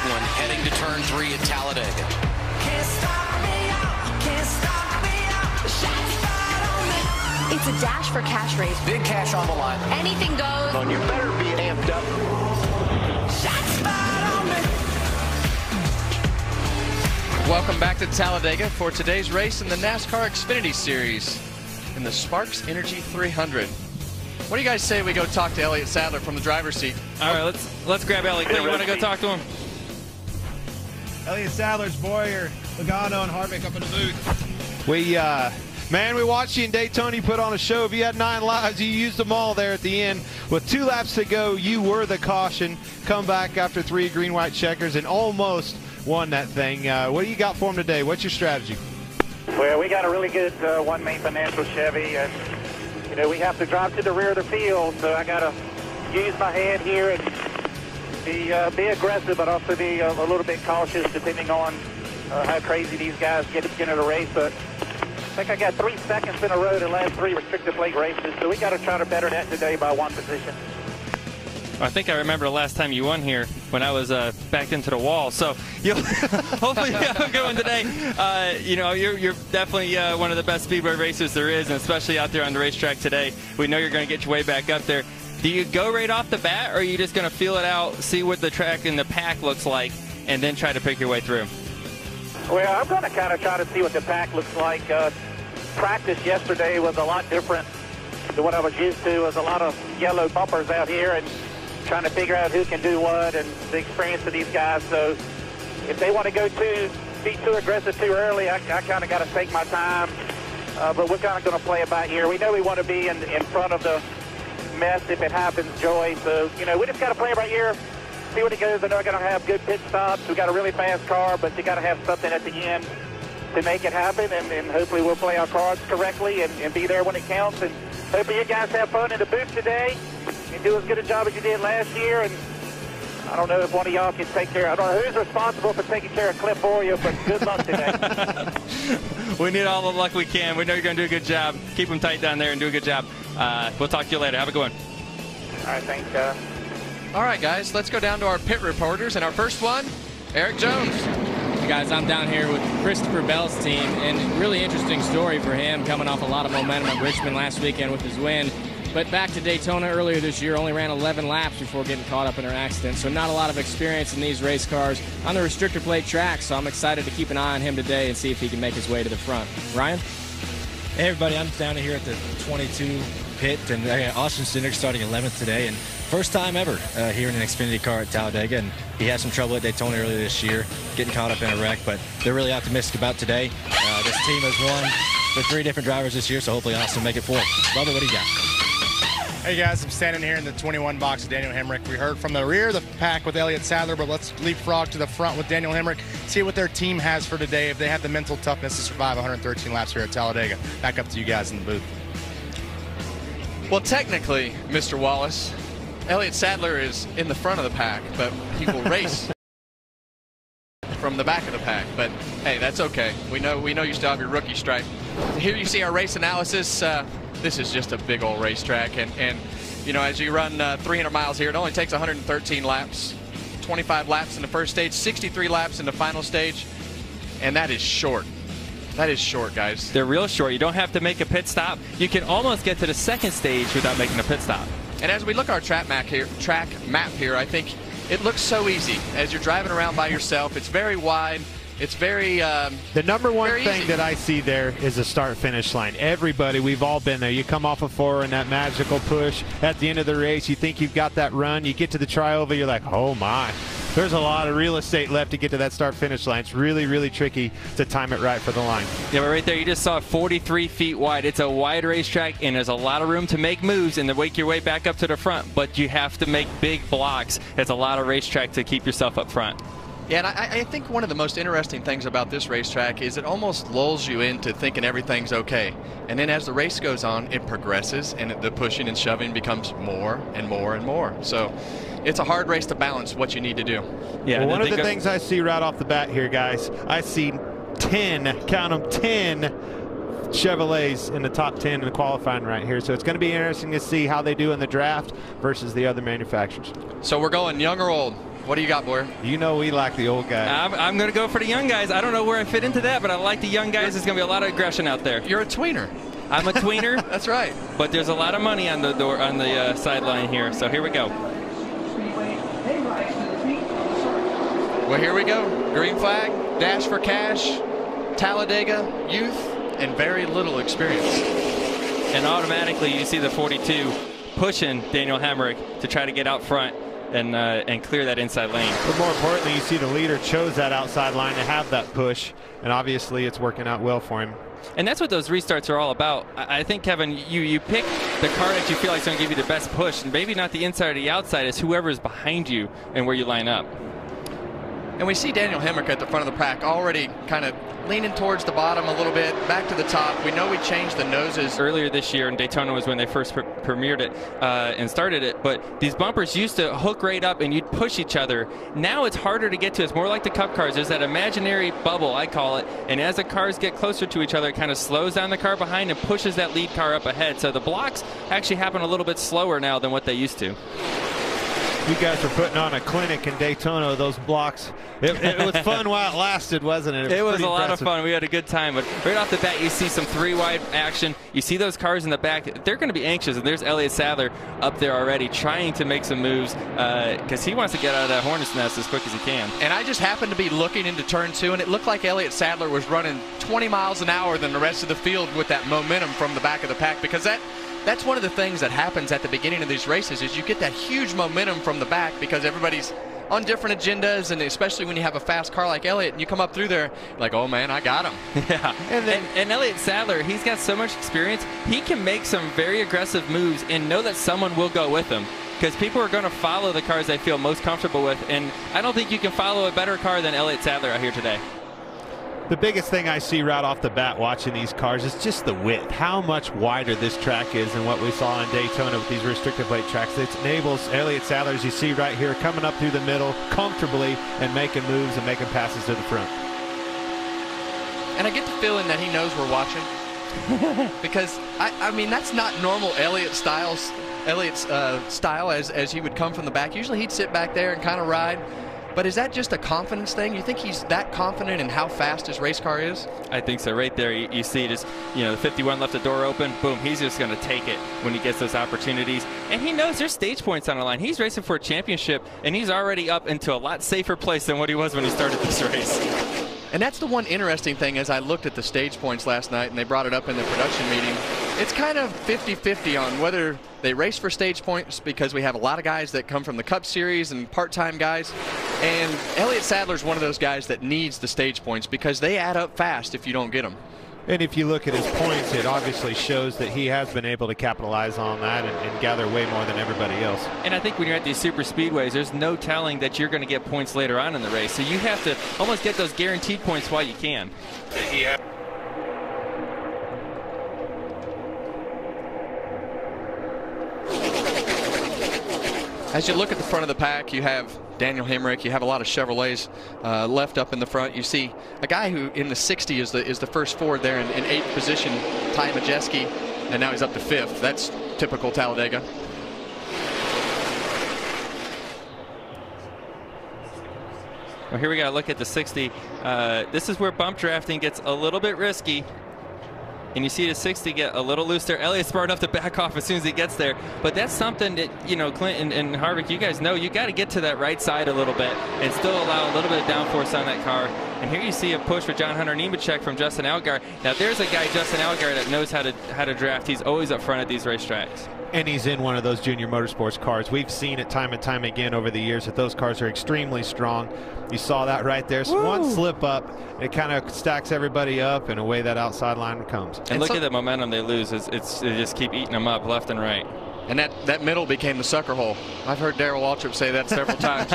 one heading to turn 3 at Talladega. Can't stop me out, can't stop me out. Shots fired on me. It's a dash for cash race. Big cash on the line. Anything goes. You better be amped up. Shots fired on me. Welcome back to Talladega for today's race in the NASCAR Xfinity Series in the Sparks Energy 300. What do you guys say we go talk to Elliott Sadler from the driver's seat? All right, let's grab Elliott. You want to go talk to him? Elliott Sadler's Boyer, Logano, and Harvick up in the booth. Man, we watched you in Daytona. You put on a show. If you had 9 lives, you used them all there at the end. With 2 laps to go, you were the caution. Come back after 3 green-white checkers and almost won that thing. What do you got for him today? What's your strategy? Well, we got a really good one-main financial Chevy, and you know we have to drive to the rear of the field, so I got to use my head here and be aggressive, but also be a little bit cautious depending on how crazy these guys get at the beginning of the race. But I think I got 3 seconds in a row the last 3 restricted plate races, so we got to try to better that today by 1 position. I think I remember the last time you won here when I was backed into the wall. So you'll hopefully you have a good one today. You know, you're definitely one of the best speedway racers there is, and especially out there on the racetrack today. We know you're going to get your way back up there. Do you go right off the bat, or are you just going to feel it out, see what the track and the pack looks like, and then try to pick your way through? Well, I'm going to kind of try to see what the pack looks like. Practice yesterday was a lot different than what I was used to. There was a lot of yellow bumpers out here, and trying to figure out who can do what and the experience of these guys. So if they want to be too aggressive too early, I kind of got to take my time. But we're kind of going to play it by ear. We know we want to be in front of the mess if it happens, Joey. So, you know, we just got to play it by ear, see what it goes. I know we're going to have good pit stops. We got a really fast car, but you got to have something at the end to make it happen. And hopefully we'll play our cards correctly and be there when it counts. And hopefully you guys have fun in the booth today and do as good a job as you did last year. And I don't know if one of y'all can take care. I don't know who's responsible for taking care of Cliff for you, but good luck today. We need all the luck we can. We know you're going to do a good job. Keep them tight down there and do a good job. We'll talk to you later. Have a good one. All right, thanks, guys. All right, guys, let's go down to our pit reporters. And our first one, Eric Jones. Hey guys, I'm down here with Christopher Bell's team, and really interesting story for him, coming off a lot of momentum at Richmond last weekend with his win. But back to Daytona earlier this year, only ran 11 laps before getting caught up in an accident. So not a lot of experience in these race cars on the restrictor plate track. So I'm excited to keep an eye on him today and see if he can make his way to the front. Ryan? Hey everybody, I'm down here at the 22 pit, and Austin Cindric starting 11th today, and first time ever here in an Xfinity car at Talladega, and he had some trouble at Daytona earlier this year, getting caught up in a wreck, but they're really optimistic about today. This team has won with 3 different drivers this year, so hopefully Austin will make it 4. Bubba, what do you got? Hey guys, I'm standing here in the 21 box with Daniel Hemrick. We heard from the rear of the pack with Elliott Sadler, but let's leapfrog to the front with Daniel Hemrick, see what their team has for today, if they have the mental toughness to survive 113 laps here at Talladega. Back up to you guys in the booth. Well, technically, Mr. Wallace, Elliott Sadler is in the front of the pack, but he will race from the back of the pack. But hey, that's okay. We know you still have your rookie stripe. Here you see our race analysis. This is just a big old racetrack, and you know, as you run 300 miles here, it only takes 113 laps, 25 laps in the first stage, 63 laps in the final stage, and that is short. That is short, guys. They're real short. You don't have to make a pit stop. You can almost get to the second stage without making a pit stop. And as we look at our track map here, I think it looks so easy as you're driving around by yourself. It's very wide. It's very the number one thing easy that I see there is a start-finish line. Everybody, we've all been there. You come off a 4 and that magical push at the end of the race. You think you've got that run. You get to the trioval. You're like, oh my. There's a lot of real estate left to get to that start-finish line. It's really, really tricky to time it right for the line. Yeah, but right there, you just saw 43 feet wide. It's a wide racetrack, and there's a lot of room to make moves and to make your way back up to the front. But you have to make big blocks. It's a lot of racetrack to keep yourself up front. Yeah, and I think one of the most interesting things about this racetrack is it almost lulls you into thinking everything's okay. And then as the race goes on, it progresses, and the pushing and shoving becomes more and more and more. So it's a hard race to balance what you need to do. Yeah, well, one of the things I see right off the bat here, guys, I see 10, count them, 10 Chevrolets in the top 10 in the qualifying right here. So it's going to be interesting to see how they do in the draft versus the other manufacturers. So we're going young or old? What do you got, Boyer? You know we like the old guys. I'm going to go for the young guys. I don't know where I fit into that, but I like the young guys. There's going to be a lot of aggression out there. You're a tweener. I'm a tweener. That's right. But there's a lot of money on the door on the sideline here. So here we go. Well, here we go. Green flag, dash for cash, Talladega youth, and very little experience. And automatically you see the 42 pushing Daniel Hemrick to try to get out front and clear that inside lane. But more importantly, you see the leader chose that outside line to have that push, and obviously it's working out well for him. And that's what those restarts are all about. I think, Kevin, you pick the car that you feel like is going to give you the best push, and maybe not the inside or the outside, it's whoever is behind you and where you line up. And we see Daniel Hemrick at the front of the pack already kind of leaning towards the bottom a little bit, back to the top. We know we changed the noses. Earlier this year in Daytona was when they first premiered it and started it, but these bumpers used to hook right up and you'd push each other. Now it's harder to get to. It's more like the Cup cars. There's that imaginary bubble, I call it, and as the cars get closer to each other, it kind of slows down the car behind and pushes that lead car up ahead. So the blocks actually happen a little bit slower now than what they used to. You guys were putting on a clinic in Daytona, those blocks. It was fun while it lasted, wasn't it? It was a lot impressive. of fun. We had a good time. But right off the bat, you see some three-wide action. You see those cars in the back. They're going to be anxious. And there's Elliott Sadler up there already trying to make some moves because he wants to get out of that hornet's nest as quick as he can. And I just happened to be looking into turn 2, and it looked like Elliott Sadler was running 20 miles an hour than the rest of the field with that momentum from the back of the pack, because that's one of the things that happens at the beginning of these races is you get that huge momentum from the back because everybody's on different agendas, and especially when you have a fast car like Elliott and you come up through there like, oh man, I got him. Yeah. And Elliott Sadler, he's got so much experience. He can make some very aggressive moves and know that someone will go with him because people are going to follow the cars they feel most comfortable with, and I don't think you can follow a better car than Elliott Sadler out here today. The biggest thing I see right off the bat watching these cars is just the width. How much wider this track is than what we saw in Daytona with these restrictive weight tracks. It enables Elliott Sadler, as you see right here, coming up through the middle comfortably and making moves and making passes to the front. And I get the feeling that he knows we're watching because, I mean, that's not normal Elliott's style as he would come from the back. Usually he'd sit back there and kind of ride. But is that just a confidence thing? You think he's that confident in how fast his race car is? I think so. Right there, you see just, the 51 left the door open. Boom, he's just going to take it when he gets those opportunities. And he knows there's stage points on the line. He's racing for a championship, and he's already up into a lot safer place than what he was when he started this race. And that's the one interesting thing as I looked at the stage points last night, and they brought it up in the production meeting. It's kind of 50-50 on whether they race for stage points because we have a lot of guys that come from the Cup Series and part-time guys. And Elliott Sadler's one of those guys that needs the stage points because they add up fast if you don't get them. And if you look at his points, it obviously shows that he has been able to capitalize on that and gather way more than everybody else. And I think when you're at these super speedways, there's no telling that you're going to get points later on in the race. So you have to almost get those guaranteed points while you can. Yeah. As you look at the front of the pack, you have Daniel Hemrick. You have a lot of Chevrolets left up in the front. You see a guy who in the 60 is the first Ford there in 8th position, Ty Majeski, and now he's up to 5th. That's typical Talladega. Well, here we got to look at the 60. This is where bump drafting gets a little bit risky. And you see the 60 get a little loose there. Elliott's smart enough to back off as soon as he gets there. But that's something that, Clint and Harvick, you guys know, you got to get to that right side a little bit and still allow a little bit of downforce on that car. And here you see a push for John Hunter Nemechek from Justin Allgaier. Now there's a guy, Justin Allgaier, that knows how to draft. He's always up front at these racetracks. And he's in one of those junior motorsports cars. We've seen it time and time again over the years that those cars are extremely strong. You saw that right there. So one slip up, it kind of stacks everybody up, and away that outside line comes. And look at the momentum they lose. They just keep eating them up left and right. And that middle became the sucker hole. I've heard Darrell Waltrip say that several times.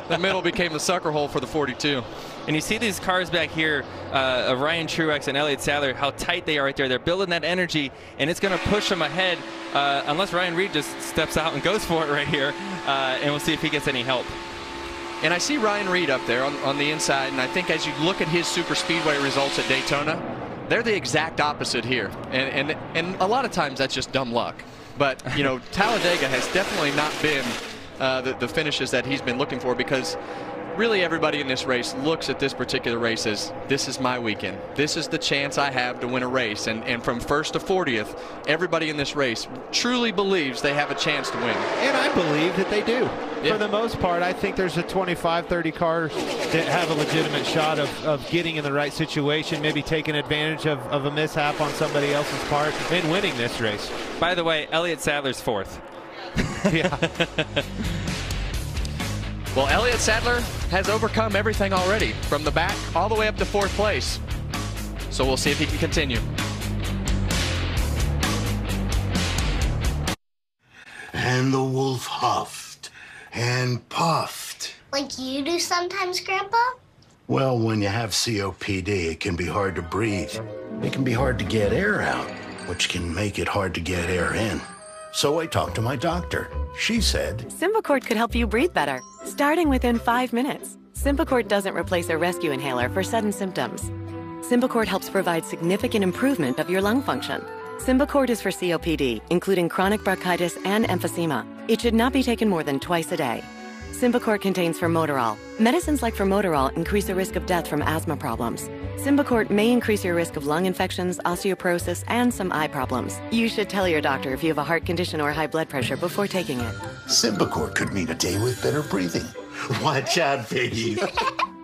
The middle became the sucker hole for the 42. And you see these cars back here of Ryan Truex and Elliott Sadler, how tight they are right there. They're building that energy, and it's going to push them ahead unless Ryan Reed just steps out and goes for it right here. And we'll see if he gets any help. And I see Ryan Reed up there on the inside, and I think as you look at his super speedway results at Daytona, they're the exact opposite here. And a lot of times that's just dumb luck. But, Talladega has definitely not been the finishes that he's been looking for, because really everybody in this race looks at this particular race as, this is my weekend. This is the chance I have to win a race. And from first to 40th, everybody in this race truly believes they have a chance to win. And I believe that they do. Yeah. For the most part, I think there's a 25, 30 cars that have a legitimate shot of getting in the right situation, maybe taking advantage of a mishap on somebody else's part and winning this race. By the way, Elliott Sadler's 4th. Yeah. Well, Elliott Sadler has overcome everything already, from the back all the way up to 4th place. So we'll see if he can continue. And the wolf huffed and puffed. Like you do sometimes, Grandpa? Well, when you have COPD, it can be hard to breathe. It can be hard to get air out, which can make it hard to get air in. So I talked to my doctor. She said, Symbicort could help you breathe better, starting within 5 minutes. Symbicort doesn't replace a rescue inhaler for sudden symptoms. Symbicort helps provide significant improvement of your lung function. Symbicort is for COPD, including chronic bronchitis and emphysema. It should not be taken more than twice a day. Symbicort contains formoterol. Medicines like formoterol increase the risk of death from asthma problems. Symbicort may increase your risk of lung infections, osteoporosis, and some eye problems. You should tell your doctor if you have a heart condition or high blood pressure before taking it. Symbicort could mean a day with better breathing. Watch out, baby.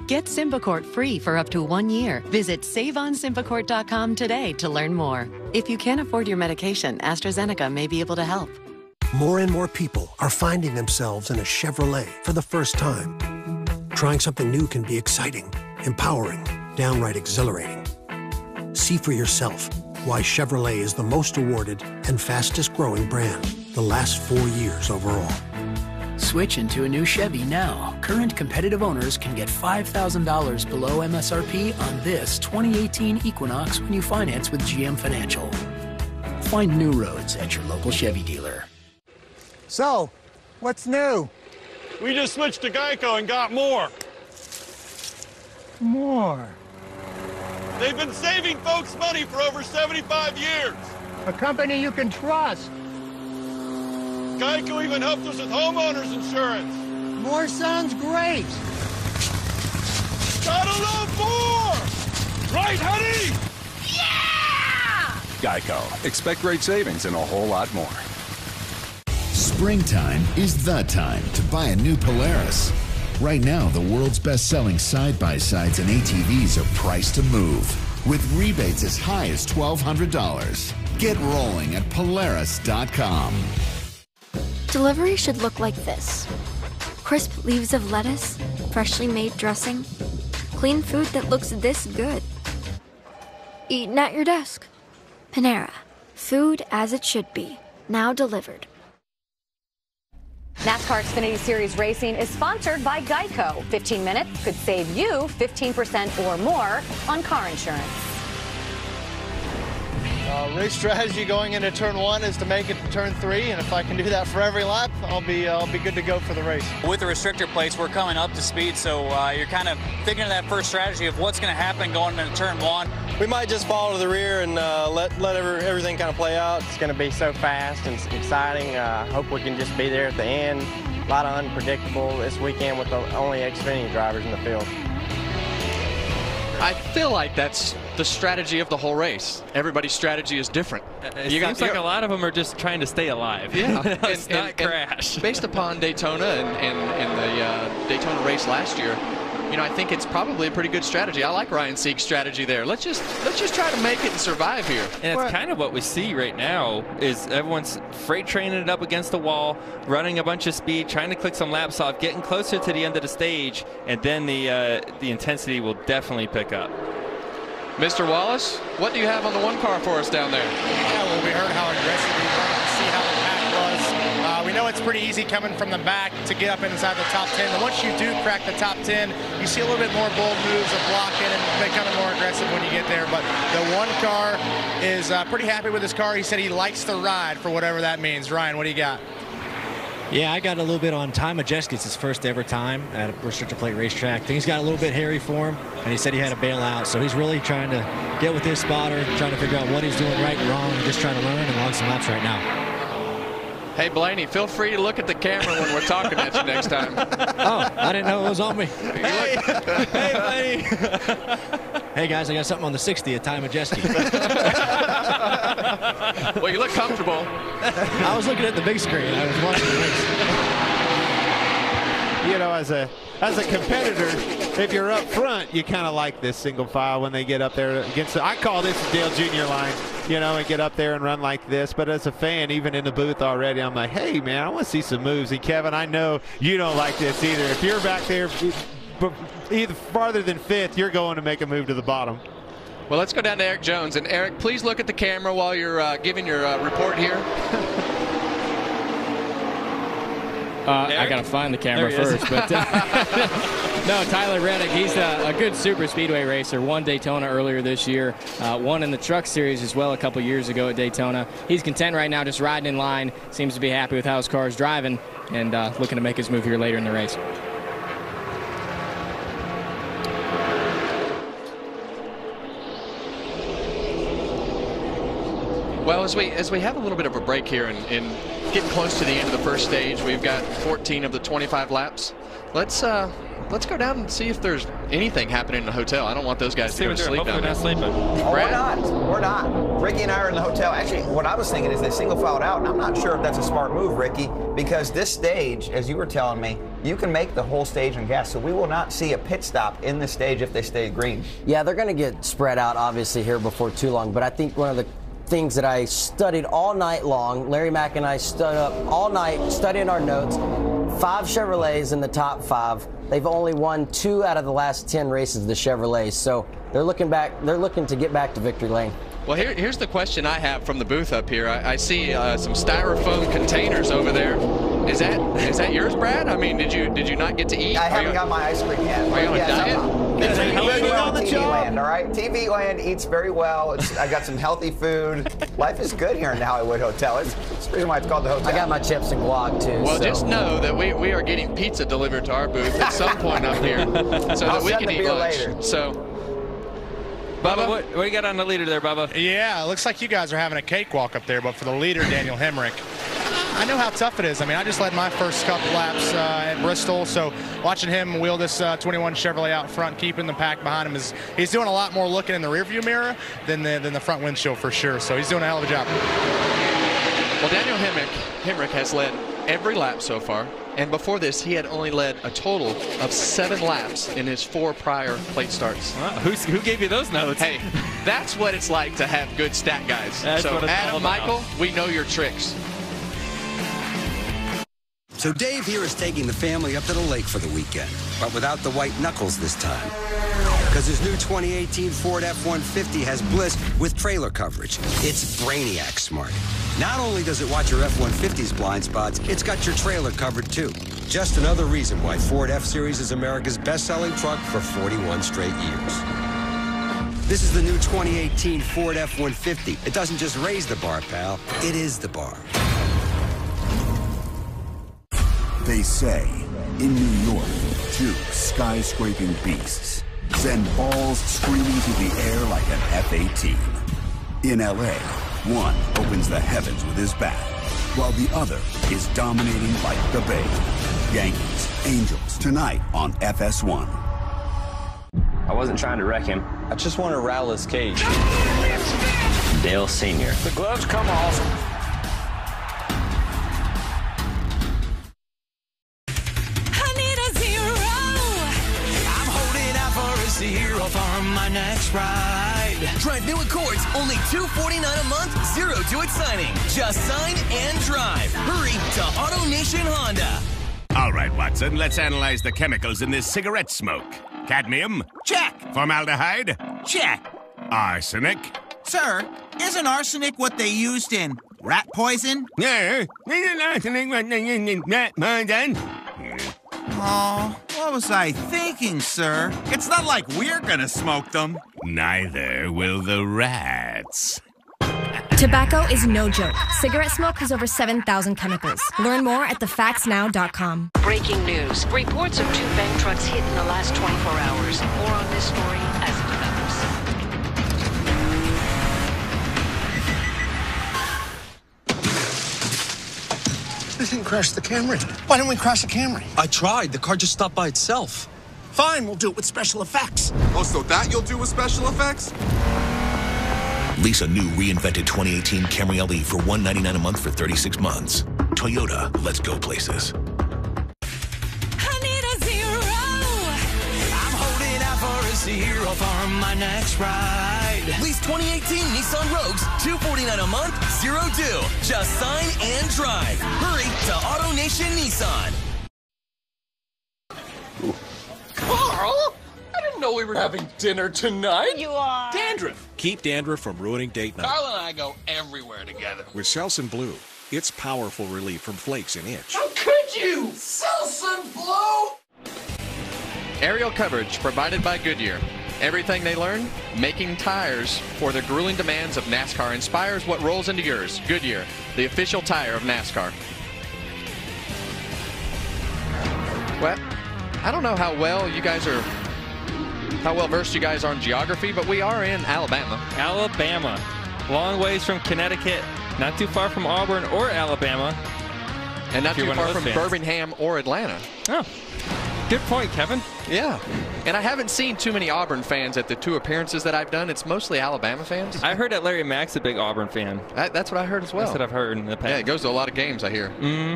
Get Symbicort free for up to 1 year. Visit SaveOnSymbicort.com today to learn more. If you can't afford your medication, AstraZeneca may be able to help. More and more people are finding themselves in a Chevrolet for the first time. Trying something new can be exciting, empowering, downright exhilarating. See for yourself why Chevrolet is the most awarded and fastest growing brand the last 4 years overall. Switch into a new Chevy now. Current competitive owners can get $5,000 below MSRP on this 2018 Equinox when you finance with GM Financial. Find new roads at your local Chevy dealer. So, what's new? We just switched to Geico and got more. More. They've been saving folks money for over 75 years. A company you can trust. Geico even helped us with homeowners insurance. More sounds great. Gotta love more! Right, honey? Geico. Expect great savings and a whole lot more. Springtime is the time to buy a new Polaris. Right now, the world's best-selling side-by-sides and ATVs are priced to move, with rebates as high as $1,200. Get rolling at Polaris.com. Delivery should look like this. Crisp leaves of lettuce, freshly made dressing, clean food that looks this good. Eaten at your desk. Panera. Food as it should be. Now delivered. NASCAR Xfinity Series Racing is sponsored by Geico. 15 minutes could save you 15% or more on car insurance. Race strategy going into turn 1 is to make it to turn 3, and if I can do that for every lap, I'll be good to go for the race. With the restrictor plates, we're coming up to speed, so you're kind of thinking of that first strategy of what's going to happen going into turn 1. We might just fall to the rear and let everything kind of play out. It's going to be so fast and exciting. Hope we can just be there at the end. A lot of unpredictable this weekend with the only Xfinity drivers in the field. I feel like that's the strategy of the whole race. Everybody's strategy is different. It seems like a lot of them are just trying to stay alive. Yeah, It's not crash. Based upon Daytona and the Daytona race last year, you know, I think it's probably a pretty good strategy. I like Ryan Sieg's strategy there. Let's just try to make it and survive here. And it's kind of what we see right now is everyone's freight training it up against the wall, running a bunch of speed, trying to click some laps off, getting closer to the end of the stage, and then the intensity will definitely pick up. Mr. Wallace, what do you have on the one car for us down there? Yeah, well, we heard how aggressive he was. To see how the pack was. We know it's pretty easy coming from the back to get up inside the top 10. And once you do crack the top 10, you see a little bit more bold moves of blocking and becoming more aggressive when you get there. But the one car is pretty happy with his car. He said he likes the ride for whatever that means. Ryan, what do you got? Yeah, I got a little bit on Ty Majeski. It's his first ever time at a restrictor plate racetrack. Things got a little bit hairy for him, and he said he had to bail out. So he's really trying to get with his spotter, trying to figure out what he's doing right and wrong, and just trying to learn and log some laps right now. Hey, Blaney, feel free to look at the camera when we're talking at you next time. Oh, I didn't know it was on me. Hey, Blaney. Hey, guys, I got something on the 60 at Ty Majeski. Well, you look comfortable. I was looking at the big screen. I was watching the race. You know, as a competitor, if you're up front, you kind of like this single file when they get up there against I call this the Dale Jr. line, you know, and get up there and run like this. But as a fan, even in the booth already, I'm like, hey, man, I want to see some moves. And, Kevin, I know you don't like this either. If you're back there either farther than fifth, you're going to make a move to the bottom. Well, let's go down to Eric Jones. And, Eric, please look at the camera while you're giving your report here. I got to find the camera first. But no, Tyler Reddick, he's a good super speedway racer. Won Daytona earlier this year. Won in the truck series as well a couple years ago at Daytona. He's content right now just riding in line. Seems to be happy with how his car is driving and looking to make his move here later in the race. Well, as we have a little bit of a break here and getting close to the end of the first stage, we've got 14 of the 25 laps. Let's go down and see if there's anything happening in the hotel. I don't want those guys to go to sleep down there. Oh, we're not. We're not. Ricky and I are in the hotel. Actually, what I was thinking is they single filed out, and I'm not sure if that's a smart move, Ricky, because this stage, as you were telling me, you can make the whole stage on gas, so we will not see a pit stop in this stage if they stay green. Yeah, they're going to get spread out, obviously, here before too long, but I think one of the things that I studied all night long, Larry Mack and I stood up all night studying our notes, 5 Chevrolets in the top 5. They've only won 2 out of the last 10 races of the Chevrolets, so they're looking to get back to victory lane. Well, here's the question I have from the booth up here. I see some styrofoam containers over there. Is that yours, Brad? I mean, did you not get to eat? I haven't got my ice cream yet. Are you on a diet? TV Land, all right? TV Land eats very well. I got some healthy food. Life is good here in the Hollywood Hotel. It's the reason why it's called the hotel. I got my chips and guac, too. Well, just know that we are getting pizza delivered to our booth at some point up here so that we can eat lunch. Later. So. Bubba, what do you got on the leader there, Bubba? Yeah, it looks like you guys are having a cakewalk up there, but for the leader, Daniel Hemrick, I know how tough it is. I mean, I just led my first couple laps at Bristol, so watching him wheel this 21 Chevrolet out front, keeping the pack behind him, he's doing a lot more looking in the rearview mirror than the front windshield for sure, so he's doing a hell of a job. Well, Daniel Hemrick has led every lap so far, and before this, he had only led a total of 7 laps in his 4 prior plate starts. Wow, who gave you those notes? Hey, that's what it's like to have good stat guys. So, Adam, Michael, we know your tricks. So Dave here is taking the family up to the lake for the weekend, but without the white knuckles this time. Because his new 2018 Ford F-150 has Bliss with trailer coverage. It's Brainiac smart. Not only does it watch your F-150's blind spots, it's got your trailer covered too. Just another reason why Ford F-Series is America's best-selling truck for 41 straight years. This is the new 2018 Ford F-150. It doesn't just raise the bar, pal. It is the bar. They say, in New York, 2 skyscraping beasts send balls screaming through the air like an F-18. In L.A., one opens the heavens with his bat, while the other is dominating like the Bay. Yankees, Angels, tonight on FS1. I wasn't trying to wreck him. I just want to rattle his cage. Dale Sr. The gloves come off. Zero for my next ride. Drive new Accords, only $249 a month, 0 to its signing. Just sign and drive. Hurry to AutoNation Honda. All right, Watson, let's analyze the chemicals in this cigarette smoke. Cadmium? Check. Formaldehyde? Check. Arsenic? Sir, isn't arsenic what they used in rat poison? Yeah, isn't arsenic what they used in rat poison? Oh, what was I thinking, sir? It's not like we're gonna smoke them. Neither will the rats. Tobacco is no joke. Cigarette smoke has over 7,000 chemicals. Learn more at thefactsnow.com. Breaking news. Reports of 2 bank trucks hit in the last 24 hours. More on this story as it develops. We didn't crash the Camry. Why didn't we crash the Camry? I tried. The car just stopped by itself. Fine, we'll do it with special effects. Oh, so that you'll do with special effects? Lease a new reinvented 2018 Camry LE for $199 a month for 36 months. Toyota, let's go places. Zero for my next ride. Lease 2018 Nissan Rogues, $249 a month, 0 due. Just sign and drive. Hurry to AutoNation Nissan. Carl, I didn't know we were having dinner tonight. You are. Dandruff. Keep dandruff from ruining date night. Carl and I go everywhere together. With Selsun Blue, it's powerful relief from flakes and itch. How could you? Selsun Blue. Aerial coverage provided by Goodyear. Everything they learn, making tires for the grueling demands of NASCAR inspires what rolls into yours. Goodyear, the official tire of NASCAR. Well, I don't know how well versed you guys are in geography, but we are in Alabama. Alabama. Long ways from Connecticut, not too far from Auburn or Alabama. And not too far from Birmingham or Atlanta. Oh. Good point, Kevin. Yeah. And I haven't seen too many Auburn fans at the 2 appearances that I've done. It's mostly Alabama fans. I heard that Larry Mack's a big Auburn fan. That's what I heard as well. That's what I've heard in the past. Yeah, it goes to a lot of games, I hear. Mm-hmm.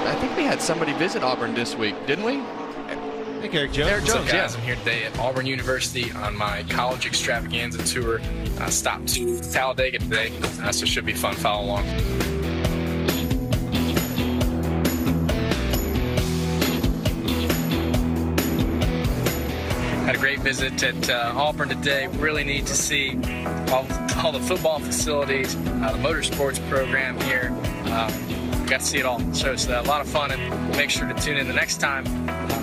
I think we had somebody visit Auburn this week, didn't we? I think Eric Jones. What's up, guys? I'm here today at Auburn University on my college extravaganza tour. I stopped to Talladega today, so it should be fun. Follow along. Had a great visit at Auburn today. Really neat to see all the football facilities, the motorsports program here. Got to see it all. So it's a lot of fun, and make sure to tune in the next time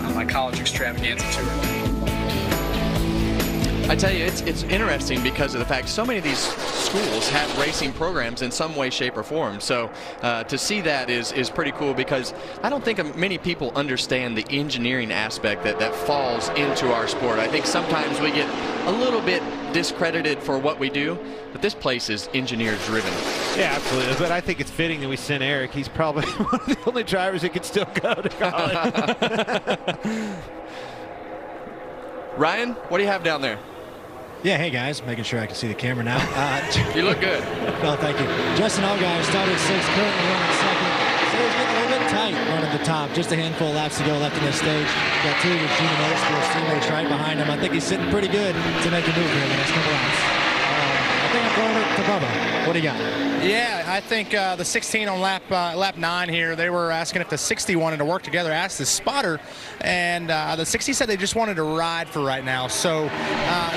on my college extravaganza tour. I tell you, it's interesting because of the fact so many of these schools have racing programs in some way, shape, or form. So to see that is pretty cool, because I don't think many people understand the engineering aspect that falls into our sport. I think sometimes we get a little bit discredited for what we do, but this place is engineer driven. Yeah, absolutely. But I think it's fitting that we sent Eric. He's probably one of the only drivers that could still go to college. Ryan, what do you have down there? Yeah, hey guys, making sure I can see the camera now. You look good. Well, thank you. Justin Allgaier started 6th, currently running 2nd. So he's getting a little bit tight running the top. Just a handful of laps to go left in this stage. Got 2 of his junior motorsports teammates right behind him. I think he's sitting pretty good to make a move here in the next couple laps. I think I'm throwing it to Bubba. What do you got? Yeah, I think the 16 on lap 9 here, they were asking if the 60 wanted to work together. Asked the spotter, and the 60 said they just wanted to ride for right now. So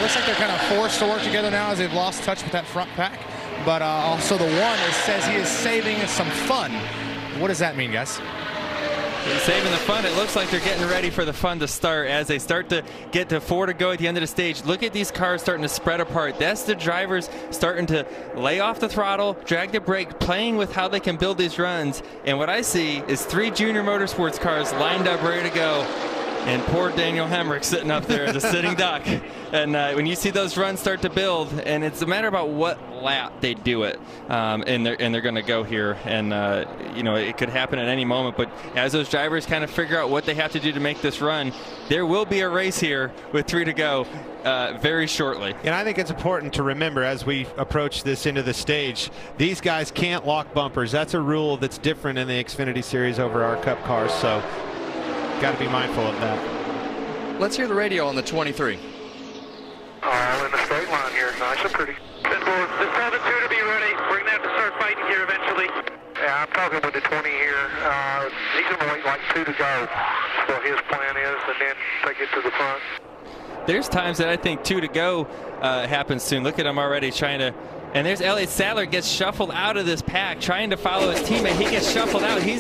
looks like they're kind of forced to work together now as they've lost touch with that front pack. But also the 1 says he is saving some fun. What does that mean, guys? Saving the fun. It looks like they're getting ready for the fun to start as they start to get to 4 to go at the end of the stage. Look at these cars starting to spread apart. That's the drivers starting to lay off the throttle, drag the brake, playing with how they can build these runs. And what I see is 3 junior motorsports cars lined up, ready to go. And poor Daniel Hemrick sitting up there as a sitting duck. And when you see those runs start to build, and it's a matter about what lap they do it, and they're going to go here, and you know, it could happen at any moment. But as those drivers kind of figure out what they have to do to make this run, there will be a race here with 3 to go very shortly. And I think it's important to remember as we approach this into the stage, these guys can't lock bumpers. That's a rule that's different in the Xfinity Series over our Cup cars. So got to be mindful of that. Let's hear the radio on the 23. I'm in the straight line here. Nice and pretty. The 7-2 to be ready. We're going to have to start fighting here eventually. Yeah, I'm talking with the 20 here. He's going to wait like 2 to go. That's what his plan is, and then take it to the front. There's times that I think 2 to go happens soon. Look at him already trying to. And there's Elliott Sadler gets shuffled out of this pack, trying to follow his teammate. He gets shuffled out. He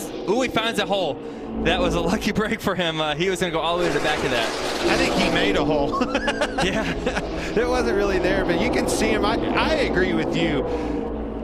finds a hole. That was a lucky break for him. He was going to go all the way to the back of that. I think he made a hole. Yeah. It wasn't really there, but you can see him. I agree with you.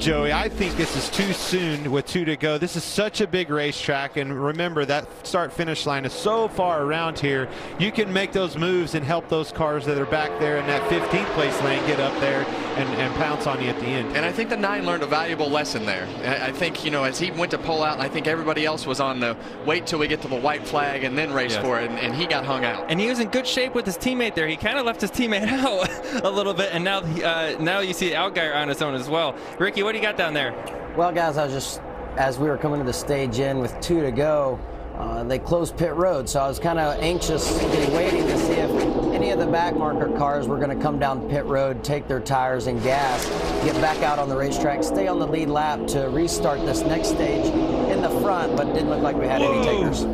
Joey, I think this is too soon with 2 to go. This is such a big racetrack, and remember that start-finish line is so far around here. You can make those moves and help those cars that are back there in that 15th place lane get up there and pounce on you at the end. And I think the 9 learned a valuable lesson there. I think, you know, as he went to pull out, I think everybody else was on the wait till we get to the white flag and then race for it, and he got hung out. And he was in good shape with his teammate there. He kind of left his teammate out a little bit, and now you see Allgaier on his own as well. Ricky, what do you got down there? Well, guys, as we were coming to the stage in with 2 to go, they closed pit road, so I was kind of anxious, waiting to see if any of the back marker cars were going to come down pit road, take their tires and gas, get back out on the racetrack, stay on the lead lap to restart this next stage in the front, but it didn't look like we had any takers.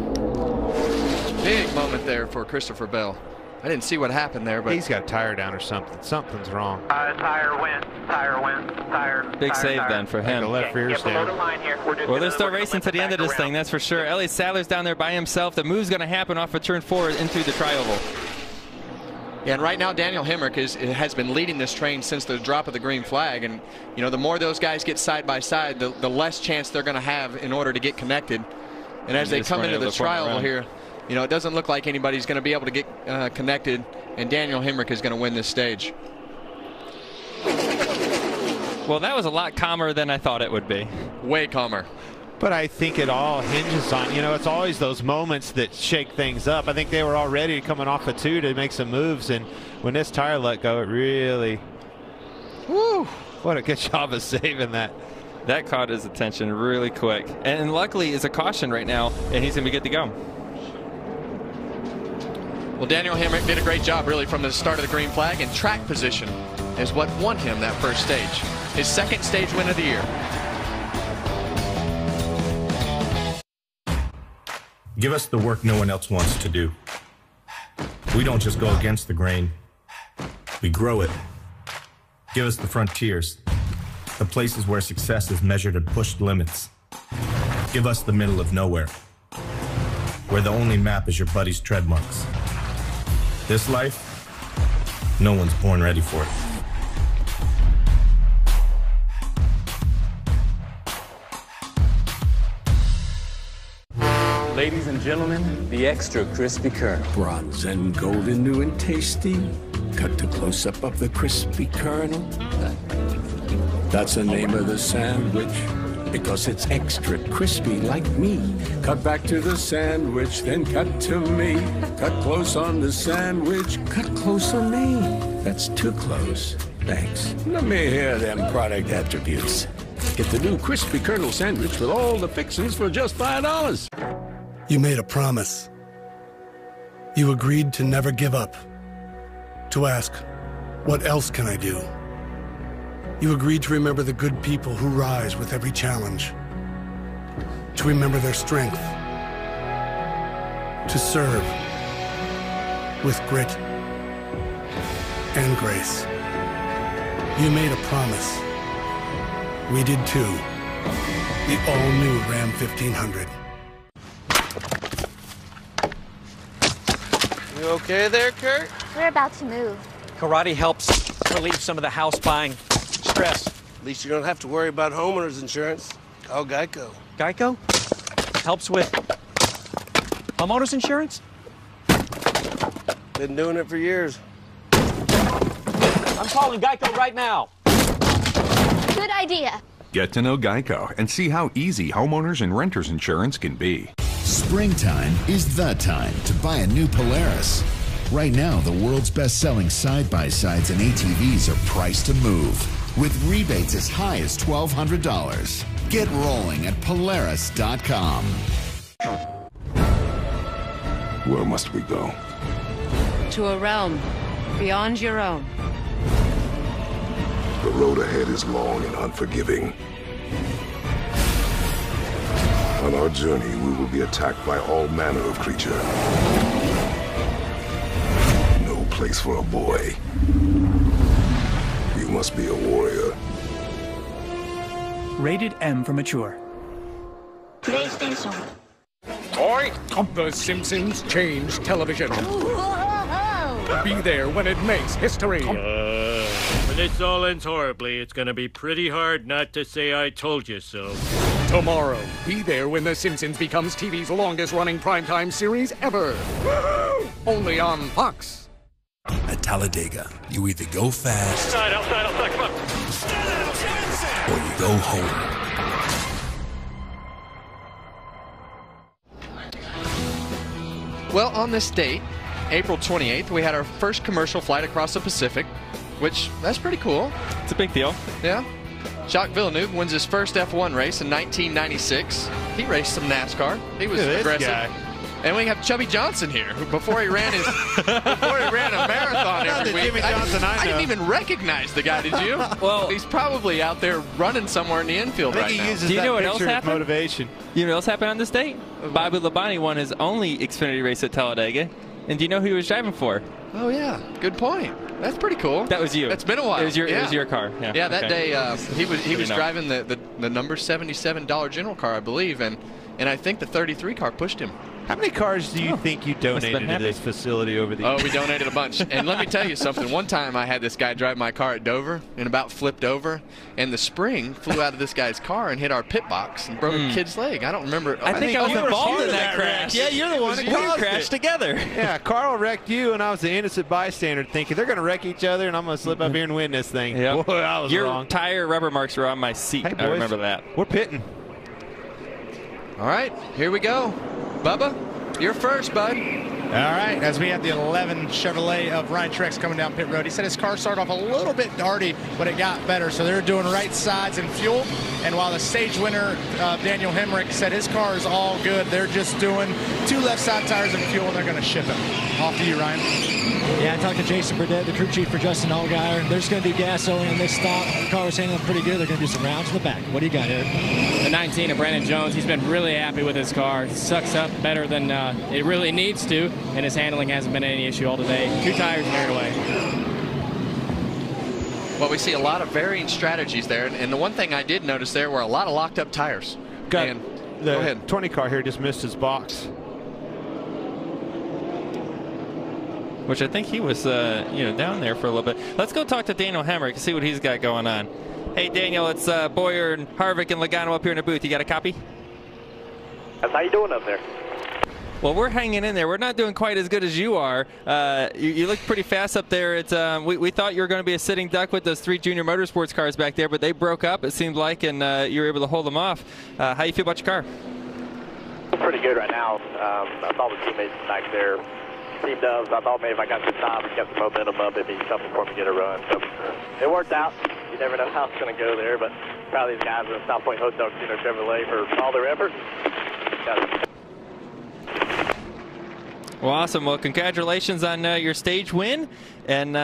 Big moment there for Christopher Bell. I didn't see what happened there, but he's got a tire down or something. Something's wrong. Tire went. Big save then for him. The left rear's down. Well, they're still racing to the end of this thing, that's for sure. Elliott Sadler's down there by himself. The move's going to happen off of turn 4 in through the tri-oval. Yeah, and right now Daniel Hemrick has been leading this train since the drop of the green flag, and you know, the more those guys get side by side, the less chance they're going to have in order to get connected. And as they come into the tri-oval here, you know, it doesn't look like anybody's going to be able to get connected, and Daniel Hemrick is going to win this stage. Well, that was a lot calmer than I thought it would be. Way calmer. But I think it all hinges on, you know, it's always those moments that shake things up. I think they were all ready coming off of 2 to make some moves, and when this tire let go, it really, whoo, what a good job of saving that. That caught his attention really quick. And luckily, it's a caution right now, and he's going to be good to go. Well, Daniel Hemrick did a great job really from the start of the green flag, and track position is what won him that first stage. His second stage win of the year. Give us the work no one else wants to do. We don't just go against the grain, we grow it. Give us the frontiers, the places where success is measured and pushed limits. Give us the middle of nowhere, where the only map is your buddy's tread marks. This life, no one's born ready for it. Ladies and gentlemen, the extra crispy kernel. Bronze and golden, new and tasty. Cut to close-up of the crispy kernel. That's the name of the sandwich, because it's extra crispy like me. Cut back to the sandwich, then cut to me. Cut close on the sandwich, cut close on me. That's too close. Thanks. Let me hear them product attributes. Get the new crispy kernel sandwich with all the fixings for just $5. You made a promise. You agreed to never give up. To ask, what else can I do? You agreed to remember the good people who rise with every challenge. To remember their strength. To serve with grit and grace. You made a promise. We did too. The all-new Ram 1500. You okay there, Kurt? We're about to move. Karate helps relieve some of the house buying stress. At least you don't have to worry about homeowners insurance. Call Geico. Geico? Helps with homeowners insurance? Been doing it for years. I'm calling Geico right now. Good idea. Get to know Geico and see how easy homeowners and renters insurance can be. Springtime is the time to buy a new Polaris. Right now, the world's best-selling side-by-sides and ATVs are priced to move, with rebates as high as $1,200. Get rolling at Polaris.com. Where must we go? To a realm beyond your own. The road ahead is long and unforgiving. On our journey, we will be attacked by all manner of creatures. No place for a boy. You must be a warrior. Rated M for mature. PlayStation. Oi! The Simpsons change television. Be there when it makes history. this all ends horribly, it's gonna be pretty hard not to say I told you so. Tomorrow, be there when The Simpsons becomes TV's longest-running primetime series ever. Woo-hoo! Only on Fox. At Talladega, you either go fast Outside, come on. or you go home. Well, on this date, April 28th, we had our first commercial flight across the Pacific, which, that's pretty cool. It's a big deal. Yeah. Jacques Villeneuve wins his first F1 race in 1996. He raced some NASCAR. He was aggressive. And we have Chubby Johnson here, who before he ran a marathon every week. Jimmy Johnson I didn't even recognize the guy, did you? Well, he's probably out there running somewhere in the infield right now. Do you know what else happened? Motivation. You know what else happened on this date? Bobby Labonte won his only Xfinity race at Talladega. And do you know who he was driving for? Oh, yeah. Good point. That's pretty cool. That was you. It's been a while. It was your car. Yeah, that day he was driving the number 77 Dollar General car, I believe, and I think the 33 car pushed him. How many cars do you think you donated to this facility over the years? Oh, we donated a bunch. And let me tell you something. One time I had this guy drive my car at Dover and about flipped over, and the spring flew out of this guy's car and hit our pit box and broke a kid's leg. I don't remember. I think I was involved in that crash. Yeah, you're the one that crashed together. Yeah, Carl wrecked you, and I was the innocent bystander thinking they're going to wreck each other, and I'm going to slip up here and win this thing. Yep. Boy, I was wrong. Your tire rubber marks were on my seat. Hey, boys, I remember that. We're pitting. All right, here we go. Bubba, you're first, bud. All right, as we have the 11 Chevrolet of Ryan Truex coming down pit road. He said his car started off a little bit darty, but it got better. So they're doing right sides and fuel. And while the stage winner, Daniel Hemrick, said his car is all good, they're just doing 2 left side tires and fuel, and they're going to ship it. Off to you, Ryan. Yeah, I talked to Jason Burdett, the crew chief for Justin Allgaier. They're just going to do gas only on this stop. The car was handling pretty good. They're going to do some rounds in the back. What do you got, Eric? The 19 of Brandon Jones, he's been really happy with his car. It sucks up better than it really needs to, and his handling hasn't been any issue all today. 2 tires and air away. Well, we see a lot of varying strategies there, and the one thing I did notice there were a lot of locked up tires. Go ahead. 20 car here just missed his box. Which I think he was, down there for a little bit. Let's go talk to Daniel Hemrick and see what he's got going on. Hey, Daniel, it's Boyer and Harvick and Logano up here in the booth. You got a copy? How you doing up there? Well, we're hanging in there. We're not doing quite as good as you are. You look pretty fast up there. It's we thought you were going to be a sitting duck with those 3 junior motorsports cars back there, but they broke up, it seemed like, and you were able to hold them off. How you feel about your car? Pretty good right now. I saw the teammates back there. Team Doves, I thought maybe if I got the top and kept the momentum up, it'd be something for me to get a run. So it worked out. You never know how it's going to go there, but proud of these guys at South Point Hotel Casino Chevrolet for all their effort. Well, awesome. Well, congratulations on your stage win, and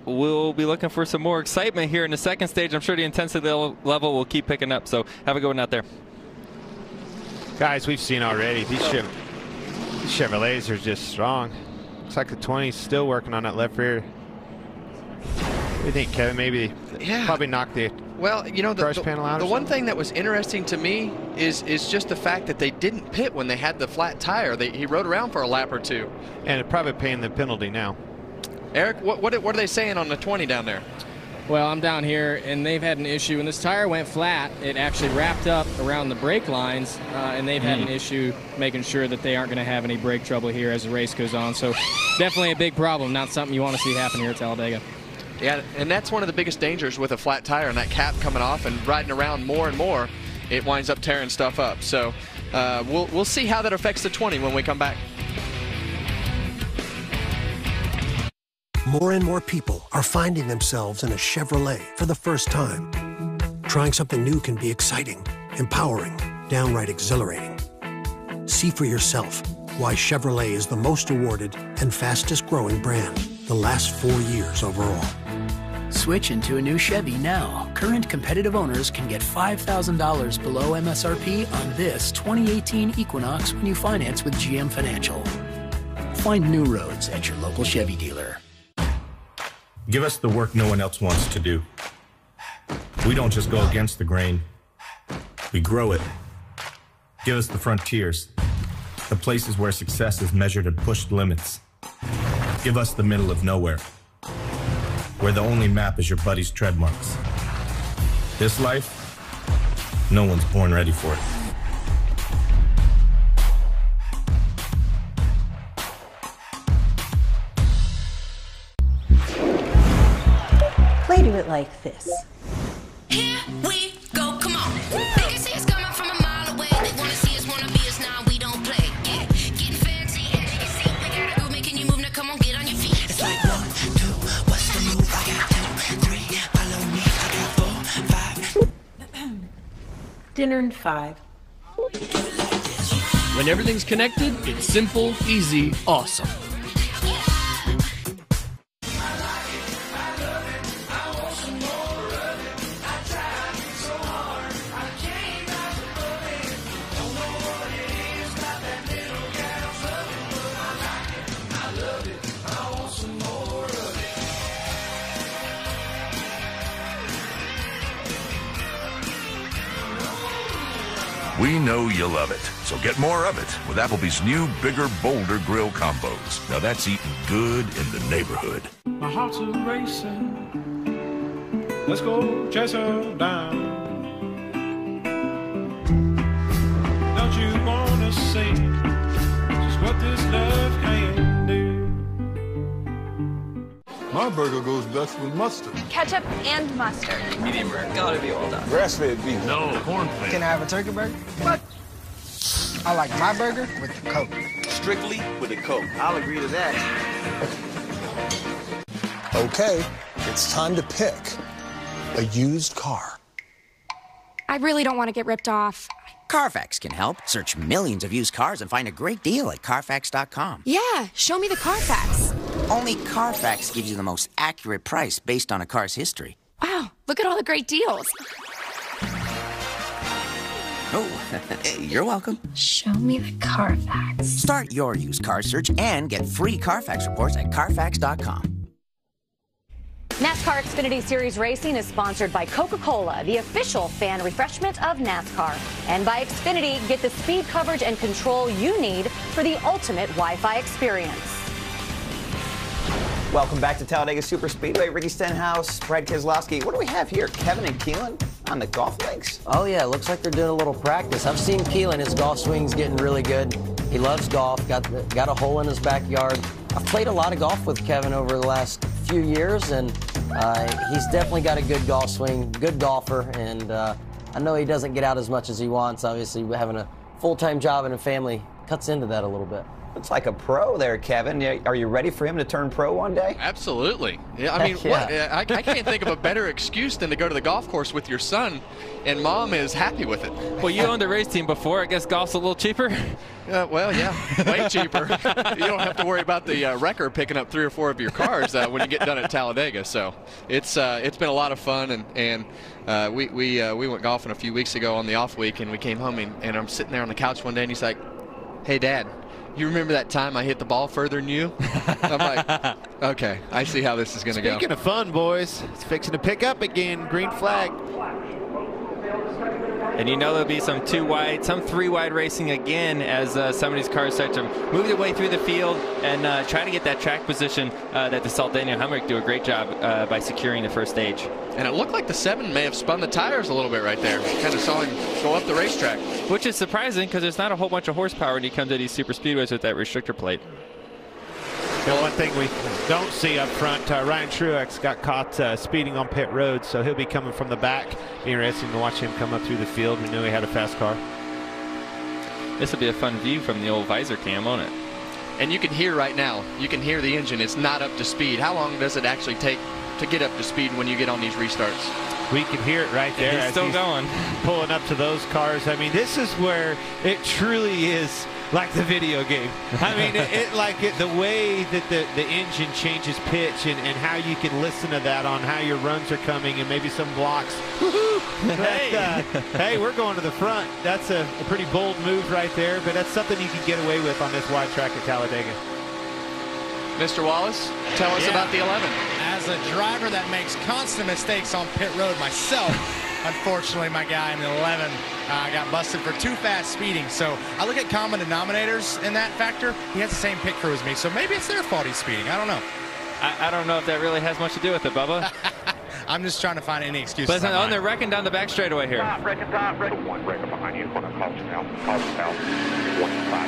we'll be looking for some more excitement here in the second stage. I'm sure the intensity level will keep picking up, so have a good one out there. Guys, we've seen already, these Chevrolets are just strong. Looks like the 20's still working on that left rear. What do you think, Kevin? Maybe probably knocked the brush panel out. The one thing that was interesting to me is just the fact that they didn't pit when they had the flat tire. He rode around for a lap or 2. And probably paying the penalty now. Eric, what are they saying on the 20 down there? Well, I'm down here, and they've had an issue. When this tire went flat, it actually wrapped up around the brake lines, and they've had an issue making sure that they aren't going to have any brake trouble here as the race goes on. So definitely a big problem, not something you want to see happen here at Talladega. Yeah, and that's one of the biggest dangers with a flat tire and that cap coming off and riding around more and more. It winds up tearing stuff up. So we'll see how that affects the 20 when we come back. More and more people are finding themselves in a Chevrolet for the first time. Trying something new can be exciting, empowering, downright exhilarating. See for yourself why Chevrolet is the most awarded and fastest growing brand the last 4 years overall. Switch into a new Chevy now. Current competitive owners can get $5,000 below MSRP on this 2018 Equinox when you finance with GM Financial. Find new roads at your local Chevy dealer. Give us the work no one else wants to do. We don't just go against the grain. We grow it. Give us the frontiers, the places where success is measured and pushed limits. Give us the middle of nowhere. where the only map is your buddy's tread marks. This life, no one's born ready for it. Play to it like this. Here we go, come on. They can see us coming from a mile away. They wanna see us, wanna be us, now we don't play. Yeah, getting fancy and they can see we got a groove, making you move, now come on, get on your feet. It's like 1, 2, what's the move? I got 2, 3, follow me, I got 4, 5. Dinner in 5. When everything's connected, it's simple, easy, awesome. We know you love it, so get more of it with Applebee's new, bigger, bolder grill combos. Now that's eating good in the neighborhood. My heart's a racing. Let's go chase her down. Don't you wanna see just what this love can do? My burger goes best with mustard. Ketchup and mustard. Medium rare. Gotta be well done. Grass-fed beef. No, corn-fed. Can I have a turkey burger? What? I like my burger with the Coke. Strictly with a Coke. I'll agree to that. Okay, it's time to pick a used car. I really don't want to get ripped off. Carfax can help. Search millions of used cars and find a great deal at Carfax.com. Yeah, show me the Carfax. Only Carfax gives you the most accurate price based on a car's history. Wow, look at all the great deals. Oh, you're welcome. Show me the Carfax. Start your used car search and get free Carfax reports at Carfax.com. NASCAR Xfinity Series Racing is sponsored by Coca-Cola, the official fan refreshment of NASCAR. And by Xfinity, get the speed, coverage, and control you need for the ultimate Wi-Fi experience. Welcome back to Talladega Superspeedway. Ricky Stenhouse, Brad Keselowski. What do we have here? Kevin and Keelan on the golf links? Oh, yeah. Looks like they're doing a little practice. I've seen Keelan. His golf swing's getting really good. He loves golf. Got a hole in his backyard. I've played a lot of golf with Kevin over the last few years, and he's definitely got a good golf swing, good golfer, and I know he doesn't get out as much as he wants. Obviously, having a full-time job and a family cuts into that a little bit. Looks like a pro there, Kevin. Are you ready for him to turn pro one day? Absolutely. Yeah, I mean, yeah. what? I can't think of a better excuse than to go to the golf course with your son, and mom is happy with it. Well, you owned a race team before. I guess golf's a little cheaper? Well, yeah, way cheaper. You don't have to worry about the wrecker picking up 3 or 4 of your cars when you get done at Talladega. So it's been a lot of fun, and we went golfing a few weeks ago on the off week, and we came home, and I'm sitting there on the couch one day, and he's like, "Hey, Dad, you remember that time I hit the ball further than you?" I'm like, okay, I see how this is going to go. Speaking of fun, boys, it's fixing to pick up again. Green flag. And you know there'll be some 2-wide, some 3-wide racing again as some of these cars start to move their way through the field and try to get that track position that the Talladega Hemrick do a great job by securing the first stage. And it looked like the 7 may have spun the tires a little bit right there. Kind of saw him go up the racetrack. Which is surprising because there's not a whole bunch of horsepower when you come to these super speedways with that restrictor plate. The one thing we don't see up front, Ryan Truex got caught speeding on pit road, so he'll be coming from the back. Be interesting to watch him come up through the field. We knew he had a fast car. This will be a fun view from the old visor cam, won't it? And you can hear right now, you can hear the engine. It's not up to speed. How long does it actually take to get up to speed when you get on these restarts? We can hear it right there. He's still going. Pulling up to those cars. I mean, this is where it truly is like the video game. I mean, the way that the engine changes pitch and how you can listen to that on how your runs are coming and maybe some blocks. Hey. Hey, we're going to the front. That's a pretty bold move right there, but that's something you can get away with on this wide track at Talladega. Mr. Wallace, tell us about the 11. As a driver that makes constant mistakes on pit road myself, unfortunately, my guy in the 11 got busted for too fast speeding. So I look at common denominators in that factor. He has the same pit crew as me, so maybe it's their fault he's speeding. I don't know. I don't know if that really has much to do with it, Bubba. I'm just trying to find any excuse. But they're wrecking down the back straightaway here.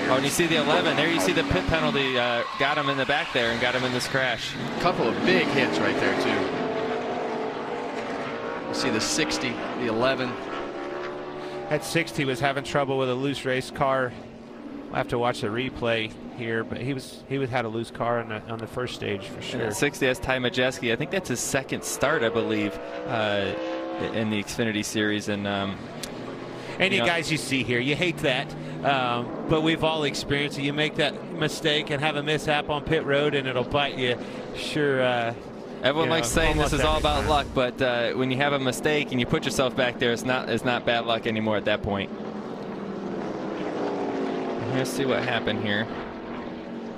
Oh, and you see the 11. There you see the pit penalty got him in the back there and got him in this crash. A couple of big hits right there, too. You see the 60, the 11. That 60 was having trouble with a loose race car. We'll have to watch the replay here, but he had a loose car on the first stage for sure. And 60, that's Ty Majeski. I think that's his second start, I believe, in the Xfinity Series. And you guys you see here, you hate that, but we've all experienced it. You make that mistake and have a mishap on pit road, and it'll bite you. Sure. Everyone likes saying this is all about luck, but when you have a mistake and you put yourself back there, it's not bad luck anymore at that point. Let's see what happened here.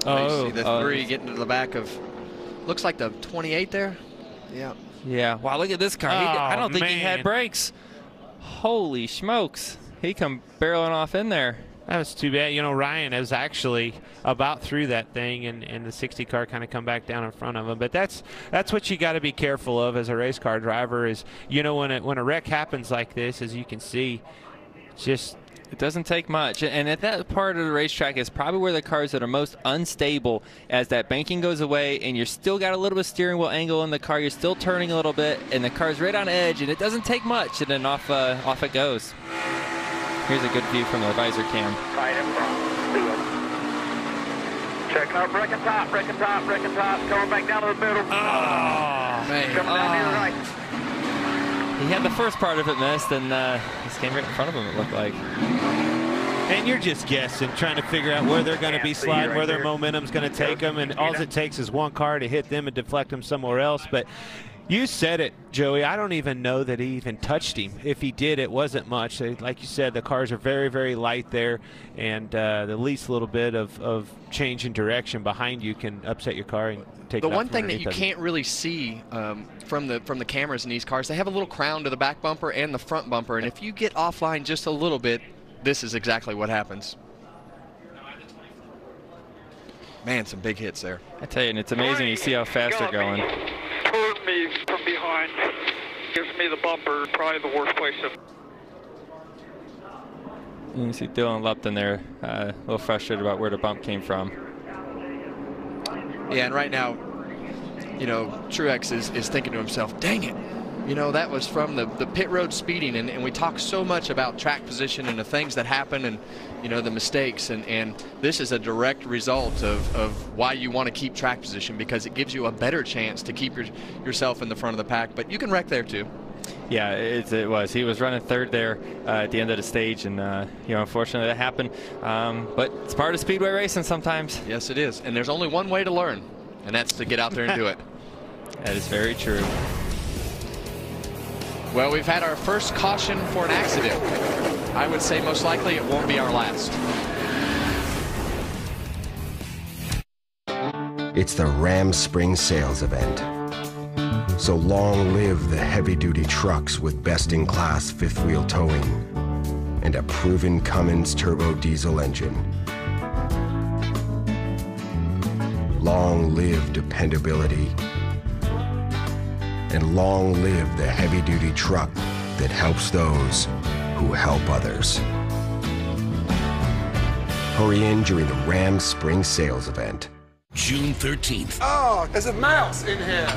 Oh, you see the 3 getting to the back of, looks like the 28 there. Yeah. Yeah. Wow, look at this car. I don't think he had brakes. Holy smokes. He come barreling off in there. That was too bad. You know, Ryan was actually about through that thing, and the 60 car kind of come back down in front of him. But that's what you got to be careful of as a race car driver is, you know, when a wreck happens like this, as you can see, it doesn't take much. And at that part of the racetrack is probably where the cars that are most unstable as that banking goes away and you're still got a little bit of steering wheel angle in the car. You're still turning a little bit, and the car's right on edge, and it doesn't take much, and then off it goes. Here's a good view from the visor cam. Right in front. Checking out, braking top, coming back down to the middle. Oh, man. Coming down to your right. He had the first part of it missed, and this came right in front of him, it looked like. And you're just guessing, trying to figure out where they're going to be sliding, where their momentum's going to take them, and all it takes is one car to hit them and deflect them somewhere else. But you said it, Joey. I don't even know that he even touched him. If he did, it wasn't much. Like you said, the cars are very, very light there, and the least little bit of change in direction behind you can upset your car and take the one thing that you can't really see from the cameras in these cars, they have a little crown to the back bumper and the front bumper, and if you get offline just a little bit, this is exactly what happens. Man, some big hits there. I tell you, and it's amazing you see how fast they're going. Toward me from behind, gives me the bumper, probably the worst place to. You can see Dylan Lupton there, a little frustrated about where the bump came from. Yeah, and right now, you know, Truex is thinking to himself, dang it. You know, that was from the pit road speeding, and we talk so much about track position and the things that happen and, you know, the mistakes, and this is a direct result of why you want to keep track position, because it gives you a better chance to keep yourself in the front of the pack, but you can wreck there too. Yeah, it was. He was running third there at the end of the stage, and, you know, unfortunately that happened, but it's part of speedway racing sometimes. Yes, it is, and there's only one way to learn, and that's to get out there and do it. That is very true. Well, we've had our first caution for an accident. I would say most likely it won't be our last. It's the Ram Spring Sales Event. So long live the heavy-duty trucks with best-in-class fifth-wheel towing and a proven Cummins turbo diesel engine. Long live dependability. And long live the heavy-duty truck that helps those who help others. Hurry in during the Ram Spring Sales Event. June 13th. Oh, there's a mouse in here.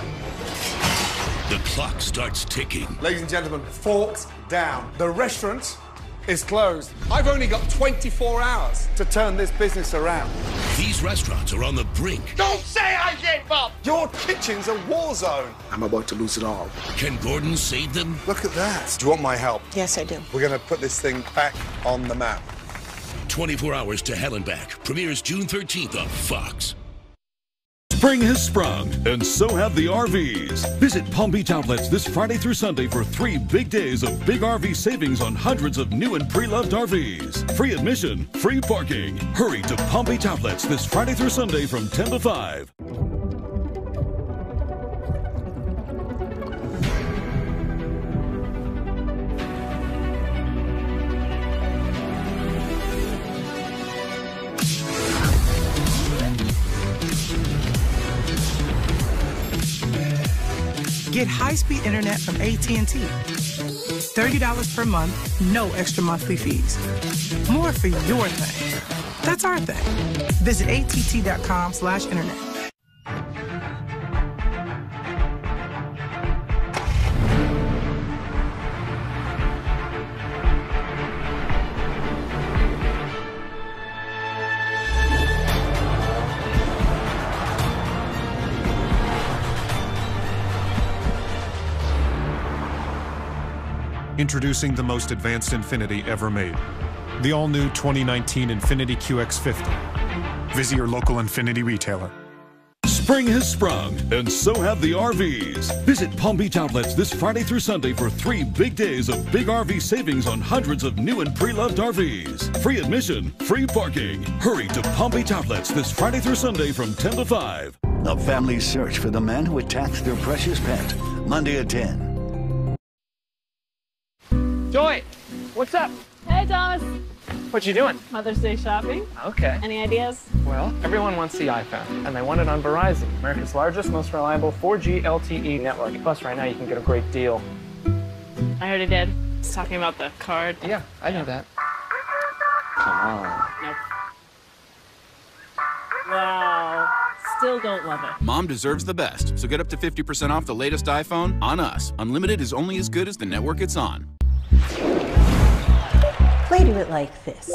The clock starts ticking. Ladies and gentlemen, forks down. The restaurant is closed. I've only got 24 hours to turn this business around. These restaurants are on the brink. Don't say I gave up! Your kitchen's a war zone. I'm about to lose it all. Can Gordon save them? Look at that. Do you want my help? Yes, I do. We're going to put this thing back on the map. 24 Hours to Hell and Back premieres June 13th on Fox. Spring has sprung, and so have the RVs. Visit Palm Beach Outlets this Friday through Sunday for 3 big days of big RV savings on hundreds of new and pre-loved RVs. Free admission, free parking. Hurry to Palm Beach Outlets this Friday through Sunday from 10 to 5. Get high-speed internet from AT&T. $30 per month, no extra monthly fees. More for your thing. That's our thing. Visit att.com/internet. Introducing the most advanced Infiniti ever made. The all-new 2019 Infiniti QX50. Visit your local Infiniti retailer. Spring has sprung, and so have the RVs. Visit Palm Beach Outlets this Friday through Sunday for 3 big days of big RV savings on hundreds of new and pre-loved RVs. Free admission, free parking. Hurry to Palm Beach Outlets this Friday through Sunday from 10 to 5. A family search for the man who attacked their precious pet. Monday at 10. Joy, what's up? Hey, Thomas. What you doing? Mother's Day shopping. Okay. Any ideas? Well, everyone wants the iPhone, and they want it on Verizon, America's largest, most reliable 4G LTE network. Plus, right now, you can get a great deal. I already did. It's talking about the card. Yeah, I know that. Come on. Nope. Wow. Still don't love it. Mom deserves the best, so get up to 50% off the latest iPhone on us. Unlimited is only as good as the network it's on. Play to it like this.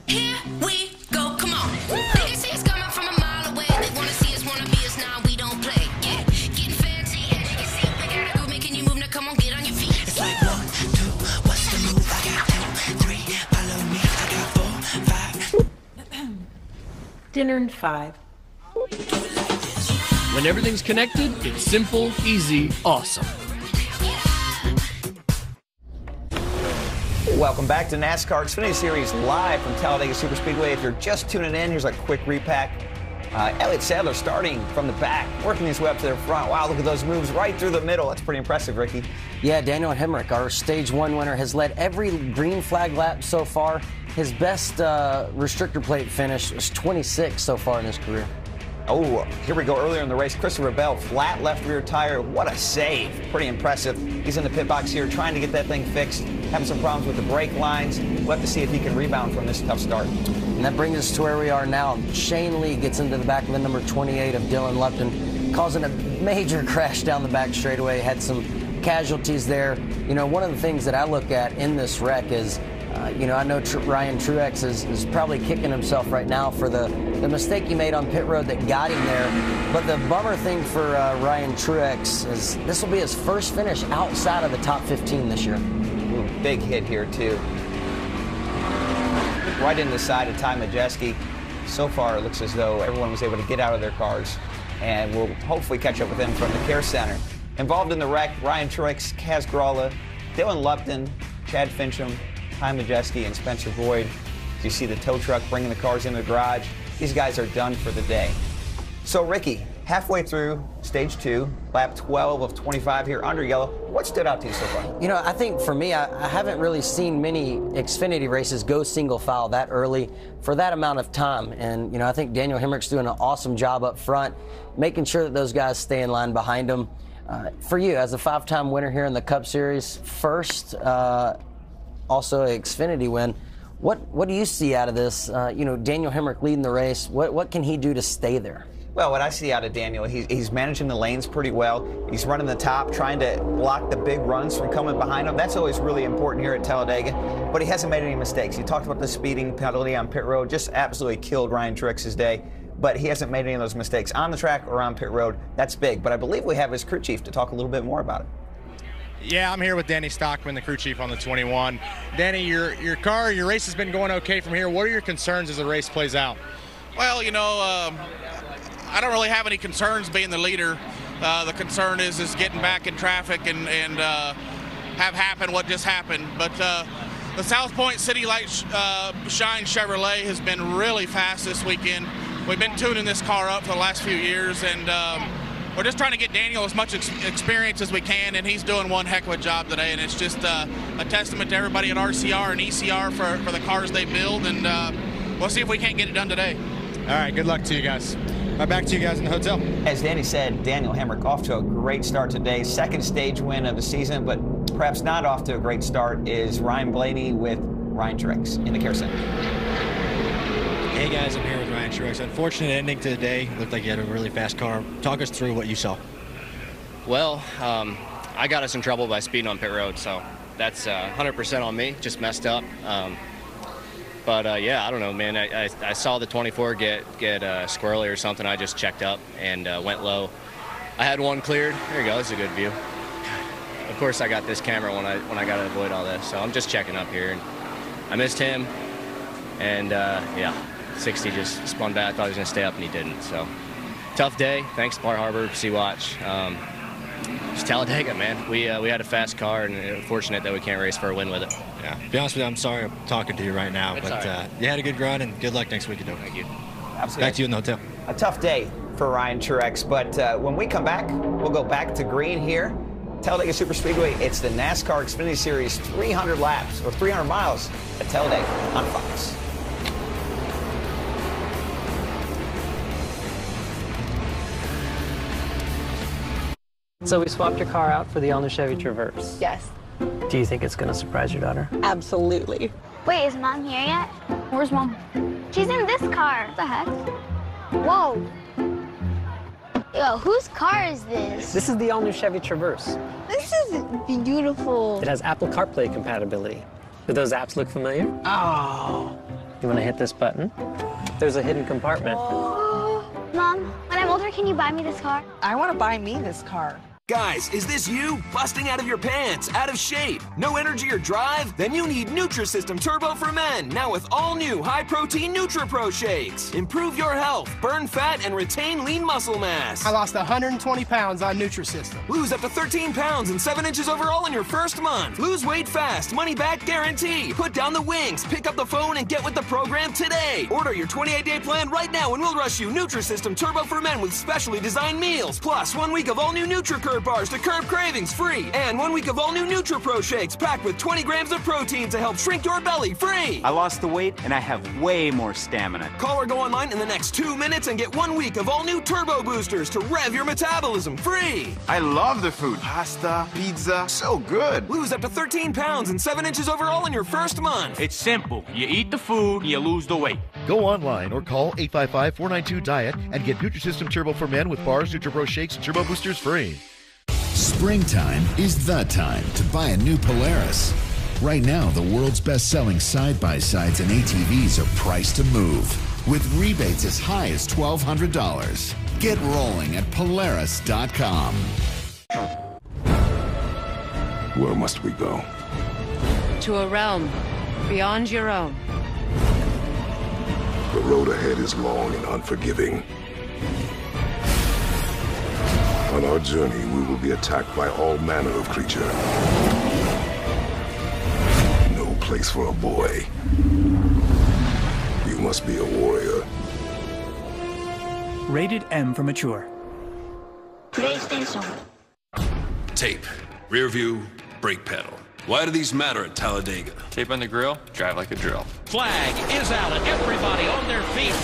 Here we go, come on. They can see us coming from a mile away. They wanna see us, wanna be us, now we don't play. Yeah, getting fancy, as you can see, we got a groove making you move, now come on, get on your feet. It's like 1, 2, what's the move? I got 2, 3, follow me, I got 4, 5. Dinner in 5. When everything's connected, it's simple, easy, awesome. Welcome back to NASCAR Xfinity Series live from Talladega Superspeedway. If you're just tuning in, here's a quick repack. Elliott Sadler starting from the back, working his way up to the front. Wow, look at those moves right through the middle. That's pretty impressive, Ricky. Yeah, Daniel Hemrick, our Stage 1 winner, has led every green flag lap so far. His best restrictor plate finish was 26 so far in his career. Oh, here we go earlier in the race. Christopher Bell, flat left rear tire. What a save. Pretty impressive. He's in the pit box here trying to get that thing fixed. Having some problems with the brake lines. We'll have to see if he can rebound from this tough start. And that brings us to where we are now. Shane Lee gets into the back of the number 28 of Dylan Lupton, causing a major crash down the back straightaway. Had some casualties there. You know, one of the things that I look at in this wreck is you know, I know Ryan Truex is probably kicking himself right now for the mistake he made on pit road that got him there. But the bummer thing for Ryan Truex is this will be his first finish outside of the top 15 this year. Ooh, big hit here, too. Right in the side of Ty Majeski. So far, it looks as though everyone was able to get out of their cars, and we'll hopefully catch up with them from the care center. Involved in the wreck, Ryan Truex, Kaz Gralla, Dylan Lupton, Chad Fincham, Ty Majeski, and Spencer Boyd. You see the tow truck bringing the cars into the garage. These guys are done for the day. So, Ricky, halfway through Stage 2, lap 12 of 25 here under yellow. What stood out to you so far? You know, I think for me, I haven't really seen many Xfinity races go single file that early for that amount of time. And, you know, I think Daniel Hemrick's doing an awesome job up front, making sure that those guys stay in line behind him. For you, as a 5-time winner here in the Cup Series, first, also an Xfinity win, what do you see out of this? You know, Daniel Hemrick leading the race. What can he do to stay there? Well, what I see out of Daniel, he's managing the lanes pretty well. He's running the top, trying to block the big runs from coming behind him. That's always really important here at Talladega. But he hasn't made any mistakes. You talked about the speeding penalty on pit road, just absolutely killed Ryan Truex's day. But he hasn't made any of those mistakes on the track or on pit road. That's big. But I believe we have his crew chief to talk a little bit more about it. Yeah, I'm here with Danny Stockman, the crew chief on the 21. Danny, your race has been going okay from here. What are your concerns as the race plays out? Well, you know, I don't really have any concerns being the leader. The concern is getting back in traffic and have happened what just happened. But the South Point City Light Shine Chevrolet has been really fast this weekend. We've been tuning this car up for the last few years, and we're just trying to get Daniel as much experience as we can, and he's doing one heck of a job today. And it's just a testament to everybody at RCR and ECR for the cars they build, and we'll see if we can't get it done today. All right, good luck to you guys. Right back to you guys in the hotel. As Danny said, Daniel Hemrick off to a great start today. Second stage win of the season, but perhaps not off to a great start is Ryan Blaney with Ryan Truex in the Care Center. Hey guys, I'm here with Ryan Truex. Unfortunate ending to the day. Looked like you had a really fast car. Talk us through what you saw. Well, I got us in trouble by speeding on pit road, so that's 100% on me. Just messed up. But yeah, I don't know, man. I saw the 24 get squirrely or something. I just checked up and went low. I had one cleared. There you go. This is a good view. Of course, I got this camera when I got to avoid all this. So I'm just checking up here. And I missed him, and yeah, 60 just spun back. I thought he was gonna stay up, and he didn't. So tough day. Thanks, Bar Harbor, Sea Watch. It's Talladega, man. We had a fast car, and fortunate that we can't race for a win with it. Yeah. To be honest with you, I'm sorry I'm talking to you right now, It's but all right. you had a good run, and good luck next week. Thank you. Absolutely. Back to you in the hotel. A tough day for Ryan Truex, but when we come back, we'll go back to green here. Talladega Superspeedway, it's the NASCAR Xfinity Series 300 laps, or 300 miles at Talladega on Fox. So we swapped your car out for the all-new Chevy Traverse. Yes. Do you think it's going to surprise your daughter? Absolutely. Wait, is Mom here yet? Where's Mom? She's in this car. What the heck? Whoa. Yo, whose car is this? This is the all-new Chevy Traverse. This is beautiful. It has Apple CarPlay compatibility. Do those apps look familiar? Oh. You want to hit this button? There's a hidden compartment. Oh. Mom, when I'm older, can you buy me this car? I want to buy me this car. Guys, is this you? Busting out of your pants, out of shape, no energy or drive? Then you need Nutrisystem Turbo for Men, now with all new high-protein NutriPro shakes. Improve your health, burn fat, and retain lean muscle mass. I lost 120 pounds on Nutrisystem. Lose up to 13 pounds and 7 inches overall in your first month. Lose weight fast, money back guarantee. Put down the wings, pick up the phone, and get with the program today. Order your 28-day plan right now and we'll rush you Nutrisystem Turbo for Men with specially designed meals. Plus, 1 week of all new NutriCurve bars to curb cravings free. And 1 week of all new NutriPro shakes packed with 20 grams of protein to help shrink your belly free. I lost the weight and I have way more stamina. Call or go online in the next 2 minutes and get 1 week of all new turbo boosters to rev your metabolism free. I love the food. Pasta, pizza, so good. Lose up to 13 pounds and 7 inches overall in your first month. It's simple. You eat the food, you lose the weight. Go online or call 855-492-DIET and get Nutrisystem Turbo for Men with bars, NutriPro shakes, and turbo boosters free. Springtime is the time to buy a new Polaris. Right now, the world's best-selling side-by-sides and ATVs are priced to move, with rebates as high as $1,200. Get rolling at Polaris.com. Where must we go? To a realm beyond your own. The road ahead is long and unforgiving. On our journey, we will be attacked by all manner of creature. No place for a boy. You must be a warrior. Rated M for mature. PlayStation. Tape, rear view, brake pedal. Why do these matter at Talladega? Tape on the grill, drive like a drill. Flag is out and everybody on their feet.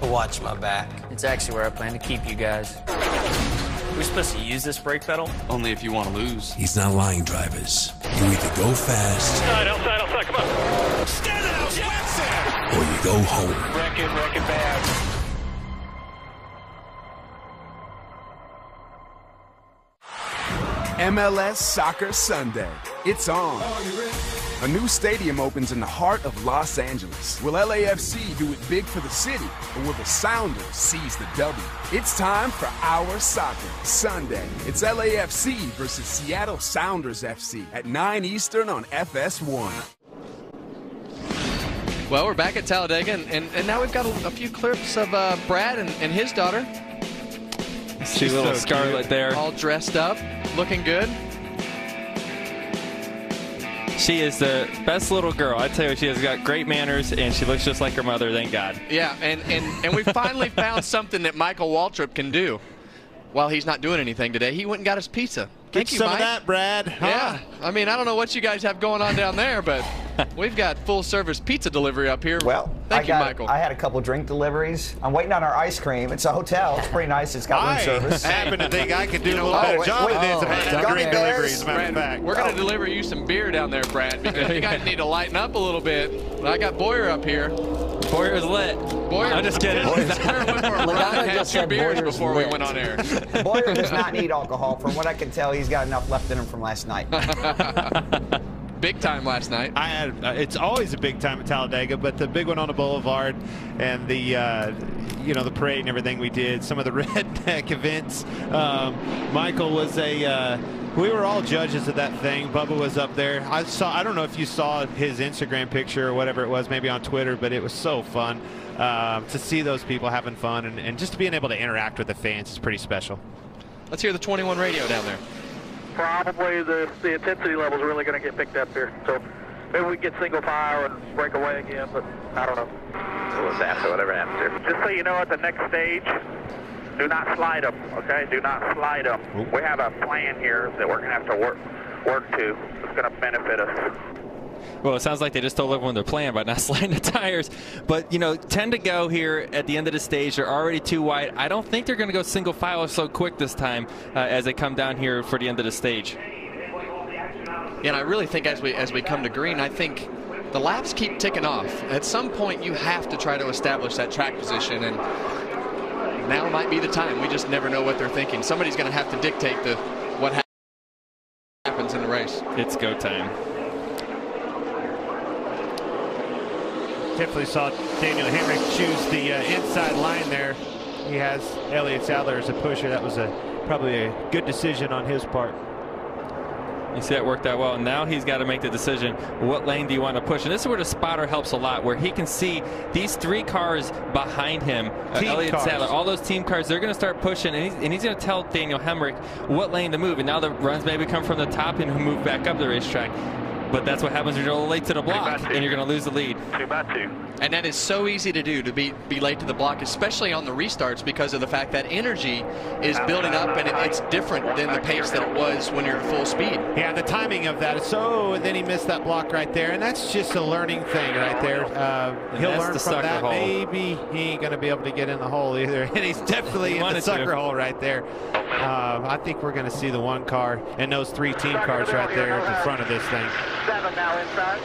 Watch my back. It's actually where I plan to keep you guys. We're supposed to use this brake pedal? Only if you want to lose. He's not lying, drivers. You either go fast Outside, come on. Stand out, Jackson! or you go home. Wreck it bad. MLS Soccer Sunday. It's on. A new stadium opens in the heart of Los Angeles. Will LAFC do it big for the city, or will the Sounders seize the W? It's time for our soccer. Sunday, it's LAFC versus Seattle Sounders FC at 9 Eastern on FS1. Well, we're back at Talladega, and now we've got a few clips of Brad and his daughter. She's little so Scarlet cute. There. All dressed up, looking good. She is the best little girl. I tell you, she has got great manners, and she looks just like her mother, thank God. Yeah, and we finally found something that Michael Waltrip can do while he's not doing anything today. He went and got us pizza. Get some of that, Brad. Huh? Yeah. I mean, I don't know what you guys have going on down there, but We've got full-service pizza delivery up here. Well, thank you, Michael. I had a couple drink deliveries. I'm waiting on our ice cream. It's a hotel. It's pretty nice. It's got room service. I happen to think I could do a little better job of this if I had drink deliveries, as a matter of fact. We're going to deliver you some beer down there, Brad, because you guys need to lighten up a little bit. I got Boyer up here. Boyer's lit. Boyer, I'm just kidding. Boyer went for a run and had 2 beers before we went on air. Boyer does not need alcohol. From what I can tell, he's got enough left in him from last night. Big time last night. I had. It's always a big time at Talladega, but the big one on the boulevard and the the parade and everything we did, some of the redneck events. Michael was we were all judges of that thing. Bubba was up there. I don't know if you saw his Instagram picture or whatever it was, maybe on Twitter, but it was so fun to see those people having fun and just being able to interact with the fans is pretty special. Let's hear the 21 radio down there. Probably the intensity level is really going to get picked up here. So maybe we get single file and break away again, but I don't know. So what's after whatever happens here? Just so you know, at the next stage, do not slide them, okay? Do not slide them. Ooh. We have a plan here that we're going to have to work to. It's going to benefit us. Well, it sounds like they just told everyone their plan by not sliding the tires. But, 10 to go here at the end of the stage. They're already too wide. I don't think they're going to go single file so quick this time as they come down here for the end of the stage. And I really think as we come to green, I think the laps keep ticking off. At some point, you have to try to establish that track position, and now might be the time. We just never know what they're thinking. Somebody's going to have to dictate what happens in the race. It's go time. Definitely saw Daniel Hemrick choose the inside line there. He has Elliott Sadler as a pusher. That was probably a good decision on his part. You see that worked out well. And now he's got to make the decision, what lane do you want to push? And this is where the spotter helps a lot, where he can see these 3 cars behind him, Elliott Sadler, all those team cars, they're going to start pushing, and he's going to tell Daniel Hemrick what lane to move. And now the runs maybe come from the top and move back up the racetrack. But that's what happens when you're a little late to the block, and you're going to lose the lead. 2x2. And that is so easy to do, to be late to the block, especially on the restarts, because of the fact that energy is building up, and it's different than the pace that it was when you're at full speed. Yeah, the timing of that is and then he missed that block right there, and that's just a learning thing right there. He'll learn from that. Hole. Maybe he ain't going to be able to get in the hole either, and he's definitely in the sucker hole right there. I think we're going to see the 1 car and those 3 team cars right there at the front of this thing. 7 now inside.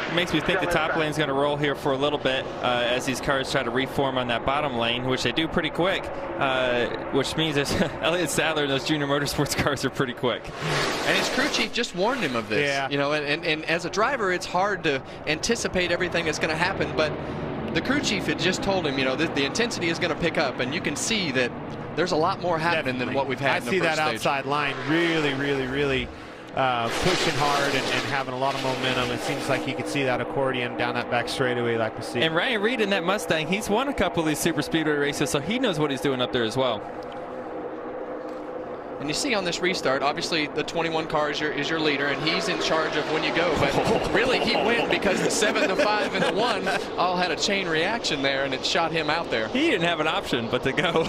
It makes me think the top lane's going to roll here for a little bit as these cars try to reform on that bottom lane, which they do pretty quick, which means that Elliott Sadler and those Junior Motorsports cars are pretty quick. And his crew chief just warned him of this. Yeah. And as a driver, it's hard to anticipate everything that's going to happen, but the crew chief had just told him, the intensity is going to pick up, and you can see that there's a lot more happening than what we've had in the first stage. I see that outside line really pushing hard and having a lot of momentum. It seems like you could see that accordion down that back straightaway like we see. And Ryan Reed in that Mustang, he's won a couple of these super speedway races, so he knows what he's doing up there as well. And you see on this restart, obviously the 21 car is your leader, and he's in charge of when you go. But really, he went because the 7, the 5, and the 1 all had a chain reaction there, and it shot him out there. He didn't have an option but to go.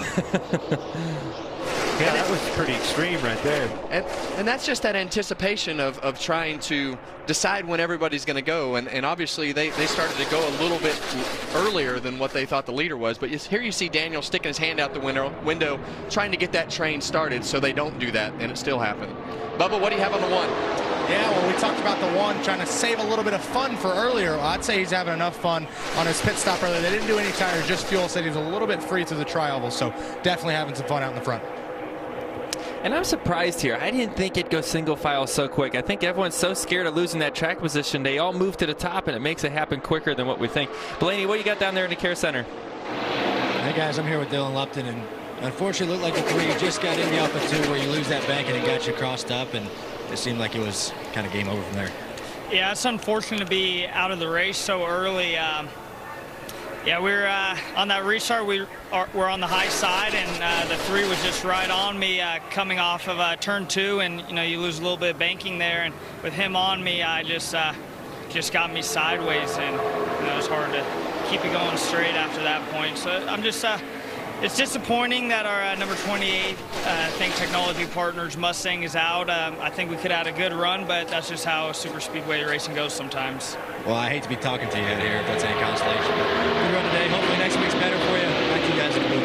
Yeah, that was pretty extreme right there. And that's just that anticipation of trying to decide when everybody's going to go. And obviously, they started to go a little bit earlier than what they thought the leader was. But here you see Daniel sticking his hand out the window, trying to get that train started so they don't do that, and it still happened. Bubba, what do you have on the 1? Yeah, well, we talked about the 1, trying to save a little bit of fun for earlier. I'd say he's having enough fun on his pit stop earlier. They didn't do any tires, just fuel. Said he was a little bit free through the tri-oval, so definitely having some fun out in the front. And I'm surprised here. I didn't think it'd go single file so quick. I think everyone's so scared of losing that track position, they all move to the top, and it makes it happen quicker than what we think. Blaney, what do you got down there in the Care Center? Hey, guys, I'm here with Dylan Lupton, and unfortunately, it looked like the 3 just got in the Alpha 2 where you lose that bank and it got you crossed up, and it seemed like it was kind of game over from there. Yeah, it's unfortunate to be out of the race so early. Yeah, we're on that restart. We're on the high side, and the 3 was just right on me coming off of turn 2, and you lose a little bit of banking there. And with him on me, I just got me sideways, and it was hard to keep it going straight after that point. So I'm just It's disappointing that our number 28, technology partners Mustang is out. I think we could have had a good run, but that's just how super speedway racing goes sometimes. Well, I hate to be talking to you out here if that's any consolation. Good run today. Hopefully next week's better for you. Back to you guys in the booth.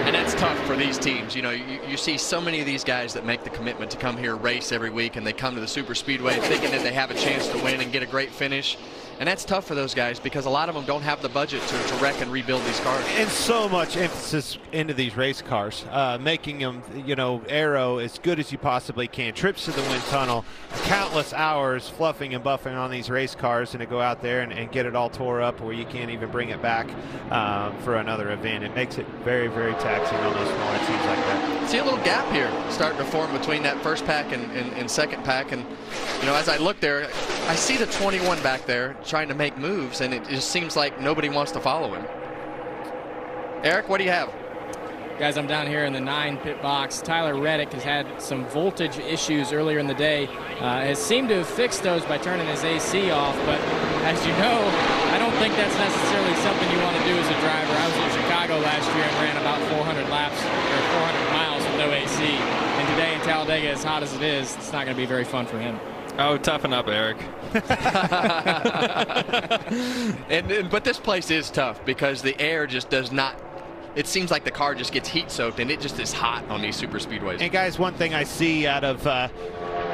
And that's tough for these teams. You know, you see so many of these guys that make the commitment to come here, race every week, and they come to the super speedway thinking that they have a chance to win and get a great finish. And that's tough for those guys because a lot of them don't have the budget to wreck and rebuild these cars. And so much emphasis into these race cars, making them, you know, aero as good as you possibly can. Trips to the wind tunnel, countless hours fluffing and buffing on these race cars, and to go out there and get it all tore up where you can't even bring it back for another event. It makes it very, very taxing on those smaller teams like that. See a little gap here starting to form between that first pack and second pack. And, you know, as I look there, I see the 21 back there trying to make moves, and it just seems like nobody wants to follow him. Eric, what do you have? Guys, I'm down here in the 9 pit box. Tyler Reddick has had some voltage issues earlier in the day. Has seemed to have fixed those by turning his AC off, but as you know, I don't think that's necessarily something you want to do as a driver. I was in Chicago last year and ran about 400 laps or 400 miles with no AC. And today in Talladega, as hot as it is, it's not going to be very fun for him. Oh, toughen up, Eric. But this place is tough because the air just does not. It seems like the car just gets heat soaked, and it just is hot on these super speedways. And guys, one thing I see out of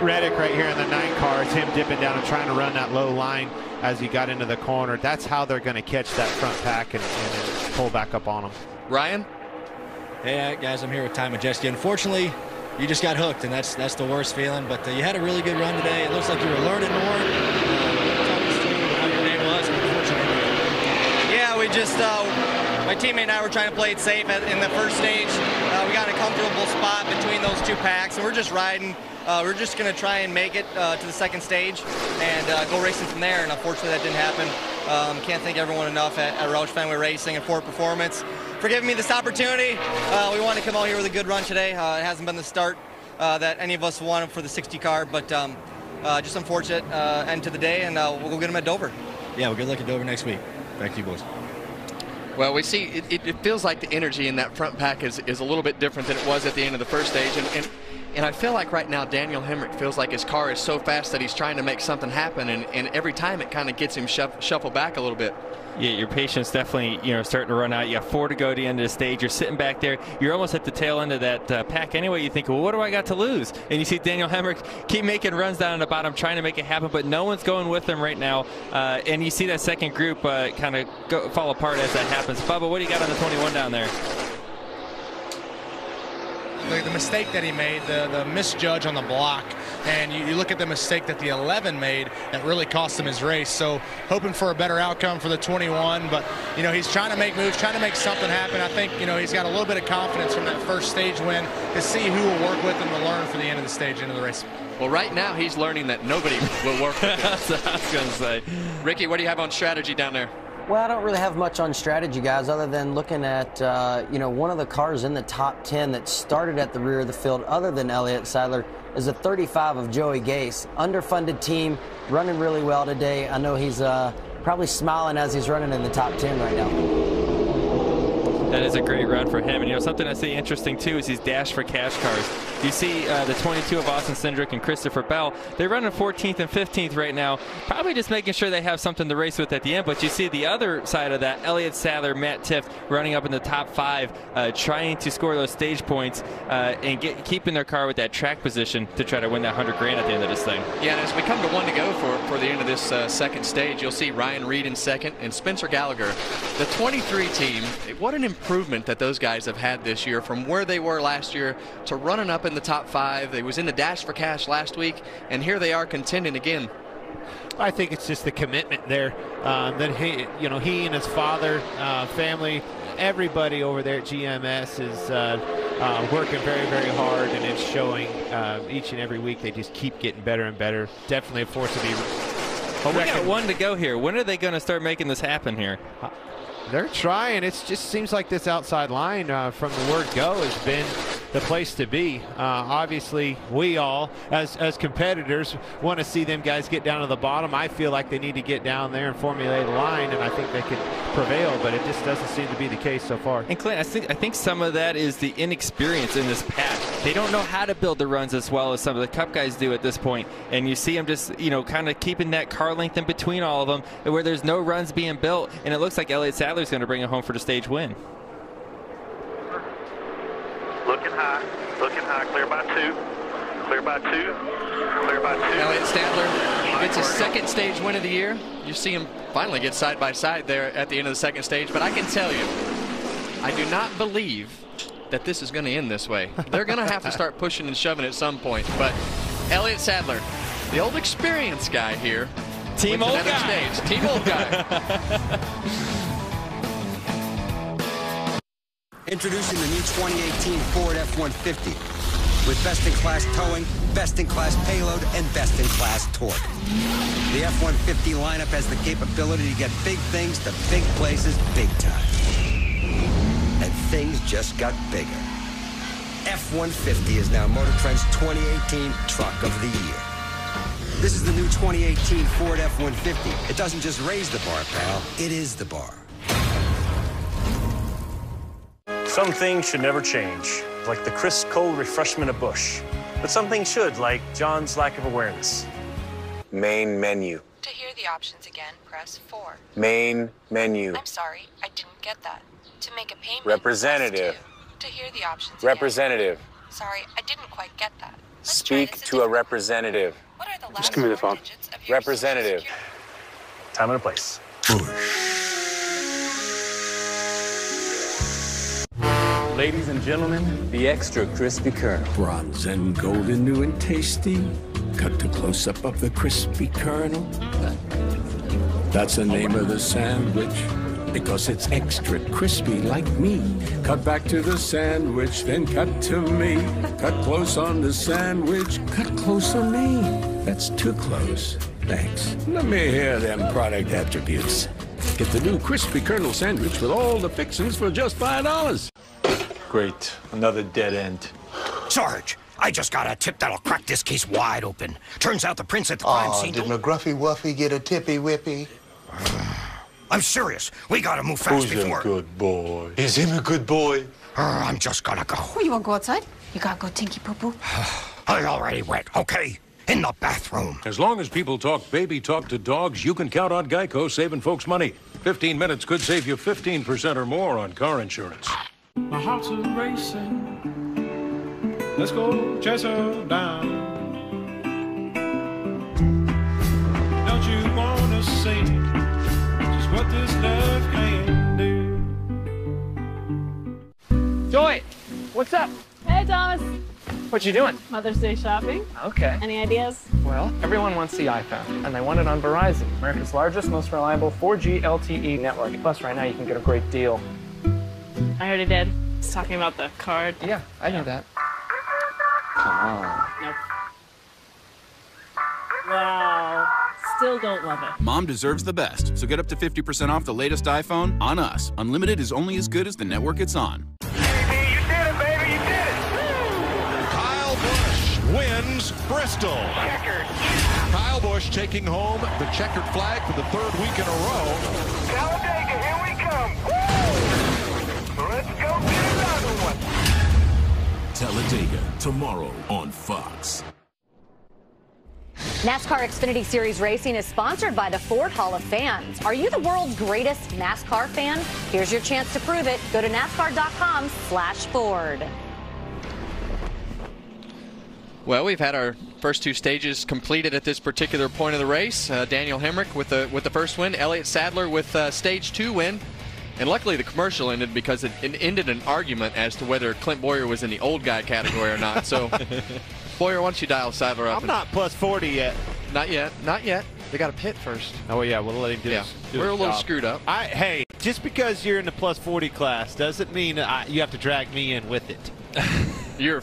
Reddick right here in the 9 car is him dipping down and trying to run that low line as he got into the corner. That's how they're going to catch that front pack and pull back up on them. Ryan? Hey, guys, I'm here with Ty Majeski. Unfortunately, you just got hooked, and that's the worst feeling. But you had a really good run today. It looks like you were learning more. Talk us through how your day was. Yeah, we just my teammate and I were trying to play it safe in the first stage. We got a comfortable spot between those 2 packs, and we're just riding. We're just going to try and make it to the second stage and go racing from there. And unfortunately, that didn't happen. Can't thank everyone enough at Roush Fenway Racing and Ford Performance for giving me this opportunity. We want to come out here with a good run today. It hasn't been the start that any of us wanted for the 60 car, but just unfortunate end to the day, and we'll go get them at Dover. Yeah, well, good luck at Dover next week. Back to you, boys. Well, we see it feels like the energy in that front pack is a little bit different than it was at the end of the first stage. And I feel like right now Daniel Hemrick feels like his car is so fast that he's trying to make something happen. And every time it kind of gets him shuffle back a little bit. Yeah, your patience definitely, starting to run out. You have 4 to go to the end of the stage. You're sitting back there. You're almost at the tail end of that pack anyway. You think, well, what do I got to lose? And you see Daniel Hemrick keep making runs down in the bottom, trying to make it happen, but no one's going with him right now. And you see that second group kind of fall apart as that happens. Bubba, what do you got on the 21 down there? The mistake that he made, the misjudge on the block, and you look at the mistake that the 11 made that really cost him his race. So hoping for a better outcome for the 21, but he's trying to make moves, trying to make something happen. I think he's got a little bit of confidence from that first stage win to see who will work with him to learn for the end of the stage, into the race. Well, right now he's learning that nobody will work with him. That's what I was going to say. Ricky, what do you have on strategy down there? Well, I don't really have much on strategy, guys, other than looking at, one of the cars in the top 10 that started at the rear of the field, other than Elliott Sadler, is a 35 of Joey Gase. Underfunded team, running really well today. I know he's probably smiling as he's running in the top 10 right now. That is a great run for him. And something I see interesting too is these Dash for Cash cars. You see the 22 of Austin Cindric and Christopher Bell. They're running 14th and 15th right now. Probably just making sure they have something to race with at the end. But you see the other side of that, Elliott Sadler, Matt Tifft running up in the top 5, trying to score those stage points and keeping their car with that track position to try to win that $100 grand at the end of this thing. Yeah, and as we come to 1 to go for the end of this second stage, you'll see Ryan Reed in second and Spencer Gallagher. The 23 team, what an improvement that those guys have had this year from where they were last year to running up in the top 5. They was in the Dash for Cash last week, and here they are contending again. I think it's just the commitment there that he and his father, family, everybody over there at GMS is working very, very hard, and it's showing each and every week. They just keep getting better and better. Definitely a force to be. Well, we got 1 to go here. When are they going to start making this happen here? They're trying. It just seems like this outside line from the word go has been the place to be. Obviously, we all, as competitors, want to see them guys get down to the bottom. I feel like they need to get down there and formulate a line, and I think they could prevail, but it just doesn't seem to be the case so far. And Clint, I think some of that is the inexperience in this pack. They don't know how to build the runs as well as some of the Cup guys do at this point, and you see them just, you know, kind of keeping that car length in between all of them, where there's no runs being built, and it looks like Elliott Sadler's going to bring it home for the stage win. Looking high, clear by 2, clear by 2, clear by 2. Elliott Sadler gets his second stage win of the year. You see him finally get side by side there at the end of the second stage, but I can tell you, I do not believe that this is going to end this way. They're going to have to start pushing and shoving at some point, but Elliott Sadler, the old experienced guy here. Team old guy. Stage. Team old guy. Introducing the new 2018 Ford F-150 with best-in-class towing, best-in-class payload, and best-in-class torque. The F-150 lineup has the capability to get big things to big places big time. And things just got bigger. F-150 is now Motor Trend's 2018 Truck of the Year. This is the new 2018 Ford F-150. It doesn't just raise the bar, pal. It is the bar. Some things should never change, like the crisp, cold refreshment of Busch. But some things should, like John's lack of awareness. Main menu. To hear the options again, press 4. Main menu. I'm sorry, I didn't get that. To make a payment, Representative. press 2. To hear the options Representative. again. Sorry, I didn't quite get that. Speak to a representative. What are the last Just give me the phone. digits of your Representative. Time and a place. Ladies and gentlemen, the extra crispy kernel. Bronze and golden, new and tasty. Cut to close-up of the crispy kernel. That's the name of the sandwich, because it's extra crispy like me. Cut back to the sandwich, then cut to me. Cut close on the sandwich, cut close on me. That's too close. Thanks. Let me hear them product attributes. Get the new crispy kernel sandwich with all the fixings for just $5. Great. Another dead end. Sarge, I just got a tip that'll crack this case wide open. Turns out the prince at the crime scene... Did McGruffy Wuffy get a tippy whippy? I'm serious. We gotta move fast before... Who's a good boy? Is him a good boy? I'm just gonna go. Oh, you wanna go outside? You gotta go tinky poo-poo. I already went, okay? In the bathroom. As long as people talk baby talk to dogs, you can count on Geico saving folks money. 15 minutes could save you 15% or more on car insurance. My heart's a racing. Let's go chase her down. Don't you wanna see just what this love can do? Joy, what's up? Hey, Thomas. What you doing? Mother's Day shopping. Okay. Any ideas? Well, everyone wants the iPhone, and they want it on Verizon, America's largest, most reliable 4G LTE network. Plus, right now, you can get a great deal. I already did. He's talking about the card. Yeah, I know that. Come on. Nope. Wow. Still don't love it. Mom deserves the best, so get up to 50% off the latest iPhone on us. Unlimited is only as good as the network it's on. Wins Bristol. Checkered. Kyle Busch taking home the checkered flag for the third week in a row. Talladega, here we come. Woo! Let's go get another one. Talladega, tomorrow on Fox. NASCAR Xfinity Series Racing is sponsored by the Ford Hall of Fans. Are you the world's greatest NASCAR fan? Here's your chance to prove it. Go to NASCAR.com/Ford. Well, we've had our first two stages completed at this particular point of the race. Daniel Hemrick with the first win, Elliott Sadler with stage 2 win. And luckily the commercial ended because it ended an argument as to whether Clint Boyer was in the old guy category or not. So, Boyer, why don't you dial Sadler up? I'm not plus 40 yet. Not yet. Not yet. They got to pit first. Oh, yeah, we'll let him do his We're a little job. screwed up. Hey, just because you're in the plus 40 class doesn't mean you have to drag me in with it. You're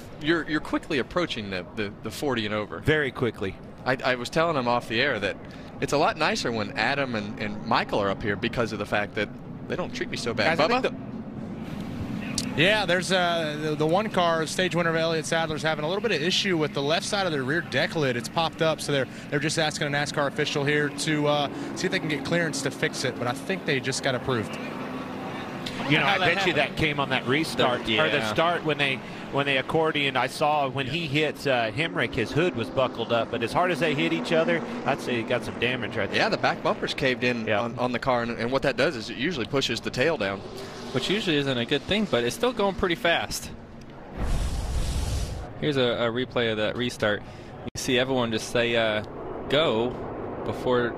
quickly approaching the 40 and over. Very quickly. I was telling him off the air that it's a lot nicer when Adam and Michael are up here because of the fact that they don't treat me so bad. Guys, Bubba? Yeah, there's the one car, stage winner of Elliott Sadler's having a little bit of issue with the left side of their rear deck lid. It's popped up, so they're just asking a NASCAR official here to see if they can get clearance to fix it, but I think they just got approved. You know, I bet you that came on that restart or the start when they accordioned. I saw when he hit Hemrick, his hood was buckled up, but as hard as they hit each other, I'd say he got some damage right there. Yeah, the back bumper's caved in on the car, and what that does is it usually pushes the tail down. Which usually isn't a good thing, but it's still going pretty fast. Here's a replay of that restart. You see everyone just say go before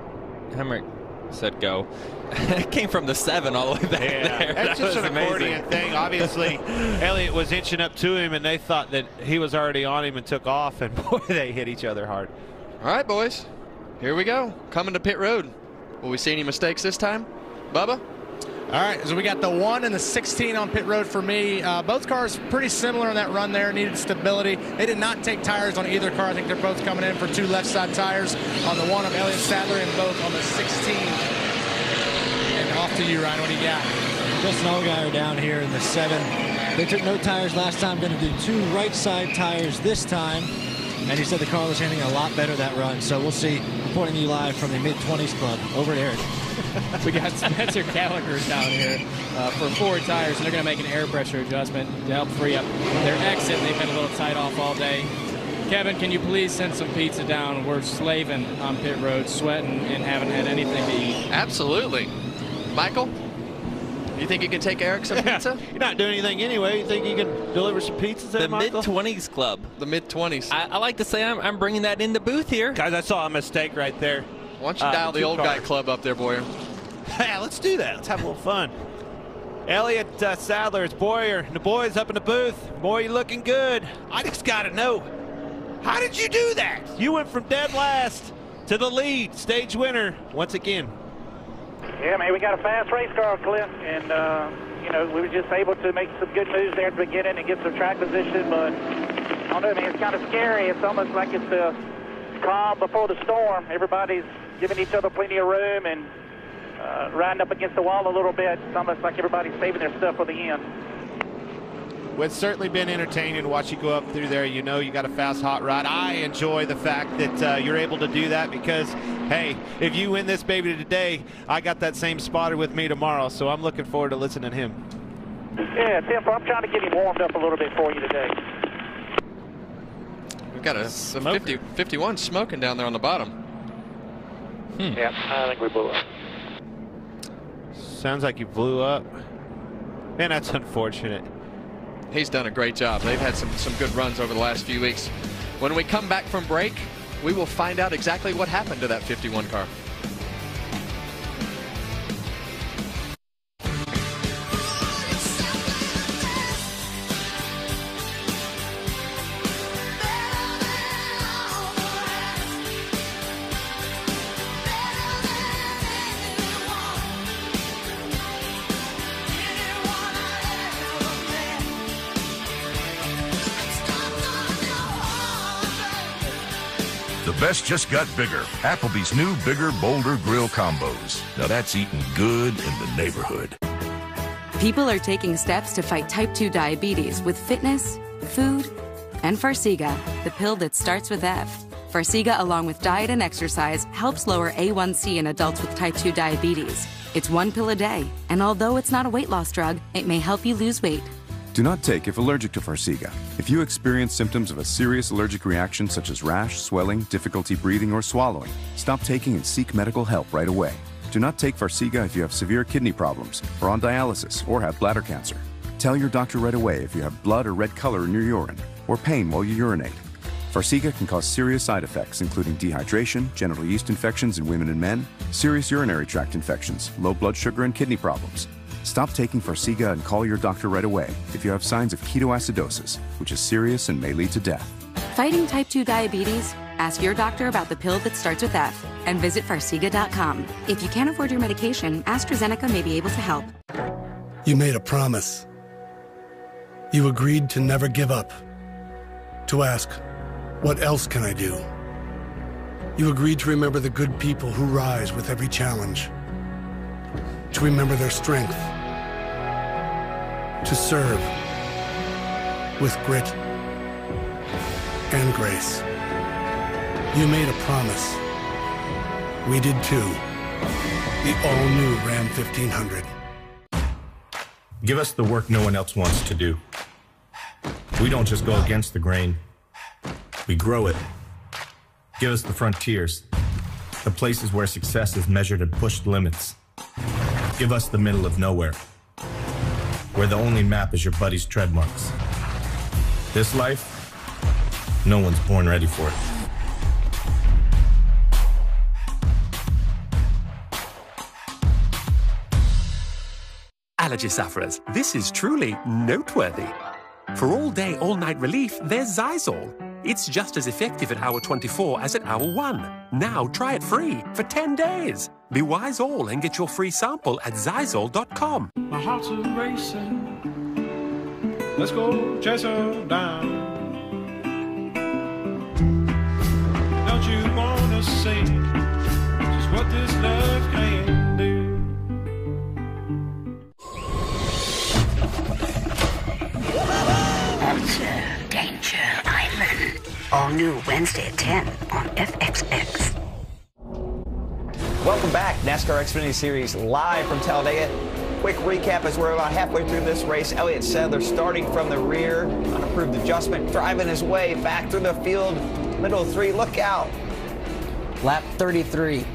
Hemrick said go. It came from the 7 all the way back there. That's just an accordion thing. Obviously, Elliott was inching up to him, and they thought that he was already on him and took off, and boy, they hit each other hard. All right, boys. Here we go. Coming to pit road. Will we see any mistakes this time? Bubba? All right, so we got the 1 and the 16 on pit road for me. Both cars pretty similar on that run there, needed stability. They did not take tires on either car. I think they're both coming in for 2 left side tires on the 1 of Elliott Sadler and both on the 16. And off to you, Ryan. What do you got? Justin Allgaier down here in the 7. They took no tires last time, going to do 2 right side tires this time. And he said the car was handling a lot better that run. So we'll see. Reporting you live from the mid-20s club. Over at Eric. We got Spencer Gallagher down here for 4 tires, and they're going to make an air pressure adjustment to help free up their exit. They've been a little tight off all day. Kevin, can you please send some pizza down? We're slaving on pit road, sweating, and haven't had anything to eat. Absolutely. Michael, you think you can take Eric some pizza? You're not doing anything anyway. You think you can deliver some pizzas there, Michael? The mid-20s club. The mid-20s. I like to say I'm bringing that in the booth here. Guys, I saw a mistake right there. Why don't you dial the old guy club up there, Boyer? Yeah, let's do that. Let's have a little fun. Elliott Sadler, it's Boyer, and the boys up in the booth. Boy, you looking good. I just got to know, how did you do that? You went from dead last to the lead, stage winner once again. Yeah, man, we got a fast race car, Cliff, and, you know, we were just able to make some good moves there at the beginning and get some track position, but I don't know, man, it's kind of scary. It's almost like it's the calm before the storm. Everybody's giving each other plenty of room and riding up against the wall a little bit. It's almost like everybody's saving their stuff for the end. Well, it's certainly been entertaining to watch you go up through there. You know you got a fast, hot rod. I enjoy the fact that you're able to do that because, hey, if you win this baby today, I got that same spotter with me tomorrow, so I'm looking forward to listening to him. Yeah, Tim, I'm trying to get him warmed up a little bit for you today. We've got a 51 smoking down there on the bottom. Yeah, I think we blew up. Sounds like you blew up. Man, that's unfortunate. He's done a great job. They've had some good runs over the last few weeks. When we come back from break, we will find out exactly what happened to that 51 car. The best just got bigger. Applebee's new Bigger, Bolder Grill Combos. Now that's eating good in the neighborhood. People are taking steps to fight type 2 diabetes with fitness, food, and Farxiga, the pill that starts with F. Farxiga, along with diet and exercise, helps lower A1C in adults with type 2 diabetes. It's 1 pill a day, and although it's not a weight loss drug, it may help you lose weight. Do not take if allergic to Farxiga. If you experience symptoms of a serious allergic reaction such as rash, swelling, difficulty breathing, or swallowing, stop taking and seek medical help right away. Do not take Farxiga if you have severe kidney problems, are on dialysis, or have bladder cancer. Tell your doctor right away if you have blood or red color in your urine, or pain while you urinate. Farxiga can cause serious side effects, including dehydration, genital yeast infections in women and men, serious urinary tract infections, low blood sugar, and kidney problems. Stop taking Farxiga and call your doctor right away if you have signs of ketoacidosis, which is serious and may lead to death. Fighting type 2 diabetes? Ask your doctor about the pill that starts with F and visit Farxiga.com. If you can't afford your medication, AstraZeneca may be able to help. You made a promise. You agreed to never give up. To ask, what else can I do? You agreed to remember the good people who rise with every challenge. To remember their strength. To serve with grit and grace. You made a promise. We did too. The all-new Ram 1500. Give us the work no one else wants to do. We don't just go against the grain. We grow it. Give us the frontiers, the places where success is measured and pushed limits. Give us the middle of nowhere, where the only map is your buddy's tread marks. This life, no one's born ready for it. Allergy sufferers, this is truly noteworthy. For all-day, all-night relief, there's Zysol. It's just as effective at hour 24 as at hour 1. Now try it free for 10 days. Be wise all and get your free sample at Zysol.com. My heart's a racing. Let's go chase her down. Don't you wanna see just what this love can do? Danger Island. All new Wednesday at 10 on FXX. Welcome back. NASCAR Xfinity Series live from Talladega. Quick recap as we're about halfway through this race. Elliott Sadler starting from the rear. Unapproved adjustment. Driving his way back through the field. Middle of 3. Look out. Lap 33.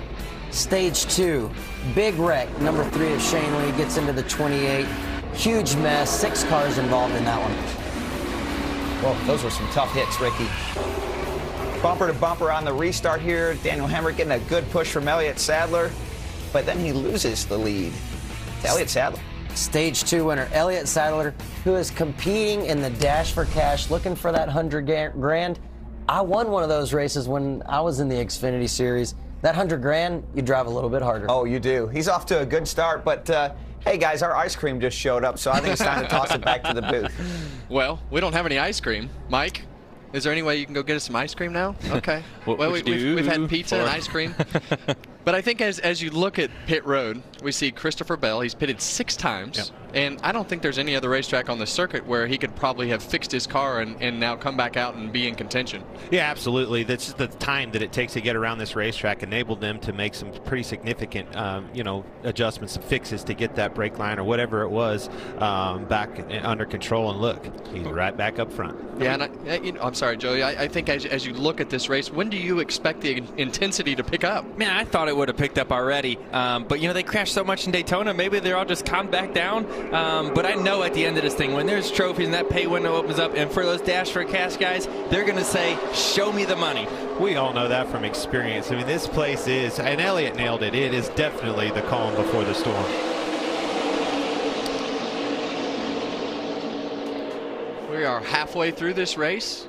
Stage 2. Big wreck. Number 3 of Shane Lee gets into the 28. Huge mess. 6 cars involved in that one. Well, those were some tough hits, Ricky. Bumper to bumper on the restart here. Daniel Hemrick getting a good push from Elliott Sadler, but then he loses the lead to Elliott Sadler. Stage 2 winner, Elliott Sadler, who is competing in the Dash for Cash, looking for that $100 grand. I won one of those races when I was in the Xfinity Series. That $100 grand, you drive a little bit harder. Oh, you do. He's off to a good start, but hey, guys, our ice cream just showed up, so I think it's time to toss it back to the booth. Well, we don't have any ice cream. Mike, is there any way you can go get us some ice cream now? Okay. Well, we've had pizza and ice cream. But I think as you look at pit road, we see Christopher Bell. He's pitted 6 times. Yep. And I don't think there's any other racetrack on the circuit where he could probably have fixed his car and now come back out and be in contention. Yeah, absolutely. That's just the time that it takes to get around this racetrack enabled them to make some pretty significant, adjustments and fixes to get that brake line or whatever it was back under control. And look, he's right back up front. Yeah, and I'm sorry, Joey. I think as you look at this race, when do you expect the intensity to pick up? Man, I thought it would have picked up already. But, they crashed so much in Daytona. Maybe they're all just calmed back down. But I know at the end of this thing, when there's trophies and that pay window opens up, and for those Dash for Cash guys, they're going to say, show me the money. We all know that from experience. I mean, this place is, and Elliott nailed it, it is definitely the calm before the storm. We are halfway through this race,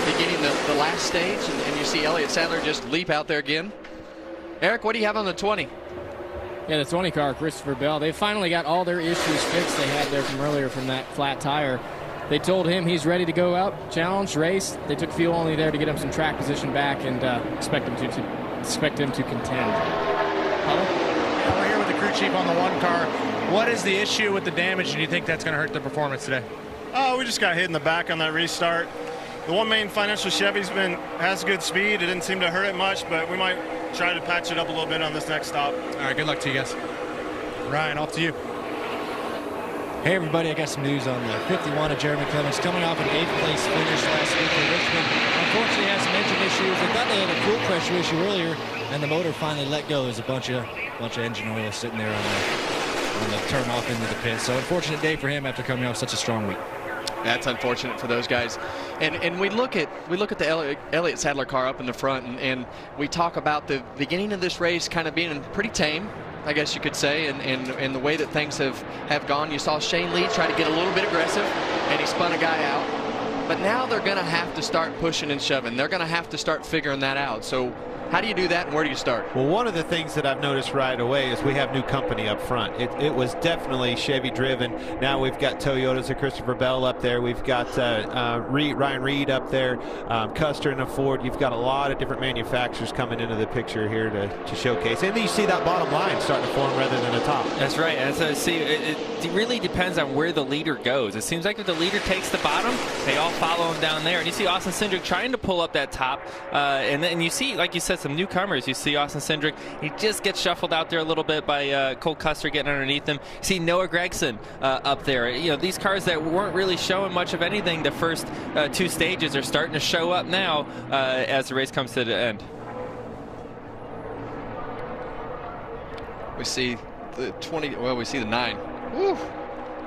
beginning the last stage, and you see Elliott Sadler just leap out there again. Eric, what do you have on the 20? Yeah, the 20 car, Christopher Bell. They finally got all their issues fixed they had there from earlier from that flat tire. They told him he's ready to go out, challenge, race. They took fuel only there to get him some track position back and expect him to contend. Yeah, we're here with the crew chief on the 1 car. What is the issue with the damage, and do you think that's going to hurt the performance today? Oh, we just got hit in the back on that restart. The one main financial Chevy's has good speed. It didn't seem to hurt it much, but we might try to patch it up a little bit on this next stop. All right, good luck to you guys. Ryan, off to you. Hey everybody, I got some news on the 51 of Jeremy Clements coming off an 8th place finish last week in Richmond. Unfortunately, had some engine issues. They thought they had a fuel pressure issue earlier, and the motor finally let go. There's a bunch of engine oil sitting there on the turn off into the pit. So unfortunate day for him after coming off such a strong week. That's unfortunate for those guys. And we look at the Elliott Sadler car up in the front, and we talk about the beginning of this race kind of being pretty tame, I guess you could say, and the way that things have gone. You saw Shane Lee try to get a little bit aggressive, and he spun a guy out. But now they're going to have to start pushing and shoving. They're going to have to start figuring that out. So How do you do that, and where do you start? Well, one of the things that I've noticed right away is we have new company up front. It was definitely Chevy driven. Now we've got Toyotas of Christopher Bell up there. We've got Ryan Reed up there, Custer and a Ford. You've got a lot of different manufacturers coming into the picture here to showcase. And then you see that bottom line starting to form rather than a top. That's right. And so see, it really depends on where the leader goes. It seems like if the leader takes the bottom, they all follow him down there. And you see Austin Cindric trying to pull up that top. And then you see, like you said, some newcomers. You see Austin Cindric. He just gets shuffled out there a little bit by Cole Custer getting underneath him. You see Noah Gragson up there. You know, these cars that weren't really showing much of anything the first two stages are starting to show up now as the race comes to the end. We see the 20, well, we see the 9. Woo.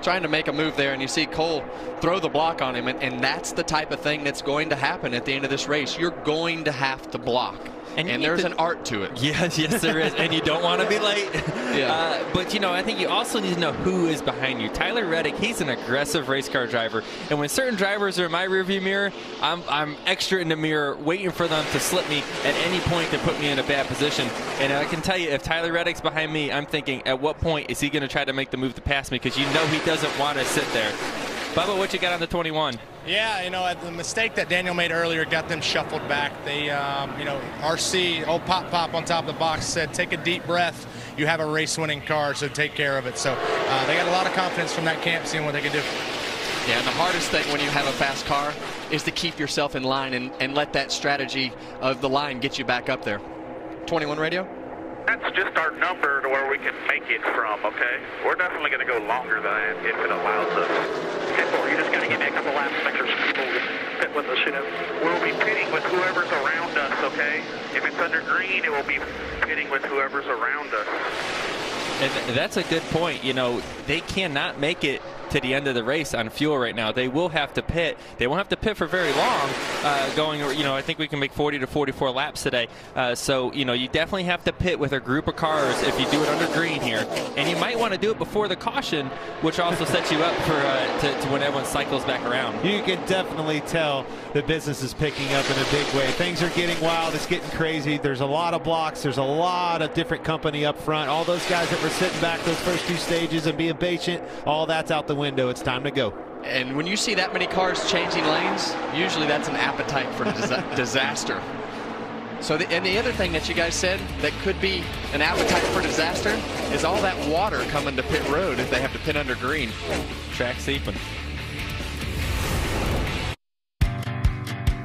Trying to make a move there, and you see Cole throw the block on him, and that's the type of thing that's going to happen at the end of this race. You're going to have to block. And there's an art to it. Yes, there is. And you don't want to be late. Yeah. But, you know, I think you also need to know who is behind you. Tyler Reddick, he's an aggressive race car driver. And when certain drivers are in my rearview mirror, I'm extra in the mirror waiting for them to slip me at any point to put me in a bad position. And I can tell you, if Tyler Reddick's behind me, I'm thinking, at what point is he going to try to make the move to pass me? Because you know he doesn't want to sit there. Bubba, what you got on the 21? Yeah, you know, the mistake that Daniel made earlier got them shuffled back. They, you know, RC, old Pop on top of the box said, take a deep breath. You have a race-winning car, so take care of it. So they got a lot of confidence from that camp, seeing what they can do. Yeah, and the hardest thing when you have a fast car is to keep yourself in line and let that strategy of the line get you back up there. 21 radio? That's just our number to where we can make it from, okay? We're definitely going to go longer than that if it allows us. 10-4, you just got to give me a couple laps, make sure people pit with us, you know. We'll be pitting with whoever's around us, okay? If it's under green, it will be pitting with whoever's around us. And that's a good point. You know, they cannot make it to the end of the race on fuel right now. They will have to pit. They won't have to pit for very long, going, you know, I think we can make 40 to 44 laps today. So, you know, you definitely have to pit with a group of cars if you do it under green here. And you might want to do it before the caution, which also sets you up for to when everyone cycles back around. You can definitely tell the business is picking up in a big way. Things are getting wild. It's getting crazy. There's a lot of blocks. There's a lot of different company up front. All those guys that were sitting back those first two stages and being patient, all that's out the window. It's time to go. And when you see that many cars changing lanes, usually that's an appetite for disaster. So, and the other thing that you guys said that could be an appetite for disaster is all that water coming to pit road if they have to pit under green. Track seeping.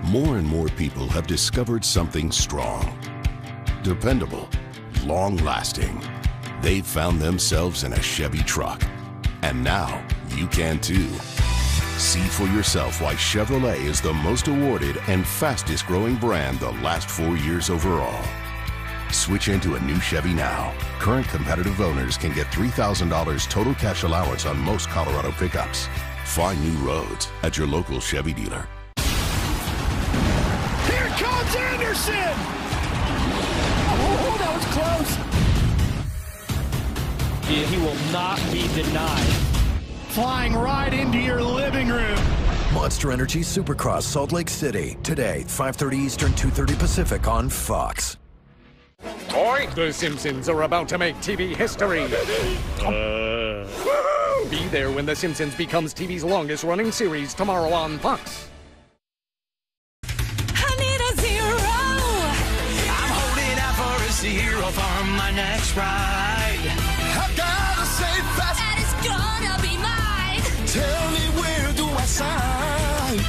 More and more people have discovered something strong, dependable, long-lasting. They've found themselves in a Chevy truck. And now you can too. See for yourself why Chevrolet is the most awarded and fastest growing brand the last 4 years overall. Switch into a new Chevy now. Current competitive owners can get $3,000 total cash allowance on most Colorado pickups. Find new roads at your local Chevy dealer. Here comes Anderson! Oh, that was close. He will not be denied. Flying right into your living room. Monster Energy Supercross Salt Lake City. Today, 5:30 Eastern, 2:30 Pacific on Fox. Boy, the Simpsons are about to make TV history. Be there when The Simpsons becomes TV's longest running series tomorrow on Fox. I need a zero. I'm holding out for a zero for my next ride. I gotta say fast. And it's gonna be mine. Tell me, where do I sign?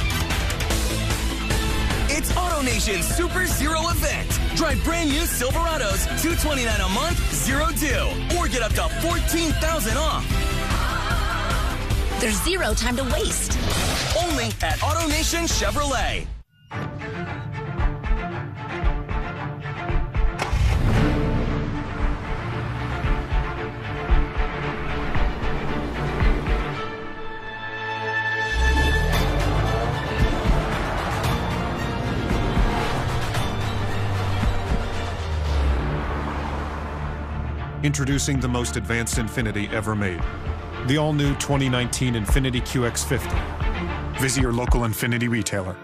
It's AutoNation's Super Zero event. Drive brand new Silverados, $229 a month, 0 due. Or get up to $14,000 off. There's zero time to waste. Only at AutoNation Chevrolet. Introducing the most advanced Infiniti ever made. The all-new 2019 Infiniti QX50. Visit your local Infiniti retailer.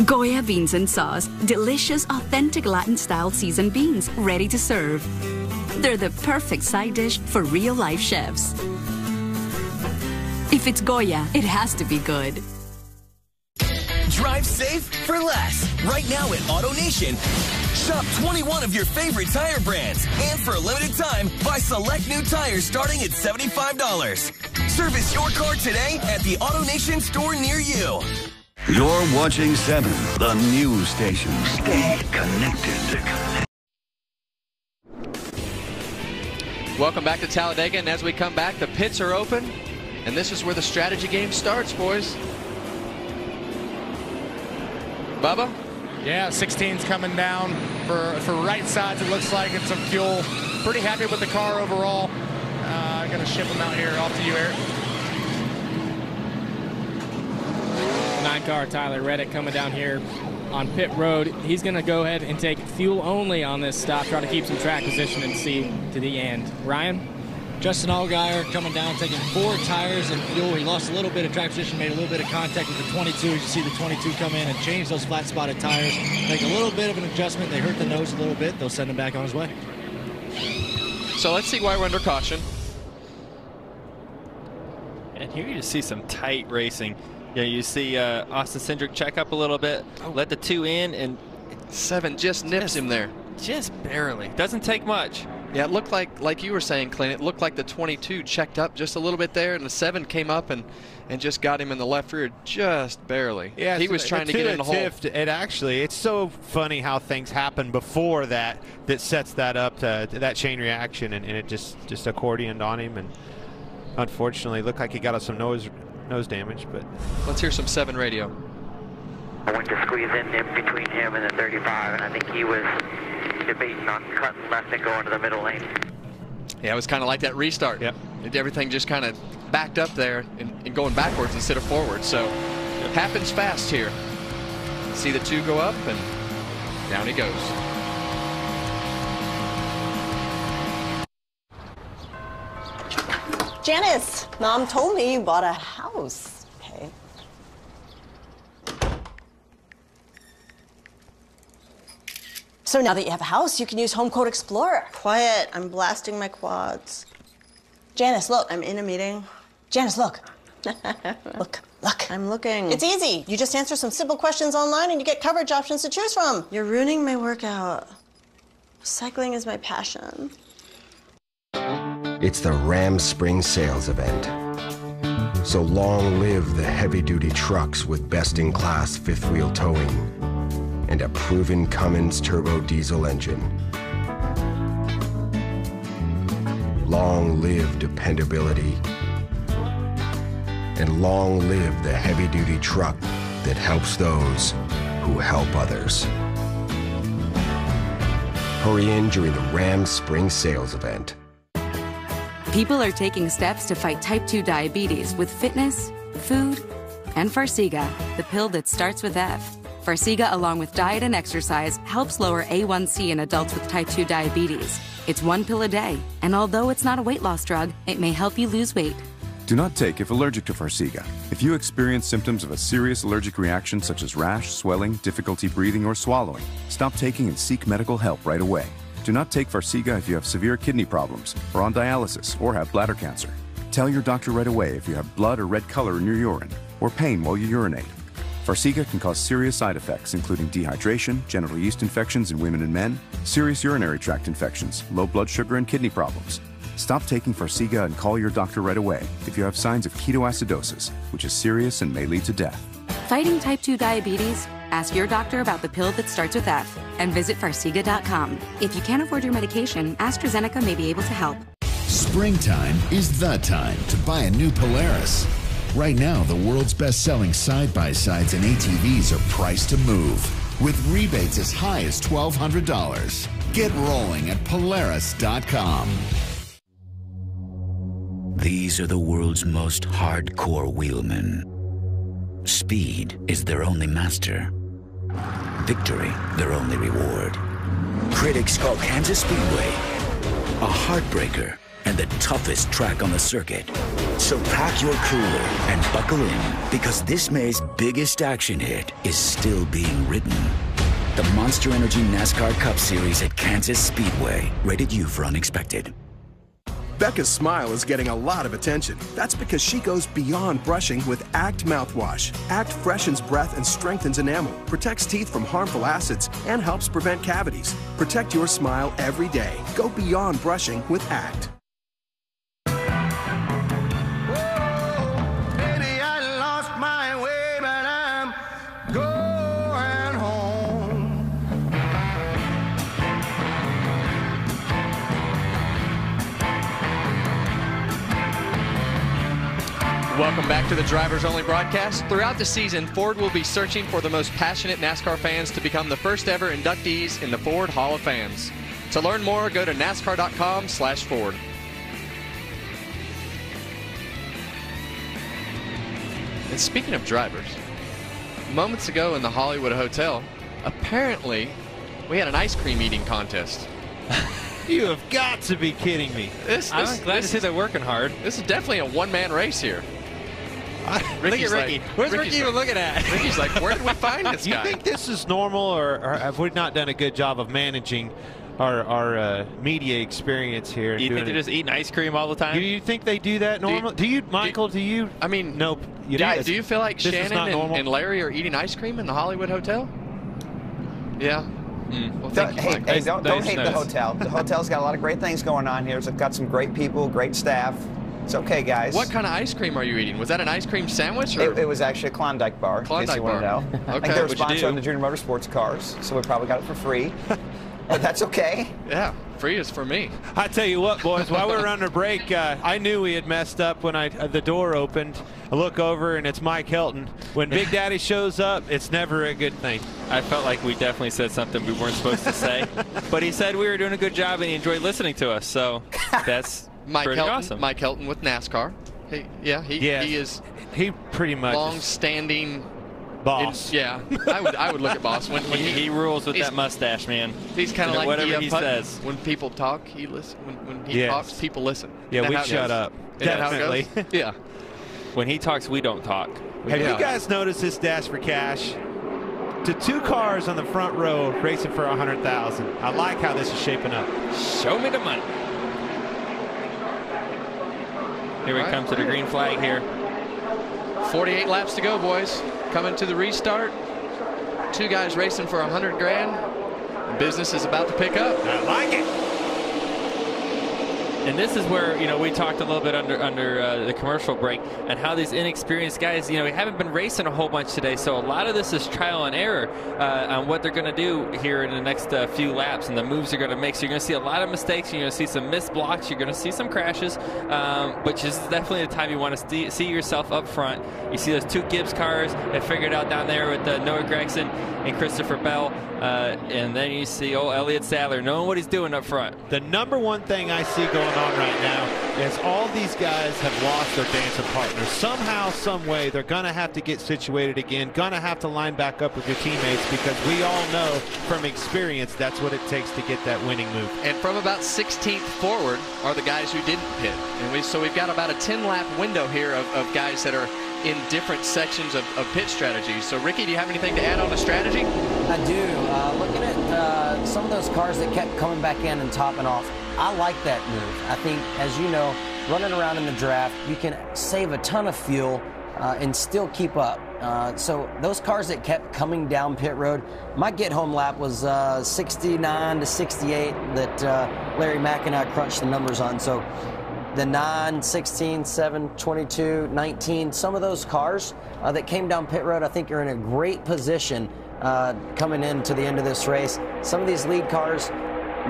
Goya beans and sauce. Delicious, authentic Latin-style seasoned beans, ready to serve. They're the perfect side dish for real-life chefs. If it's Goya, it has to be good. Drive safe for less. Right now at AutoNation, shop 21 of your favorite tire brands. And for a limited time, buy select new tires starting at $75. Service your car today at the AutoNation store near you. You're watching 7, the news station. Stay connected. Welcome back to Talladega, and as we come back, the pits are open, and this is where the strategy game starts, boys. Bubba? Yeah, 16's coming down for right sides. It looks like, it's some fuel. Pretty happy with the car overall. Gonna ship them out here. Off to you, Eric. 9-car Tyler Reddick coming down here on pit road. He's going to go ahead and take fuel only on this stop, try to keep some track position and see to the end. Ryan? Justin Allgaier coming down, taking 4 tires and fuel. He lost a little bit of track position, made a little bit of contact with the 22. You see the 22 come in and change those flat spotted tires, make a little bit of an adjustment. They hurt the nose a little bit. They'll send him back on his way. So let's see why we're under caution. And here you just see some tight racing. Yeah, you see Austin Cindric check up a little bit, let the 2 in, and 7 just nips him there. Just barely. Doesn't take much. Yeah, it looked like you were saying, Clint, it looked like the 22 checked up just a little bit there, and the 7 came up and just got him in the left rear just barely. Yeah, he was trying to get in the hole. It's so funny how things happen before that sets that up to that chain reaction, and it just accordioned on him, and unfortunately looked like he got us some nose damage. But let's hear some 7 radio. I went to squeeze in between him and the 35, and I think he was debating on cutting left and going to the middle lane. Yeah, it was kind of like that restart. Yep. Everything just kind of backed up there and going backwards instead of forward. So it happens fast here. See the 2 go up, and down he goes. Janice, Mom told me you bought a house. Okay. So now that you have a house, you can use Home Code Explorer. Quiet, I'm blasting my quads. Janice, look. I'm in a meeting. Janice, look. Look. I'm looking. It's easy. You just answer some simple questions online and you get coverage options to choose from. You're ruining my workout. Cycling is my passion. It's the Ram Spring Sales Event. So long live the heavy-duty trucks with best-in-class fifth-wheel towing and a proven Cummins turbo diesel engine. Long live dependability. And long live the heavy-duty truck that helps those who help others. Hurry in during the Ram Spring Sales Event. People are taking steps to fight type 2 diabetes with fitness, food, and Farxiga, the pill that starts with F. Farxiga, along with diet and exercise, helps lower A1C in adults with type 2 diabetes. It's 1 pill a day, and although it's not a weight loss drug, it may help you lose weight. Do not take if allergic to Farxiga. If you experience symptoms of a serious allergic reaction such as rash, swelling, difficulty breathing, or swallowing, stop taking and seek medical help right away. Do not take Farxiga if you have severe kidney problems, are on dialysis, or have bladder cancer. Tell your doctor right away if you have blood or red color in your urine, or pain while you urinate. Farxiga can cause serious side effects, including dehydration, genital yeast infections in women and men, serious urinary tract infections, low blood sugar, and kidney problems. Stop taking Farxiga and call your doctor right away if you have signs of ketoacidosis, which is serious and may lead to death. Fighting type 2 diabetes? Ask your doctor about the pill that starts with F and visit Farxiga.com. If you can't afford your medication, AstraZeneca may be able to help. Springtime is the time to buy a new Polaris. Right now, the world's best-selling side-by-sides and ATVs are priced to move, with rebates as high as $1,200. Get rolling at Polaris.com. These are the world's most hardcore wheelmen. Speed is their only master. Victory, their only reward. Critics call Kansas Speedway a heartbreaker and the toughest track on the circuit. So pack your cooler and buckle in, because this May's biggest action hit is still being written. The Monster Energy NASCAR Cup Series at Kansas Speedway. Rated U for unexpected. Becca's smile is getting a lot of attention. That's because she goes beyond brushing with ACT mouthwash. ACT freshens breath and strengthens enamel, protects teeth from harmful acids, and helps prevent cavities. Protect your smile every day. Go beyond brushing with ACT. Baby, I lost my way, but I'm going home. Welcome back to the Drivers Only broadcast. Throughout the season, Ford will be searching for the most passionate NASCAR fans to become the first ever inductees in the Ford Hall of Fans. To learn more, go to NASCAR.com/Ford. And speaking of drivers, moments ago in the Hollywood Hotel, apparently we had an ice cream eating contest. You have got to be kidding me. I'm glad to see they're working hard. This is definitely a one-man race here. Look at Ricky. Where's Ricky even looking at? Ricky's like, where did we find this guy? You think this is normal, or have we not done a good job of managing our media experience here? You think they're just eating ice cream all the time? Do you think they do that normal? Do you, Michael? Do you? I mean, nope. Do you feel like Shannon and Larry are eating ice cream in the Hollywood Hotel? Yeah. Well, Don't hate the hotel. The hotel's got a lot of great things going on here. It's got some great people, great staff. It's okay, guys. What kind of ice cream are you eating? Was that an ice cream sandwich? Or? It was actually a Klondike bar, in case you want to know. Okay. I think they're sponsoring the Junior Motorsports cars, so we probably got it for free. But that's okay. Yeah, free is for me. I tell you what, boys, while we were under break, I knew we had messed up when the door opened. I look over, and it's Mike Helton. When Big Daddy shows up, it's never a good thing. I felt like we definitely said something we weren't supposed to say. But he said we were doing a good job, and he enjoyed listening to us. So that's pretty awesome. Mike Helton with NASCAR. He is. He pretty much long-standing boss. I would look at boss when he rules with that mustache, man. He's kind of like whatever he says. When people talk, he listens. When he talks, people listen. Yeah, we shut up. Definitely. Yeah. When he talks, we don't talk. Have you guys noticed this Dash for Cash? To 2 cars on the front row racing for $100,000. I like how this is shaping up. Show me the money. Here we come to the green flag here. 48 laps to go, boys. Coming to the restart. 2 guys racing for $100 grand. Business is about to pick up. I like it. And this is where, we talked a little bit under the commercial break and how these inexperienced guys, we haven't been racing a whole bunch today. So a lot of this is trial and error on what they're going to do here in the next few laps and the moves they're going to make. So you're going to see a lot of mistakes. You're going to see some missed blocks. You're going to see some crashes, which is definitely the time you want to see yourself up front. You see those 2 Gibbs cars that figured out down there with Noah Gragson and Christopher Bell. And then you see Elliott Sadler knowing what he's doing up front. The number one thing I see going on right now is all these guys have lost their dancing partners. Somehow, some way, they're going to have to get situated again, going to have to line back up with your teammates, because we all know from experience that's what it takes to get that winning move. And from about 16th forward are the guys who didn't pit. And so we've got about a 10-lap window here of guys that are in different sections of pit strategy. So, Ricky, do you have anything to add on the strategy? I do. Looking at some of those cars that kept coming back in and topping off, I like that move. I think, as you know, running around in the draft, you can save a ton of fuel and still keep up. So those cars that kept coming down pit road, my get-home lap was 69 to 68 that Larry Mack and I crunched the numbers on. So the 9, 16, 7, 22, 19, some of those cars that came down pit road, I think are in a great position coming into the end of this race. Some of these lead cars,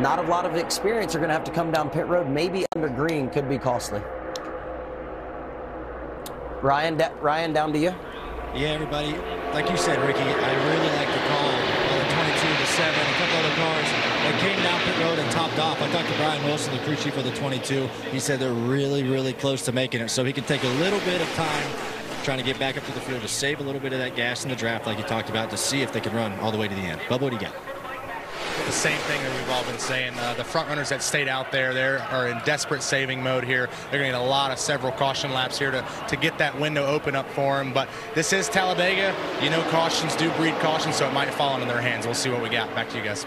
not a lot of experience, are going to have to come down pit road. Maybe under green could be costly. Ryan, down to you. Yeah, everybody. Like you said, Ricky, I really like the call on the 22 to 7. A couple other cars that came down pit road and topped off. I talked to Brian Wilson, the crew chief of the 22. He said they're really, really close to making it. So he can take a little bit of time trying to get back up to the field to save a little bit of that gas in the draft like you talked about, to see if they can run all the way to the end. Bubba, what do you got? the same thing that we've all been saying. The front runners that stayed out there, they are in desperate saving mode here. They're going to need a lot of several caution laps here to get that window open up for them. But this is Talladega. You know, cautions do breed caution, so it might fall into their hands. We'll see what we got. Back to you guys.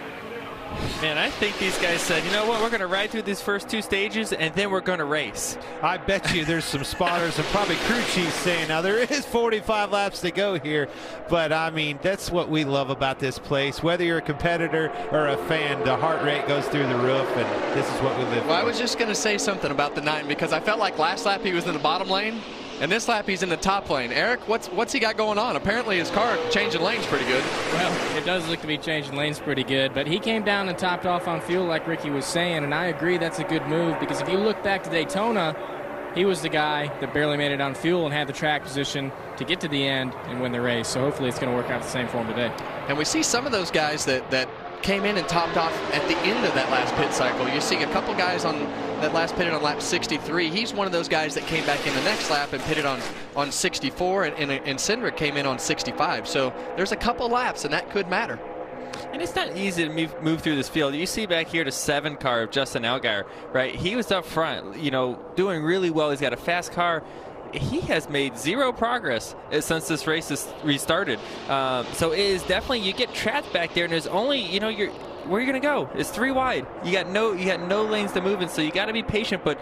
Man, I think these guys said, you know what, we're going to ride through these first 2 stages, and then we're going to race. I bet you there's some spotters and probably crew chiefs saying, now there is 45 laps to go here. But, I mean, that's what we love about this place. Whether you're a competitor or a fan, the heart rate goes through the roof, and this is what we live for. Well, I was just going to say something about the 9 because I felt like last lap he was in the bottom lane. And this lap he's in the top lane. Eric, what's he got going on? Apparently his car changing lanes pretty good. Well, it does look to be changing lanes pretty good, but he came down and topped off on fuel like Ricky was saying, and I agree that's a good move because if you look back to Daytona, he was the guy that barely made it on fuel and had the track position to get to the end and win the race. So hopefully it's going to work out the same for him today. And we see some of those guys that came in and topped off at the end of that last pit cycle. You see a couple guys on that last pitted on lap 63. He's one of those guys that came back in the next lap and pitted on 64, and Cindric came in on 65. So there's a couple laps, and that could matter. And it's not easy to move through this field. You see back here the 7 car of Justin Allgaier, right? He was up front, you know, doing really well. He's got a fast car. He has made 0 progress since this race has restarted. So it is definitely, you get trapped back there, and there's only, you know, where are you going to go? It's 3 wide. You got no lanes to move in, so you got to be patient, but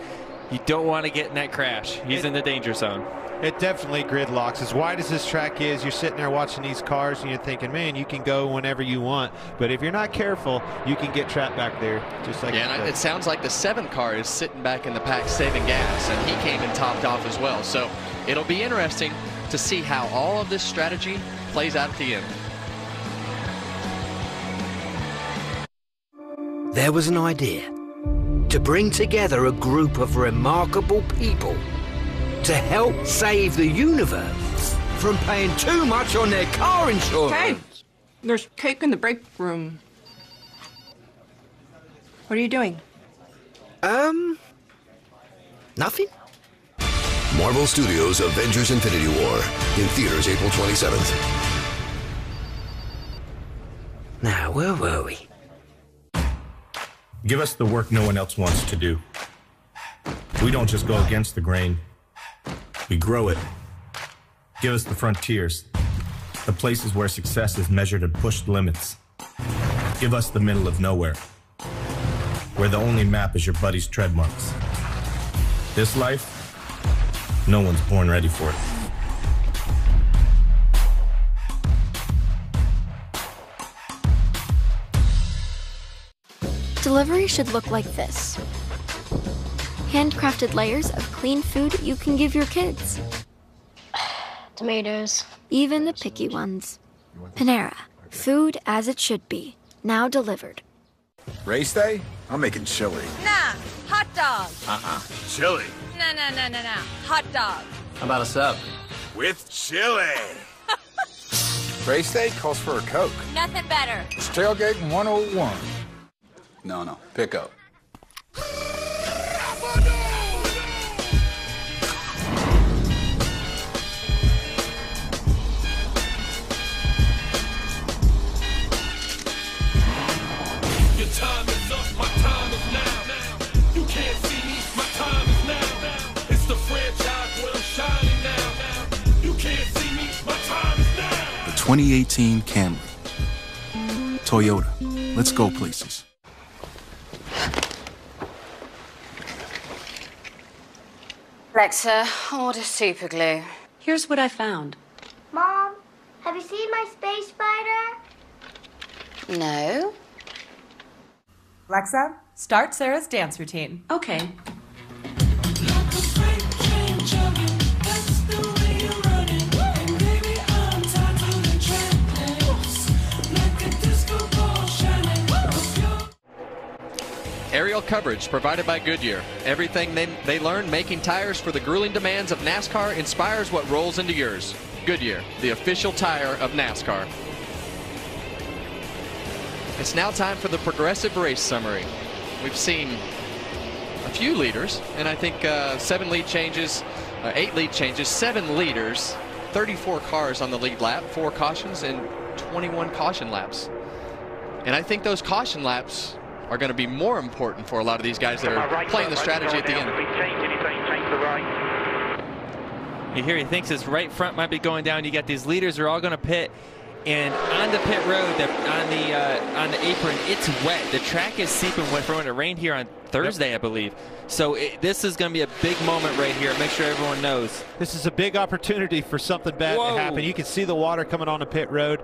you don't want to get in that crash. He's in the danger zone. It definitely gridlocks. As wide as this track is, you're sitting there watching these cars and you're thinking, man, you can go whenever you want. But if you're not careful, you can get trapped back there. Just like yeah, and it sounds like the 7 car is sitting back in the pack saving gas, and he came and topped off as well. So it'll be interesting to see how all of this strategy plays out at the end. There was an idea to bring together a group of remarkable people to help save the universe from paying too much on their car insurance. Hey, there's cake in the break room. What are you doing? Nothing. Marvel Studios' Avengers Infinity War in theaters April 27th. Now, where were we? Give us the work no one else wants to do. We don't just go against the grain. We grow it. Give us the frontiers, the places where success is measured and pushed limits. Give us the middle of nowhere, where the only map is your buddy's tread marks. This life, no one's born ready for it. Delivery should look like this. Handcrafted layers of clean food you can give your kids. Tomatoes. Even the picky ones. Panera. Food as it should be. Now delivered. Race day? I'm making chili. Nah, hot dog. Chili? No. Hot dog. How about a sub? With chili. Race day calls for a Coke. Nothing better. It's tailgating 101. No, pick up. The 2018 Camry. Toyota. Let's go places. Alexa, order super glue. Here's what I found. Mom, have you seen my space spider? No. Alexa, start Sarah's dance routine. Okay. Aerial coverage provided by Goodyear. Everything they learned making tires for the grueling demands of NASCAR inspires what rolls into yours. Goodyear, the official tire of NASCAR. It's now time for the progressive race summary. We've seen a few leaders, and I think 7 lead changes, 8 lead changes, 7 leaders, 34 cars on the lead lap, 4 cautions, and 21 caution laps. And I think those caution laps are going to be more important for a lot of these guys that are playing the strategy at the end. You hear he thinks his right front might be going down. You got these leaders who are all going to pit. And on the pit road, on the apron, it's wet. The track is seeping wet from when it rained here on Thursday, I believe. So this is going to be a big moment right here. Make sure everyone knows. This is a big opportunity for something bad to happen. You can see the water coming on the pit road.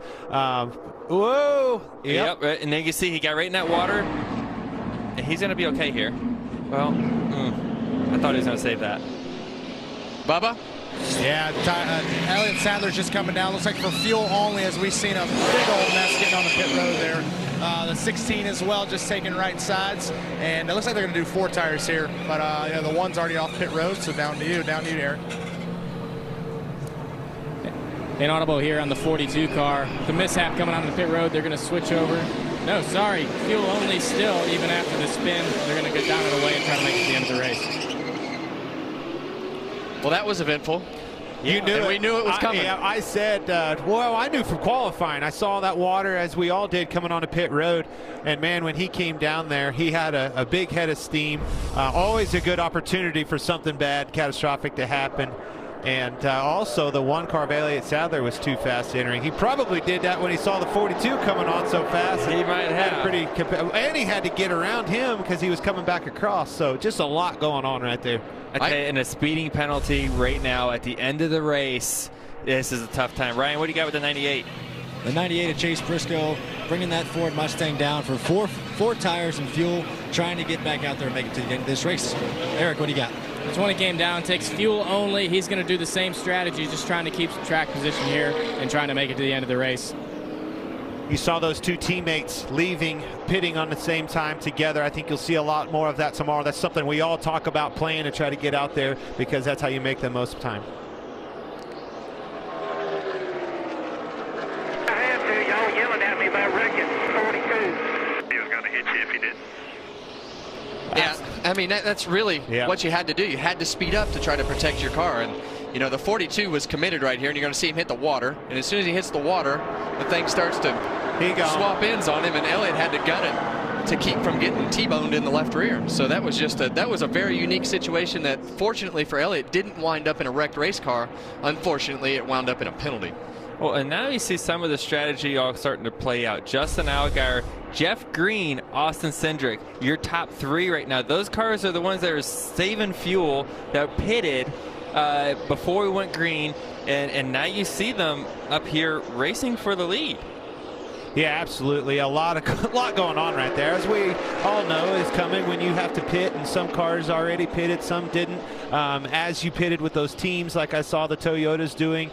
Whoa! Yep. And then you can see he got right in that water. And he's going to be okay here. Well, I thought he was going to save that. Bubba? Yeah, Elliott Sadler's just coming down. Looks like for fuel only, as we've seen a big old mess getting on the pit road there. The 16 as well, just taking right sides. And it looks like they're going to do 4 tires here. But you know, the one's already off pit road, so down to you, Eric. Inaudible here on the 42 car. The mishap coming on the pit road, they're going to switch over. No, sorry, fuel only still, even after the spin. They're going to go down and away and try to make it to the end of the race. Well, that was eventful. You knew it. We knew it was coming. I said, well, I knew from qualifying. I saw that water, as we all did, coming on a pit road. And, man, when he came down there, he had a big head of steam. Always a good opportunity for something bad, catastrophic to happen. And also, the one car of Elliott Sadler was too fast entering. He probably did that when he saw the 42 coming on so fast. He might have. And he had to get around him because he was coming back across. So just a lot going on right there. And a speeding penalty right now at the end of the race. This is a tough time. Ryan, what do you got with the 98? The 98 of Chase Briscoe bringing that Ford Mustang down for four tires and fuel, trying to get back out there and make it to the end of this race. Eric, what do you got? Just when it came down, takes fuel only. He's going to do the same strategy, just trying to keep some track position here and trying to make it to the end of the race. You saw those two teammates leaving, pitting on the same time together. I think you'll see a lot more of that tomorrow. That's something we all talk about, playing to try to get out there, because that's how you make the most time. I have to. Y'all yelling at me about wrecking 42. He was going to hit you if he did. Yeah, I mean, that's really what you had to do. You had to speed up to try to protect your car. And, you know, the 42 was committed right here, and you're going to see him hit the water. And as soon as he hits the water, the thing starts to swap ends on him, and Elliott had to gun it to keep from getting T-boned in the left rear. So that was just that was a very unique situation that, fortunately for Elliott, didn't wind up in a wrecked race car. Unfortunately, it wound up in a penalty. Well, and now you see some of the strategy all starting to play out. Justin Allgaier, Jeff Green, Austin Cindric, your top 3 right now. Those cars are the ones that are saving fuel, that pitted before we went green, and now you see them up here racing for the lead. Yeah, absolutely. A lot going on right there. As we all know is coming when you have to pit, and some cars already pitted, some didn't. As you pitted with those teams, like I saw the Toyotas doing,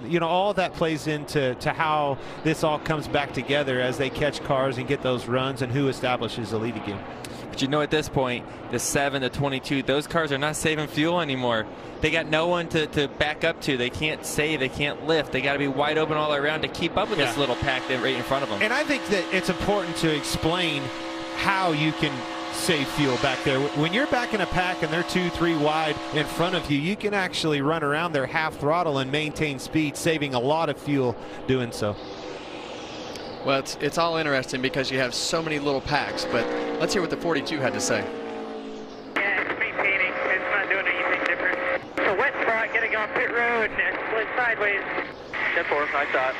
you know, all that plays into how this all comes back together as they catch cars and get those runs, and who establishes the lead again. But you know, at this point, the 7, the 22, those cars are not saving fuel anymore. They got no one to back up to. They can't save, they can't lift. They got to be wide open all around to keep up with this little pack right in front of them. And I think that it's important to explain how you can save fuel back there. When you're back in a pack and they're 2-3 wide in front of you, you can actually run around their half throttle and maintain speed, saving a lot of fuel doing so. Well, it's all interesting because you have so many little packs, but let's hear what the 42 had to say. Yeah, it's maintaining. It's not doing anything different. It's a wet spot getting on pit road and it split sideways. 10-4, I thought.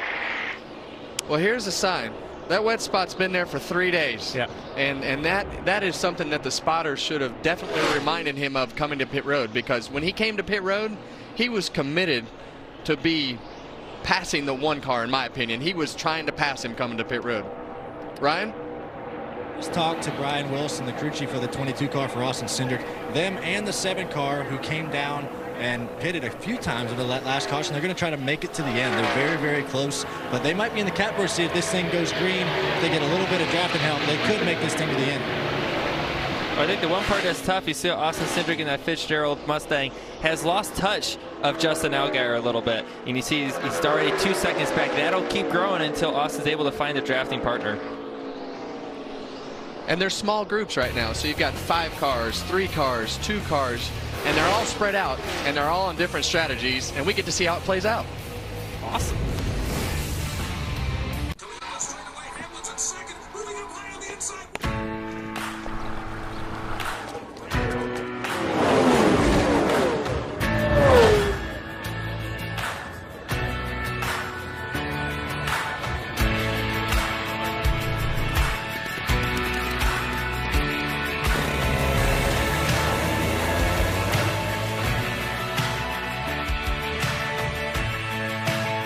Well, here's a sign. That wet spot's been there for 3 days. Yeah. And that is something that the spotters should have definitely reminded him of coming to pit road, because when he came to pit road, he was committed to be passing the one car, in my opinion. He was trying to pass him coming to pit road. Ryan? Just talked to Brian Wilson, the crew chief of the 22 car for Austin Cindric. Them and the 7 car, who came down and pitted a few times into that last caution. They're going to try to make it to the end. They're very, very close, but they might be in the catbird seat if this thing goes green. If they get a little bit of drafting help, they could make this thing to the end. I think the one part that's tough, you see Austin Cindric in that Fitzgerald Mustang has lost touch of Justin Allgaier a little bit. And you see he's already 2 seconds back. That'll keep growing until Austin's able to find a drafting partner. And they're small groups right now. So you've got 5 cars, 3 cars, 2 cars, and they're all spread out, and they're all on different strategies, and we get to see how it plays out. Awesome. Second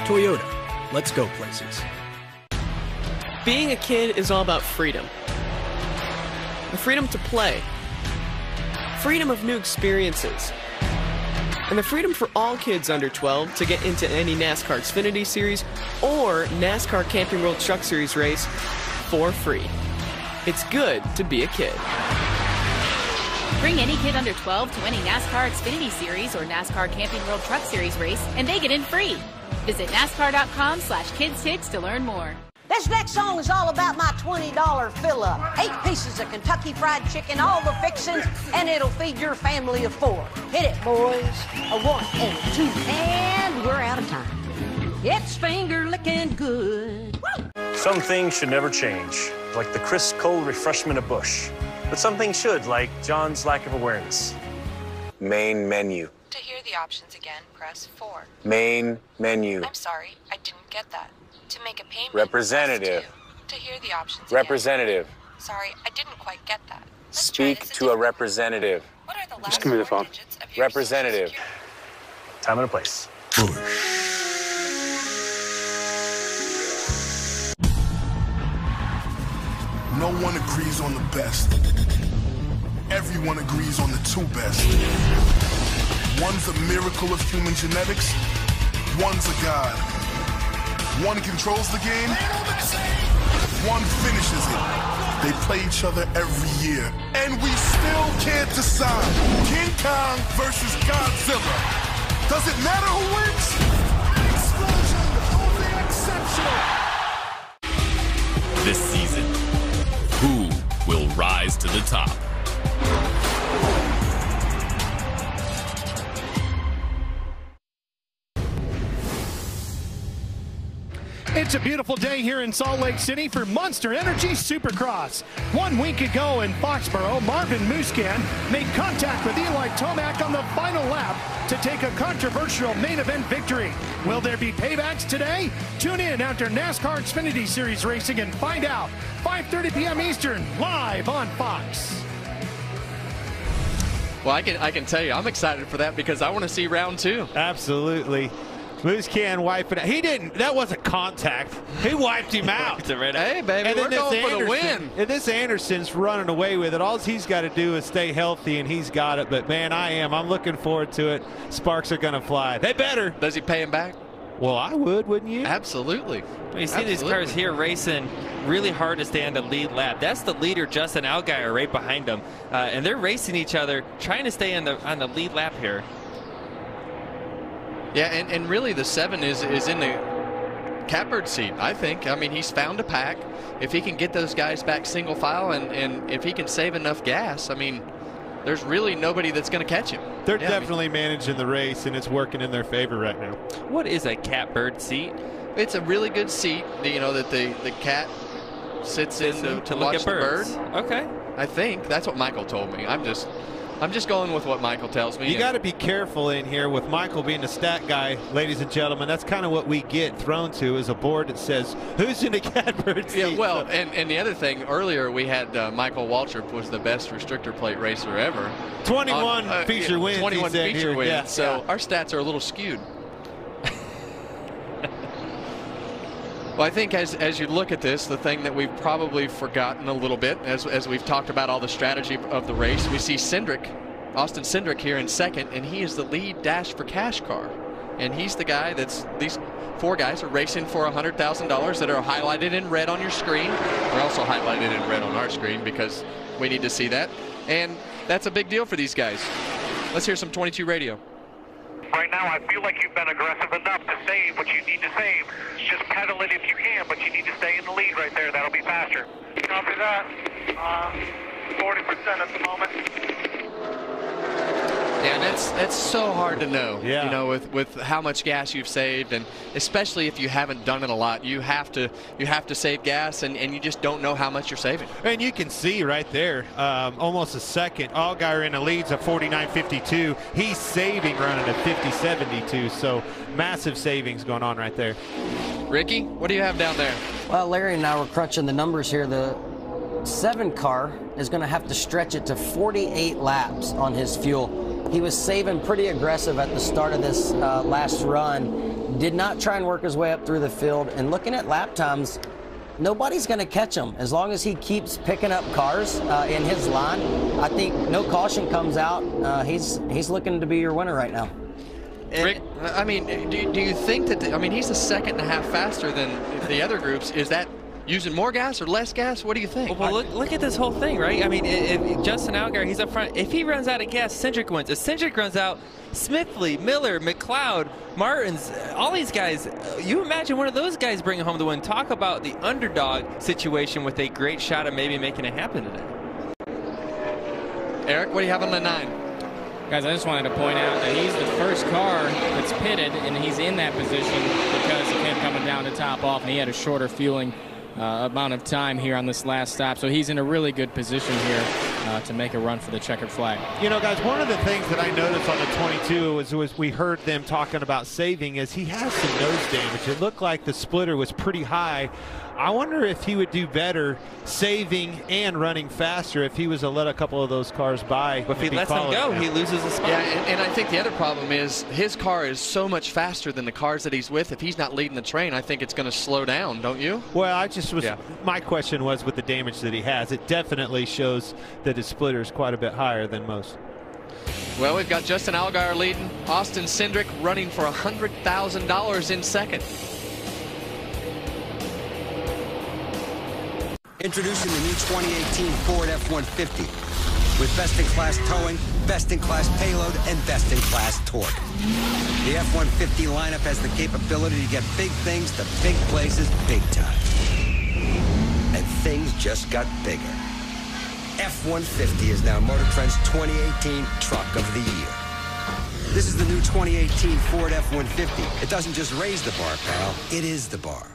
Toyota, let's go places. Being a kid is all about freedom. The freedom to play. Freedom of new experiences. And the freedom for all kids under 12 to get into any NASCAR Xfinity Series or NASCAR Camping World Truck Series race for free. It's good to be a kid. Bring any kid under 12 to any NASCAR Xfinity Series or NASCAR Camping World Truck Series race, and they get in free. Visit NASCAR.com/KidsTix to learn more. This next song is all about my $20 fill-up. 8 pieces of Kentucky Fried Chicken, all the fixings, and it'll feed your family of 4. Hit it, boys. A 1 and a 2, and we're out of time. It's finger-licking good. Some things should never change, like the crisp, cold refreshment of Busch. But some things should, like John's lack of awareness. Main menu. To hear the options again, press 4. Main menu. I'm sorry, I didn't get that. To make a payment, Representative. press 2. To hear the options Representative. again. Sorry, I didn't quite get that. Speak to a representative. What are the last Just give me the phone. digits of your Representative. Time and a place. No one agrees on the best. Everyone agrees on the 2 best. One's a miracle of human genetics. One's a god. One controls the game. One finishes it. They play each other every year. And we still can't decide. King Kong versus Godzilla. Does it matter who wins? Explosion of the exceptional. This season, who will rise to the top? It's a beautiful day here in Salt Lake City for Monster Energy Supercross. 1 week ago in Foxborough, Marvin Musquin made contact with Eli Tomac on the final lap to take a controversial main event victory. Will there be paybacks today? Tune in after NASCAR Xfinity Series racing and find out. 5:30 p.m. Eastern, live on Fox. Well, I can tell you, I'm excited for that because I want to see round 2. Absolutely. Musquin wiping out. He didn't. That wasn't contact. He wiped him out. Hey, baby, we're going for the win. And this Anderson's running away with it. All he's got to do is stay healthy, and he's got it. But, man, I'm looking forward to it. Sparks are going to fly. They better. Does he pay him back? Well, I would, wouldn't you? Absolutely. Well, you see these cars here racing really hard to stay on the lead lap. That's the leader, Justin Allgaier, right behind them. And they're racing each other, trying to stay on the lead lap here. Yeah, and really the 7 is in the catbird seat, I think. I mean, he's found a pack. If he can get those guys back single file and if he can save enough gas, I mean, there's really nobody that's going to catch him. They're definitely managing the race, and it's working in their favor right now. What is a catbird seat? It's a really good seat, you know, that the cat sits in to look watch at the birds. bird. Okay. I think that's what Michael told me. I'm just going with what Michael tells me. You got to be careful in here with Michael being a stat guy, ladies and gentlemen. That's kind of what we get thrown to is a board that says, who's in the catbird seat? Yeah, well, and the other thing, earlier we had Michael Waltrip was the best restrictor plate racer ever. 21 feature wins. 21 feature wins. Yeah, so our stats are a little skewed. Well, I think as you look at this, the thing that we've probably forgotten a little bit, as we've talked about all the strategy of the race, we see Austin Cindric here in second, and he is the lead Dash for Cash car. And he's the guy these 4 guys are racing for $100,000 that are highlighted in red on your screen. They're also highlighted in red on our screen because we need to see that. And that's a big deal for these guys. Let's hear some 22 radio. Right now, I feel like you've been aggressive enough to save what you need to save. Just pedal it if you can, but you need to stay in the lead right there. That'll be faster. Copy that. 40% at the moment. Yeah, that's so hard to know. Yeah. You know, with how much gas you've saved, and especially if you haven't done it a lot, you have to save gas, and you just don't know how much you're saving. And you can see right there, almost a second. Allgaier in the lead's a 49.52. He's saving running a 50.72. So massive savings going on right there. Ricky, what do you have down there? Well, Larry and I were crunching the numbers here. The 7 car is going to have to stretch it to 48 laps on his fuel. He was saving pretty aggressive at the start of this last run. did not try and work his way up through the field. And looking at lap times, nobody's going to catch him. As long as he keeps picking up cars in his line, I think no caution comes out. He's looking to be your winner right now. Rick, I mean, do you think that, I mean, he's a second and a half faster than the other groups. Is that using more gas or less gas? What do you think? Well, look at this whole thing, right? I mean, if Justin Allgaier, he's up front. If he runs out of gas, Cindric wins. If Cindric runs out, Smithley, Miller, McLeod, Martins, all these guys, you imagine one of those guys bringing home the win. Talk about the underdog situation with a great shot at maybe making it happen today. Eric, what do you have on the 9? Guys, I just wanted to point out that he's the first car that's pitted, and he's in that position because he kept coming down to top off, and he had a shorter fueling amount of time here on this last stop. So he's in a really good position here to make a run for the checkered flag. You know, guys, one of the things that I noticed on the 22 was we heard them talking about saving is he has some nose damage. It looked like the splitter was pretty high. I wonder if he would do better saving and running faster if he was to let a couple of those cars by. But if he lets them go, he loses a spot. Yeah, and I think the other problem is his car is so much faster than the cars that he's with. If he's not leading the train, I think it's going to slow down, don't you? Well, I just was, my question was with the damage that he has, it definitely shows that his splitter is quite a bit higher than most. Well, we've got Justin Allgaier leading, Austin Cindric running for $100,000 in second. Introducing the new 2018 Ford F-150 with best-in-class towing, best-in-class payload, and best-in-class torque. The F-150 lineup has the capability to get big things to big places big time. And things just got bigger. F-150 is now Motor Trend's 2018 Truck of the Year. This is the new 2018 Ford F-150. It doesn't just raise the bar, pal. It is the bar.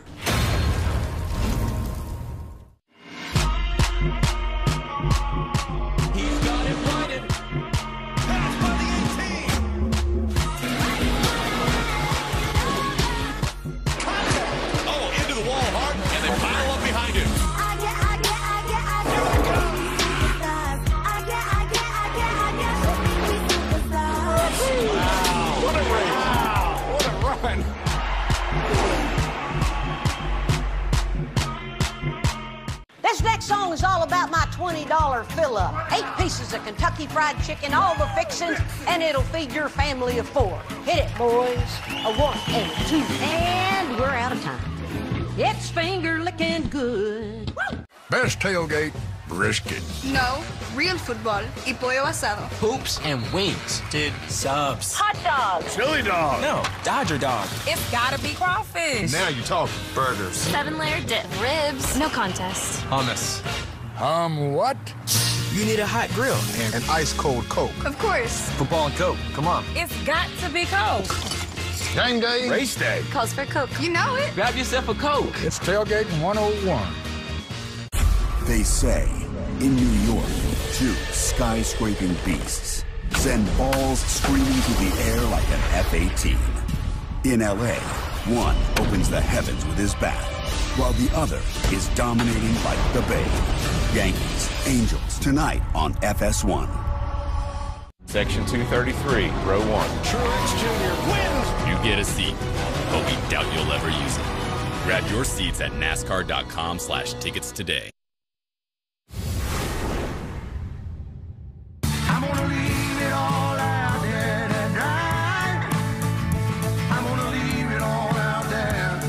This next song is all about my $20 fill-up. 8 pieces of Kentucky Fried Chicken, all the fixings, and it'll feed your family of 4. Hit it, boys. A 1 and a 2, and we're out of time. It's finger-licking good. Woo! Best tailgate, brisket. No, real football y pollo asado. Hoops and wings. Dude, subs. Hot dogs. Chili dog. No, Dodger dog. It's gotta be crawfish. Now you're talking. Burgers. 7-layer dip. Ribs. No contest. Hummus. What? You need a hot grill. And an ice-cold Coke. Of course. Football and Coke. Come on. It's got to be Coke. Game day. Race day. Calls for Coke. You know it. Grab yourself a Coke. It's Tailgate 101. They say in New York, 2 skyscraping beasts send balls screaming through the air like an F-18. In LA, one opens the heavens with his bat, while the other is dominating like the Bay. Yankees, Angels, tonight on FS1. Section 233, row 1. Truex Jr. wins! You get a seat, but we doubt you'll ever use it. Grab your seats at NASCAR.com/tickets today. I'm gonna leave it all out there to dry. I'm gonna leave it all out there.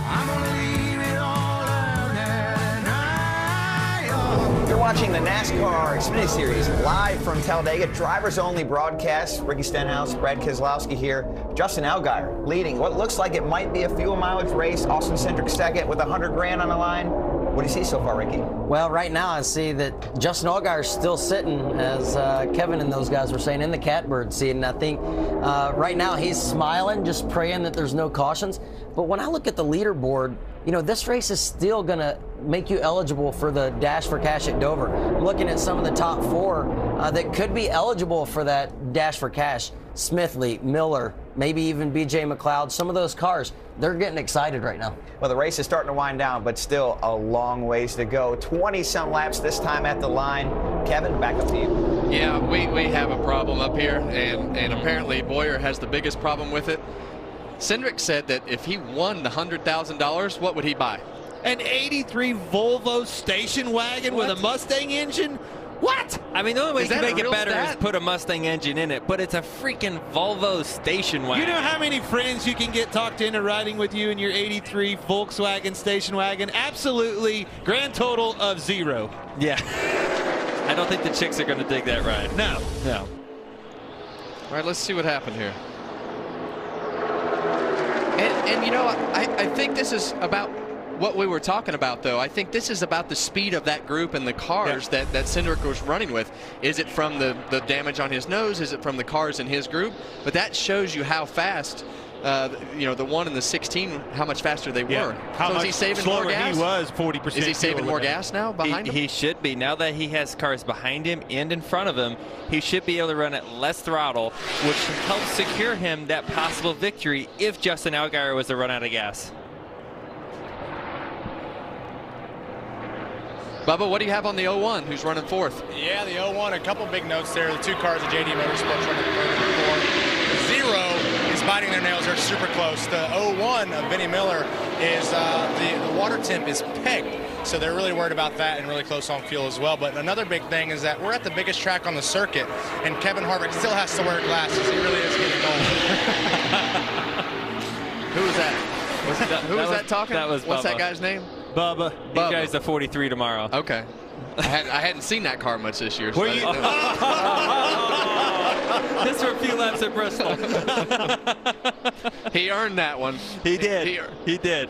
I'm gonna leave it all out there to dry. You're watching the NASCAR Xfinity Series live from Talladega. Drivers only broadcast. Ricky Stenhouse, Brad Keselowski here. Justin Allgaier leading what looks like it might be a fuel mileage race. Austin Cindric second with $100,000 on the line. What do you see so far, Ricky? Well, right now I see that Justin Allgaier is still sitting, as Kevin and those guys were saying, in the catbird seat. And I think right now he's smiling, just praying that there's no cautions. But when I look at the leaderboard, you know, this race is still going to make you eligible for the Dash for Cash at Dover. I'm looking at some of the top 4 that could be eligible for that Dash for Cash. Smithley, Miller, maybe even B.J. McLeod, some of those cars, they're getting excited right now. Well, the race is starting to wind down, but still a long ways to go. 20-some laps this time at the line. Kevin, back up to you. Yeah, we have a problem up here, and apparently Boyer has the biggest problem with it. Cindric said that if he won the $100,000, what would he buy? An 83 Volvo station wagon with a Mustang engine? What? I mean, the only way you can make it better stat? is put a Mustang engine in it, but it's a freaking Volvo station wagon. You know how many friends you can get talked into riding with you in your 83 Volkswagen station wagon? Absolutely, grand total of 0. Yeah. I don't think the chicks are going to dig that ride. No. No. All right, let's see what happened here. And you know, I think this is about what we were talking about, though. I think this is about the speed of that group and the cars that Cindric was running with. Is it from the damage on his nose? Is it from the cars in his group? But that shows you how fast, you know, the 1 and the 16, how much faster they were. How so much is he saving slower more gas? he was, 40%. Is he saving more gas now behind him? He should be. Now that he has cars behind him and in front of him, he should be able to run at less throttle, which helps secure him that possible victory if Justin Allgaier was to run out of gas. Bubba, what do you have on the 01? Who's running 4th? Yeah, the 01, a couple big notes there. The 2 cars of JD Motorsports running 4th. 0 is biting their nails. They're super close. The 01 of Vinnie Miller is the water temp is pegged. So they're really worried about that and really close on fuel as well. But another big thing is that we're at the biggest track on the circuit, and Kevin Harvick still has to wear glasses. He really is getting old. Who was that? Who was that talking? That was What's Bubba. that guy's name? Bubba. He drives the 43 tomorrow. Okay. I hadn't seen that car much this year. So Were you? Just for a few laps at Bristol. He earned that one. He did. He did.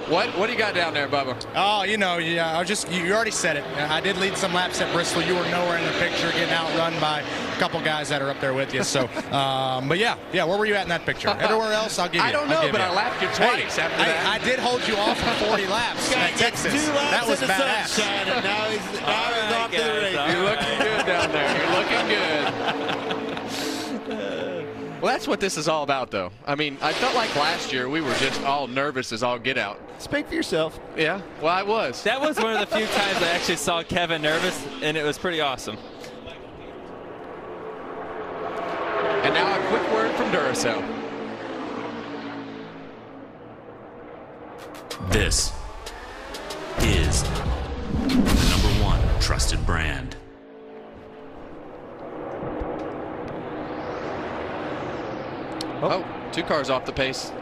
What do you got down there, Bubba? Oh, you know, yeah, you already said it. I did lead some laps at Bristol. You were nowhere in the picture, getting outrun by a couple guys that are up there with you. So, but yeah, where were you at in that picture? Everywhere else, I'll give you. I don't know, but I lapped you twice after that. I did hold you off for 40 laps at Texas. 2 laps That was in the badass. sunshine, and now he's off to the race. You're looking good down there. You're looking good. Well, that's what this is all about, though. I mean, I felt like last year we were just all nervous as all get out. Speak for yourself. Yeah, well, I was. That was one of the few times I actually saw Kevin nervous, and it was pretty awesome. And now a quick word from Duracell. This is the #1 trusted brand. Oh, 2 cars off the pace.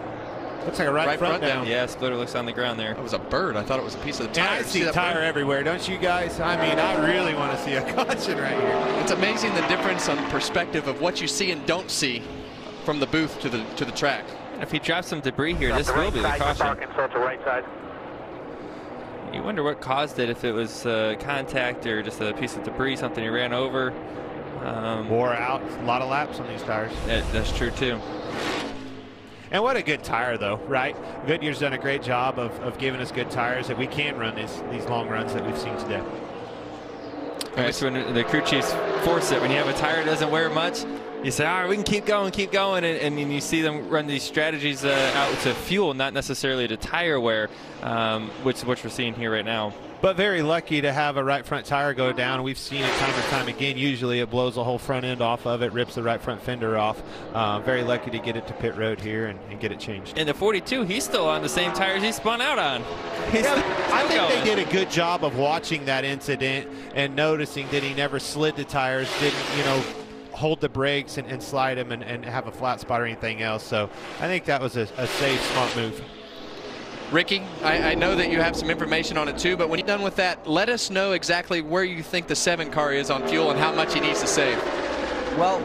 Looks like a right front down. Yeah, splitter looks on the ground there. That was a bird. I thought it was a piece of the tire. I see that tire bird? everywhere, don't you guys? I mean, I really want to see a caution right here. It's amazing the difference on perspective of what you see and don't see from the booth to the track. If he drops some debris here, this will be the caution. You wonder what caused it, if it was contact or just a piece of debris, something he ran over. Wore out. A lot of laps on these tires. That's true, too. And what a good tire, though, right? Goodyear's done a great job of giving us good tires that we can run these long runs that we've seen today. That's when the crew chiefs force it. When you have a tire that doesn't wear much, you say, all right, we can keep going, and you see them run these strategies out to fuel, not necessarily to tire wear, which we're seeing here right now. But very lucky to have a right front tire go down. We've seen it time and time again. Usually it blows the whole front end off of it, rips the right front fender off. Very lucky to get it to pit road here and get it changed. In the 42, he's still on the same tires he spun out on. I think they did a good job of watching that incident and noticing that he never slid the tires, didn't, hold the brakes and slide them and have a flat spot or anything else. So I think that was a safe, smart move. Ricky, I know that you have some information on it too, but when you're done with that, let us know exactly where you think the 7 car is on fuel and how much he needs to save. Well,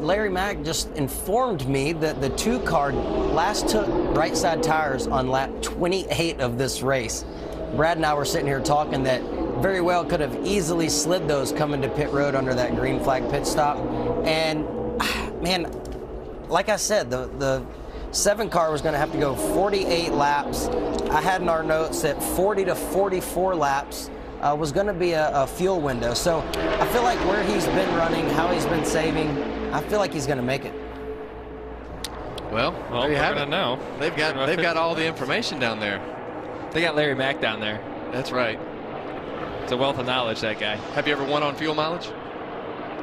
Larry Mack just informed me that the 2 car last took right side tires on lap 28 of this race. Brad and I were sitting here talking that very well could have easily slid those coming to pit road under that green flag pit stop. And, man, like I said, the 7 car was going to have to go 48 laps. I had in our notes that 40 to 44 laps was going to be a fuel window. So I feel like where he's been running, how he's been saving, I feel like he's going to make it. Well, there you have it. Know. They've got all the information down there. They got Larry Mack down there. That's right. It's a wealth of knowledge, that guy. Have you ever won on fuel mileage?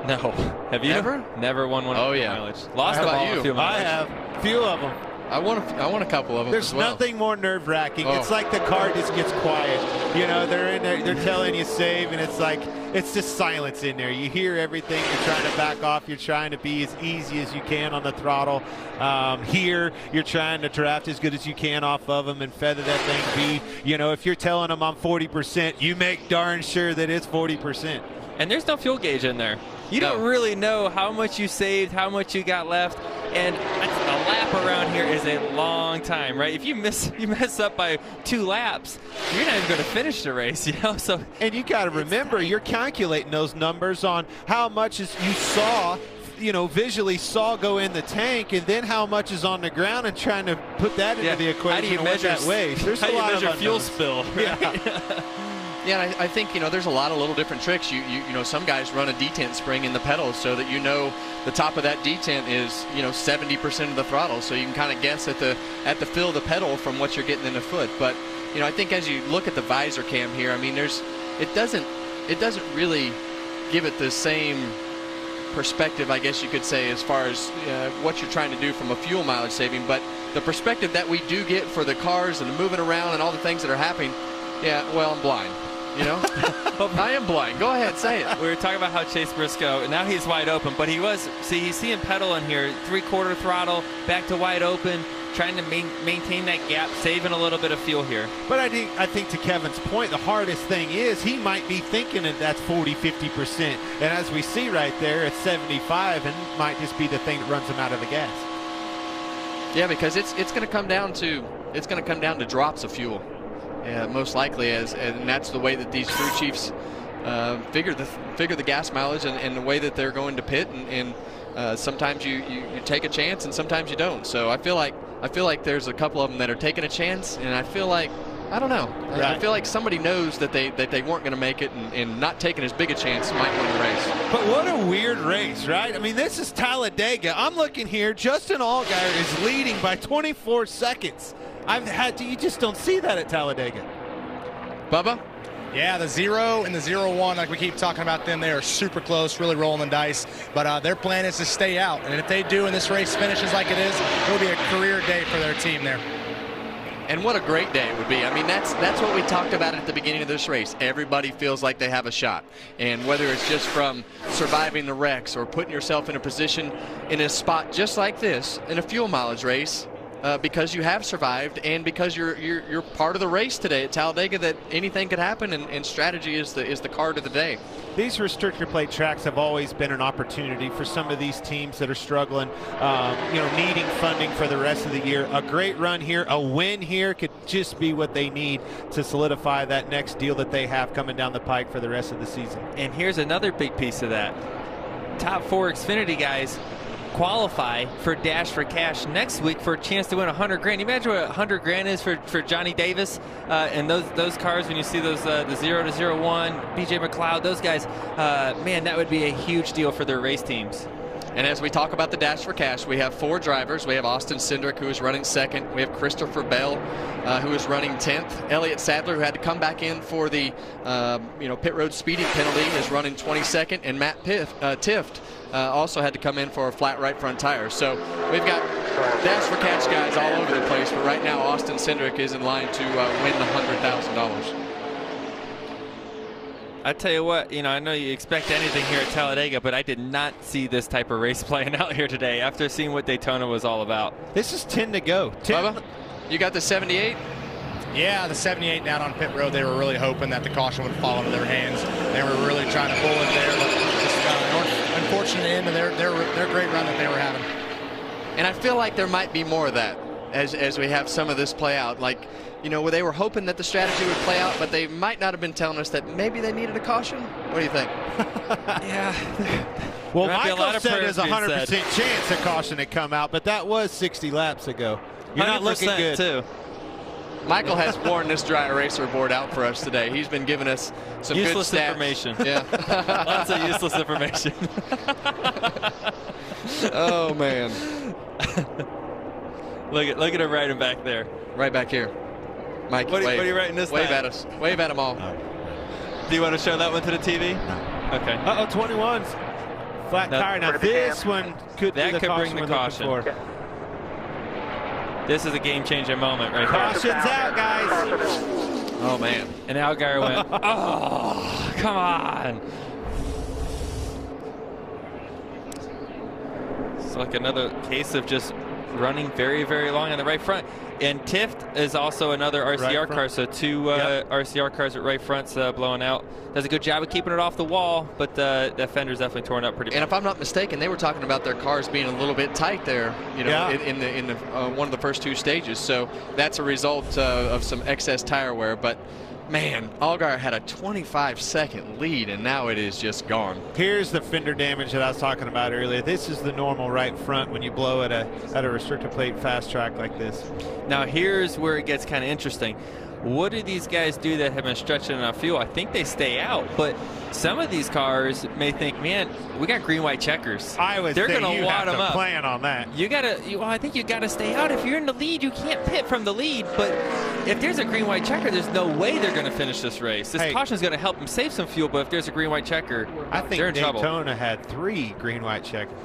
No. Have you? Never? Never won one. Oh, of yeah. mileage. Lost How them about all you? a few mileage. I have a few of them. I won a couple of them There's as well. nothing more nerve-wracking. Oh. It's like the car just gets quiet. You know, they're in there, they're telling you save, and it's like it's just silence in there. You hear everything. You're trying to back off. You're trying to be as easy as you can on the throttle. Here, you're trying to draft as good as you can off of them and feather that thing be. You know, if you're telling them I'm 40%, you make darn sure that it's 40%. And there's no fuel gauge in there. You don't really know how much you saved, how much you got left, and a lap around here is a long time, right? If you mess up by 2 laps, you're not even going to finish the race, you know. So, and you got to remember, you're calculating those numbers on how much you saw, visually saw go in the tank, and then how much is on the ground, and trying to put that into the equation. How do you measure that weight? There's how a do you lot measure of fuel unknowns. spill? Right? Yeah. Yeah, I think there's a lot of little different tricks. You know, some guys run a detent spring in the pedals so that the top of that detent is 70% of the throttle, so you can kind of guess at the feel of the pedal from what you're getting in the foot. But I think as you look at the visor cam here, I mean, it doesn't really give it the same perspective, I guess you could say, as far as what you're trying to do from a fuel mileage saving. But the perspective that we do get for the cars and the moving around and all the things that are happening, yeah, well, I'm blind. I am blind. Go ahead, say it. We were talking about how Chase Briscoe, and now he's wide open, but you see him pedaling here, 3/4 throttle, back to wide open, trying to maintain that gap, saving a little bit of fuel here. But I think to Kevin's point, the hardest thing is he might be thinking that that's 40-50%, and as we see right there, it's 75, and might just be the thing that runs him out of the gas. Yeah, because it's going to come down to drops of fuel. Yeah, most likely, and that's the way that these crew chiefs figure the gas mileage and the way that they're going to pit, and sometimes you take a chance and sometimes you don't. So I feel like there's a couple of them that are taking a chance, and I feel like, I don't know. Right. I feel like somebody knows that they weren't going to make it, and not taking as big a chance might win the race. But what a weird race, right? I mean, this is Talladega. I'm looking here. Justin Allgaier is leading by 24 seconds. You just don't see that at Talladega. Bubba? Yeah, the 0 and the 0-1, like we keep talking about them, they are super close, really rolling the dice. But their plan is to stay out. And if they do and this race finishes like it is, it'll be a career day for their team there. And what a great day it would be. I mean, that's what we talked about at the beginning of this race. Everybody feels like they have a shot. And whether it's just from surviving the wrecks or putting yourself in a position in a spot just like this in a fuel mileage race, because you have survived and because you're part of the race today at Talladega, that anything could happen, and strategy is the card of the day. These restrictor plate tracks have always been an opportunity for some of these teams that are struggling, needing funding for the rest of the year. A great run here, a win here could just be what they need to solidify that next deal that they have coming down the pike for the rest of the season. And here's another big piece of that. Top 4 Xfinity guys qualify for Dash for Cash next week for a chance to win $100,000. Imagine what $100,000 is for Johnny Davis and those cars. When you see those the 0 to 01, BJ McLeod, those guys, man, that would be a huge deal for their race teams. And as we talk about the Dash for Cash, we have 4 drivers. We have Austin Cindric, who is running 2nd. We have Christopher Bell, who is running 10th. Elliott Sadler, who had to come back in for the pit road speeding penalty, is running 22nd. And Matt Tift also had to come in for a flat right front tire. So we've got Dash for Cash guys all over the place, but right now Austin Cindric is in line to win the $100,000. I tell you what, I know you expect anything here at Talladega, but I did not see this type of race playing out here today after seeing what Daytona was all about. This is 10 to go. Bubba, you got the 78? Yeah, the 78 down on pit road, they were really hoping that the caution would fall into their hands. They were really trying to pull it there, but just unfortunate end of their great run that they were having. And I feel like there might be more of that as we have some of this play out. Like, where they were hoping that the strategy would play out, but they might not have been telling us that maybe they needed a caution. What do you think? Yeah. Well, Michael said there's a 100% chance a caution had come out, but that was 60 laps ago. You're not looking good. Too. Michael has worn this dry eraser board out for us today. He's been giving us some useless good stats. Information. Yeah. Lots of useless information. Oh, man. Look at him riding back there. Right back here. Mike, what are you writing this wave time? at us. Wave at them all. Do you want to show that one to the TV? No. Okay. 21's Flat tire. Now this one could bring the caution. Yeah. This is a game-changing moment right here. Caution's out, guys. Oh, man. And Allgaier went, oh, come on. It's like another case of just running very, very long on the right front. And Tift is also another RCR car, so two RCR cars at right fronts blowing out. Does a good job of keeping it off the wall, but the fender's definitely torn up pretty bad. And if I'm not mistaken, they were talking about their cars being a little bit tight there, you know, in the one of the first two stages. So that's a result of some excess tire wear. But man, Allgaier had a 25-second lead, and now it is just gone. Here's the fender damage that I was talking about earlier. This is the normal right front when you blow at a restrictor plate fast track like this. Now here's where it gets kind of interesting. What do these guys do that have been stretching enough fuel? I think they stay out, but some of these cars may think, man, we got green-white checkers. I would They're think gonna you wad have them to up. plan on that. You gotta. Well, I think you gotta stay out. If you're in the lead, you can't pit from the lead. But if there's a green-white checker, there's no way they're gonna finish this race. This caution is gonna help them save some fuel, but if there's a green-white checker, I think they're in trouble. Daytona had 3 green-white checkers.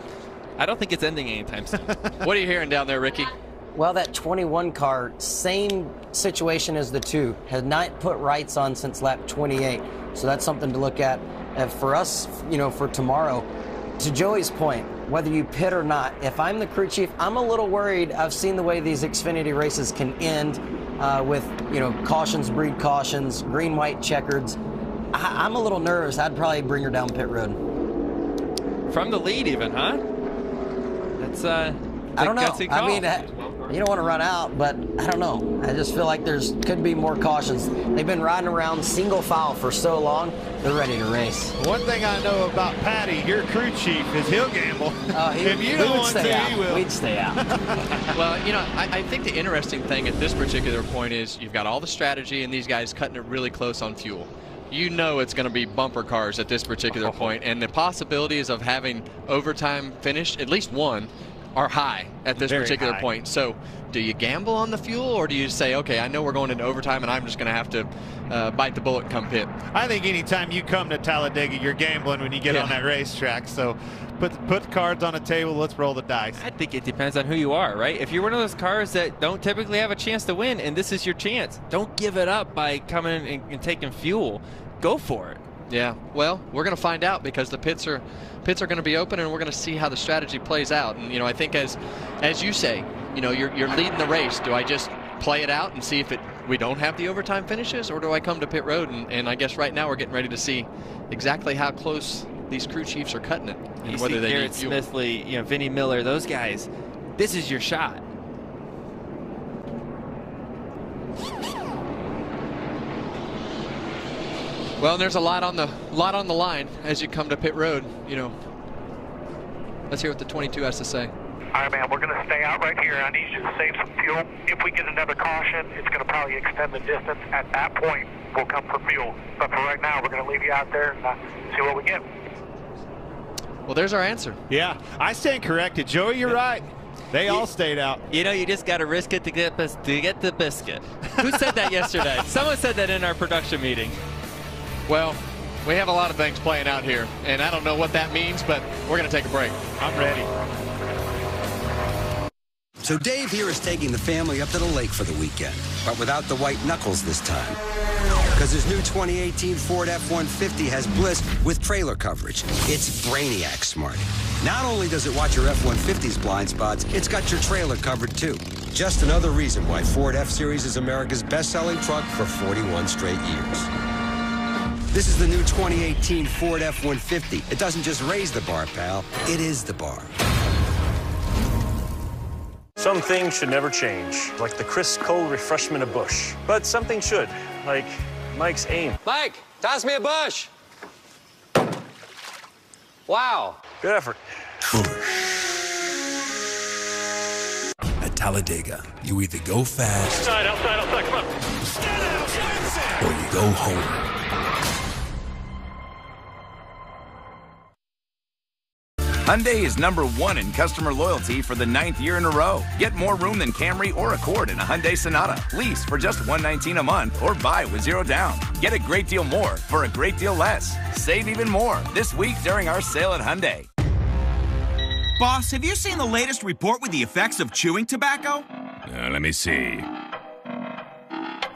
I don't think it's ending anytime soon. What are you hearing down there, Ricky? Well, that 21 car, same situation as the 2, had not put rights on since lap 28. So that's something to look at. For us, you know, for tomorrow, to Joey's point, whether you pit or not, if I'm the crew chief, I'm a little worried. I've seen the way these Xfinity races can end with, you know, cautions breed cautions, green-white checkereds. I'm a little nervous. I'd probably bring her down pit road. From the lead even, huh? That's I don't know. gutsy call. I mean, you don't want to run out, but I don't know. I just feel like could be more cautions. They've been riding around single file for so long, they're ready to race. One thing I know about Patty, your crew chief, is he'll gamble. If you don't want to, he will. We'd stay out. Well, you know, I think the interesting thing at this particular point is you've got all the strategy and these guys cutting it really close on fuel. You know it's going to be bumper cars at this particular point, and the possibilities of having overtime finish, at least one, are high at this particular point. So do you gamble on the fuel, or do you say, okay, I know we're going into overtime and I'm just going to have to bite the bullet and come pit? I think anytime you come to Talladega, you're gambling when you get on that racetrack. So put the cards on the table, let's roll the dice. I think it depends on who you are, right? If you're one of those cars that don't typically have a chance to win, and this is your chance, don't give it up by coming and taking fuel. Go for it. Yeah, well, we're going to find out because the pits are going to be open, and we're going to see how the strategy plays out. And you know, I think as you say, you know, you're leading the race. Do I just play it out and see if we don't have the overtime finishes, or do I come to pit road? And I guess right now we're getting ready to see exactly how close these crew chiefs are cutting it, and you whether see they Garrett need fuel. Smithley, you know, Vinnie Miller, those guys. This is your shot. Well, there's a lot on the line as you come to pit road. You know, let's hear what the 22 has to say. All right, man, we're going to stay out right here. I need you to save some fuel. If we get another caution, it's going to probably extend the distance. At that point, we'll come for fuel. But for right now, we're going to leave you out there and see what we get. Well, there's our answer. Yeah, I stand corrected. Joey, you're right. They all stayed out. You know, you just got to risk it to get the biscuit. Who said that yesterday? Someone said that in our production meeting. Well, we have a lot of things playing out here, and I don't know what that means, but we're going to take a break. I'm ready. So Dave here is taking the family up to the lake for the weekend, but without the white knuckles this time. Because his new 2018 Ford F-150 has Bliss with trailer coverage. It's Brainiac smart. Not only does it watch your F-150's blind spots, it's got your trailer covered too. Just another reason why Ford F-Series is America's best-selling truck for 41 straight years. This is the new 2018 Ford F-150. It doesn't just raise the bar, pal. It is the bar. Some things should never change, like the crisp, cold refreshment of Busch. But something should, like Mike's aim. Mike, toss me a Busch. Wow. Good effort. At Talladega, you either go fast Outside, come on. or you go home. Hyundai is #1 in customer loyalty for the 9th year in a row. Get more room than Camry or Accord in a Hyundai Sonata. Lease for just $119 a month or buy with 0 down. Get a great deal more for a great deal less. Save even more this week during our sale at Hyundai. Boss, have you seen the latest report with the effects of chewing tobacco? Let me see.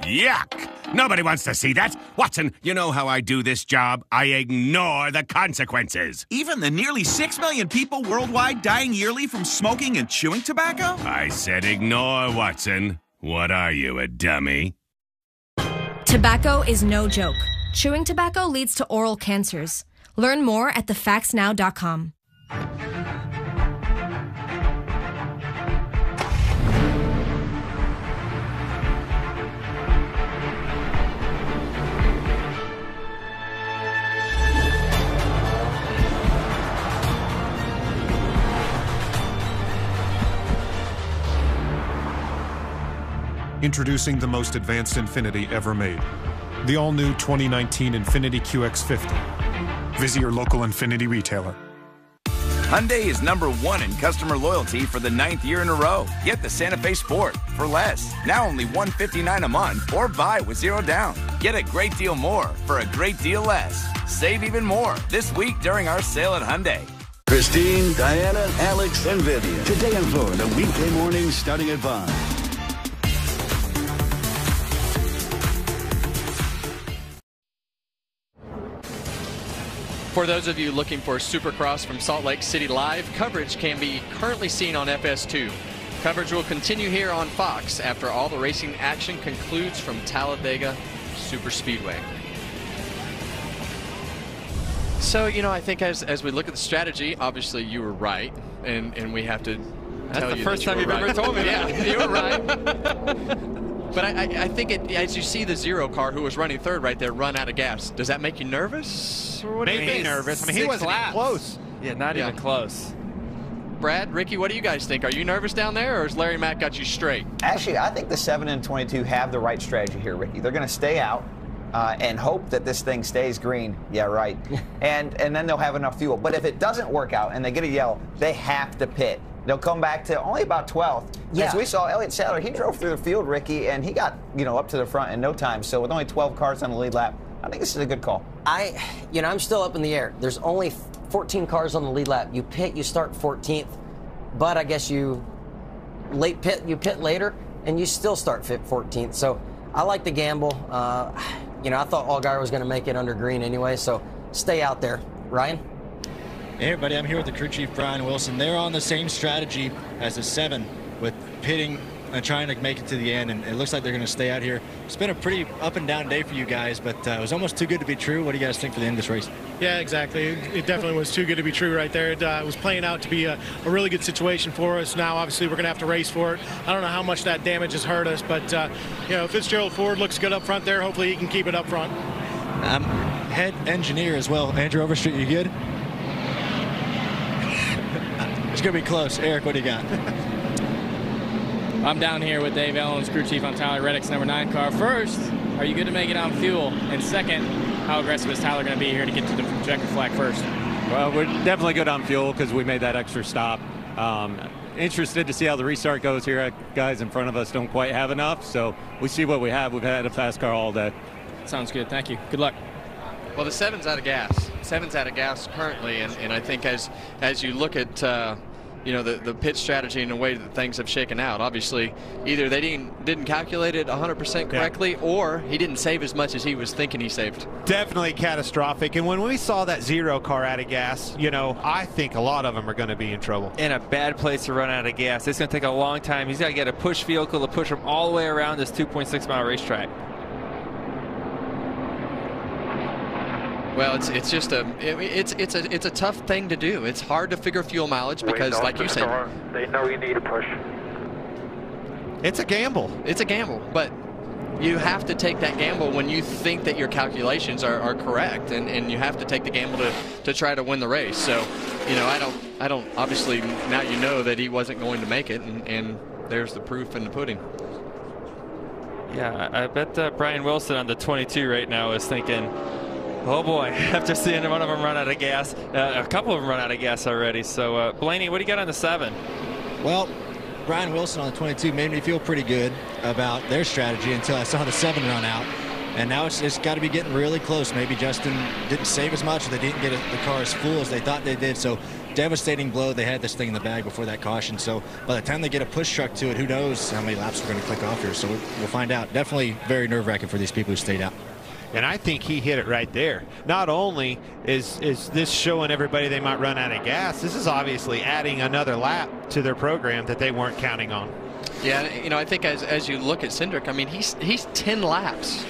Yuck! Nobody wants to see that. Watson, you know how I do this job. I ignore the consequences. Even the nearly 6 million people worldwide dying yearly from smoking and chewing tobacco? I said ignore, Watson. What are you, a dummy? Tobacco is no joke. Chewing tobacco leads to oral cancers. Learn more at thefactsnow.com. Introducing the most advanced Infiniti ever made. The all-new 2019 Infiniti QX50. Visit your local Infiniti retailer. Hyundai is #1 in customer loyalty for the 9th year in a row. Get the Santa Fe Sport for less. Now only $159 a month or buy with 0 down. Get a great deal more for a great deal less. Save even more this week during our sale at Hyundai. Christine, Diana, Alex, and Vivian. Today in Florida, weekday mornings starting at 5. For those of you looking for Supercross from Salt Lake City live, coverage can be currently seen on FS2. Coverage will continue here on Fox after all the racing action concludes from Talladega Superspeedway. So, you know, I think as we look at the strategy, obviously you were right, and we have to tell you the first time that you've ever told me that. Yeah, you were right. But I think as you see the 0 car who was running third right there run out of gas, does that make you nervous? Or what Maybe nervous. I mean, he wasn't even close. Yeah, not even close. Brad, Ricky, what do you guys think? Are you nervous down there, or has Larry Mack got you straight? Actually, I think the 7 and 22 have the right strategy here, Ricky. They're going to stay out and hope that this thing stays green. Yeah, right. and then they'll have enough fuel. But if it doesn't work out and they get a yellow, they have to pit. They'll come back to only about 12th. Yeah. As we saw, Elliott Sadler, he drove through the field, Ricky, and he got, up to the front in no time. So with only 12 cars on the lead lap, I think this is a good call. I'm still up in the air. There's only 14 cars on the lead lap. You pit, you start 14th, but I guess you pit later, and you still start 14th. So I like the gamble. I thought Allgaier was going to make it under green anyway, so stay out there. Ryan? Hey everybody, I'm here with the crew chief, Brian Wilson. They're on the same strategy as the 7 with pitting and trying to make it to the end, and it looks like they're going to stay out here. It's been a pretty up and down day for you guys, but it was almost too good to be true. What do you guys think for the end of this race? Yeah, exactly. It definitely was too good to be true right there. It was playing out to be a really good situation for us. Now, obviously, we're going to have to race for it. I don't know how much that damage has hurt us, but, Fitzgerald Ford looks good up front there. Hopefully he can keep it up front. I'm head engineer as well. Andrew Overstreet, you good? It's going to be close. Eric, what do you got? I'm down here with Dave Ellens, crew chief on Tyler Reddick's #9 car. First, are you good to make it on fuel? And second, how aggressive is Tyler going to be here to get to the checkered flag first? Well, we're definitely good on fuel because we made that extra stop. Interested to see how the restart goes here. Guys in front of us don't quite have enough, so we see what we have. We've had a fast car all day. Sounds good. Thank you. Good luck. Well, the 7's out of gas. 7's out of gas currently, and I think as you look at the pit strategy and the way that things have shaken out, obviously either they didn't calculate it 100% correctly, or he didn't save as much as he was thinking he saved. Definitely catastrophic. And when we saw that 0 car out of gas, I think a lot of them are going to be in trouble. In a bad place to run out of gas. It's going to take a long time. He's got to get a push vehicle to push him all the way around this 2.6-mile racetrack. Well, it's just it's a tough thing to do. It's hard to figure fuel mileage because, like you said, they know you need a push. It's a gamble. It's a gamble, but you have to take that gamble when you think that your calculations are correct, and you have to take the gamble to try to win the race. So, I don't obviously now you know that he wasn't going to make it, and there's the proof in the pudding. Yeah, I bet Brian Wilson on the 22 right now is thinking, oh boy, after seeing one of them run out of gas, a couple of them run out of gas already. So, Blaney, what do you got on the 7? Well, Brian Wilson on the 22 made me feel pretty good about their strategy until I saw the 7 run out. And now it's got to be getting really close. Maybe Justin didn't save as much, or they didn't get the car as full as they thought they did. So devastating blow. They had this thing in the bag before that caution. So by the time they get a push truck to it, who knows how many laps we're going to click off here. So we'll find out. Definitely very nerve-wracking for these people who stayed out. And I think he hit it right there. Not only is this showing everybody they might run out of gas, this is obviously adding another lap to their program that they weren't counting on. Yeah, you know, I think as you look at Cindric, I mean, he's 10 laps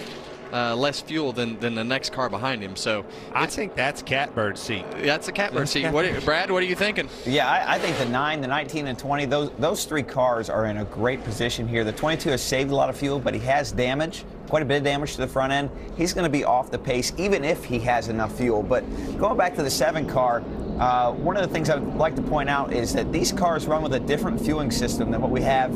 less fuel than the next car behind him. So I think that's catbird seat. That's a catbird seat. Brad, what are you thinking? Yeah, I think the 9, the 19, and 20, those 3 cars are in a great position here. The 22 has saved a lot of fuel, but he has damage, quite a bit of damage to the front end. He's going to be off the pace, even if he has enough fuel. But going back to the 7 car, one of the things I'd like to point out is that these cars run with a different fueling system than what we have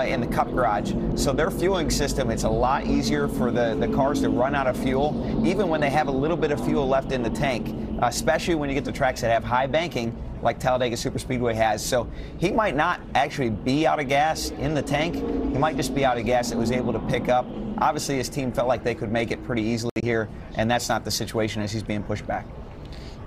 in the Cup Garage. So their fueling system, it's a lot easier for the cars to run out of fuel, even when they have a little bit of fuel left in the tank, especially when you get to tracks that have high banking, like Talladega Superspeedway has. So he might not actually be out of gas in the tank. He might just be out of gas that was able to pick up. Obviously, his team felt like they could make it pretty easily here, and that's not the situation as he's being pushed back.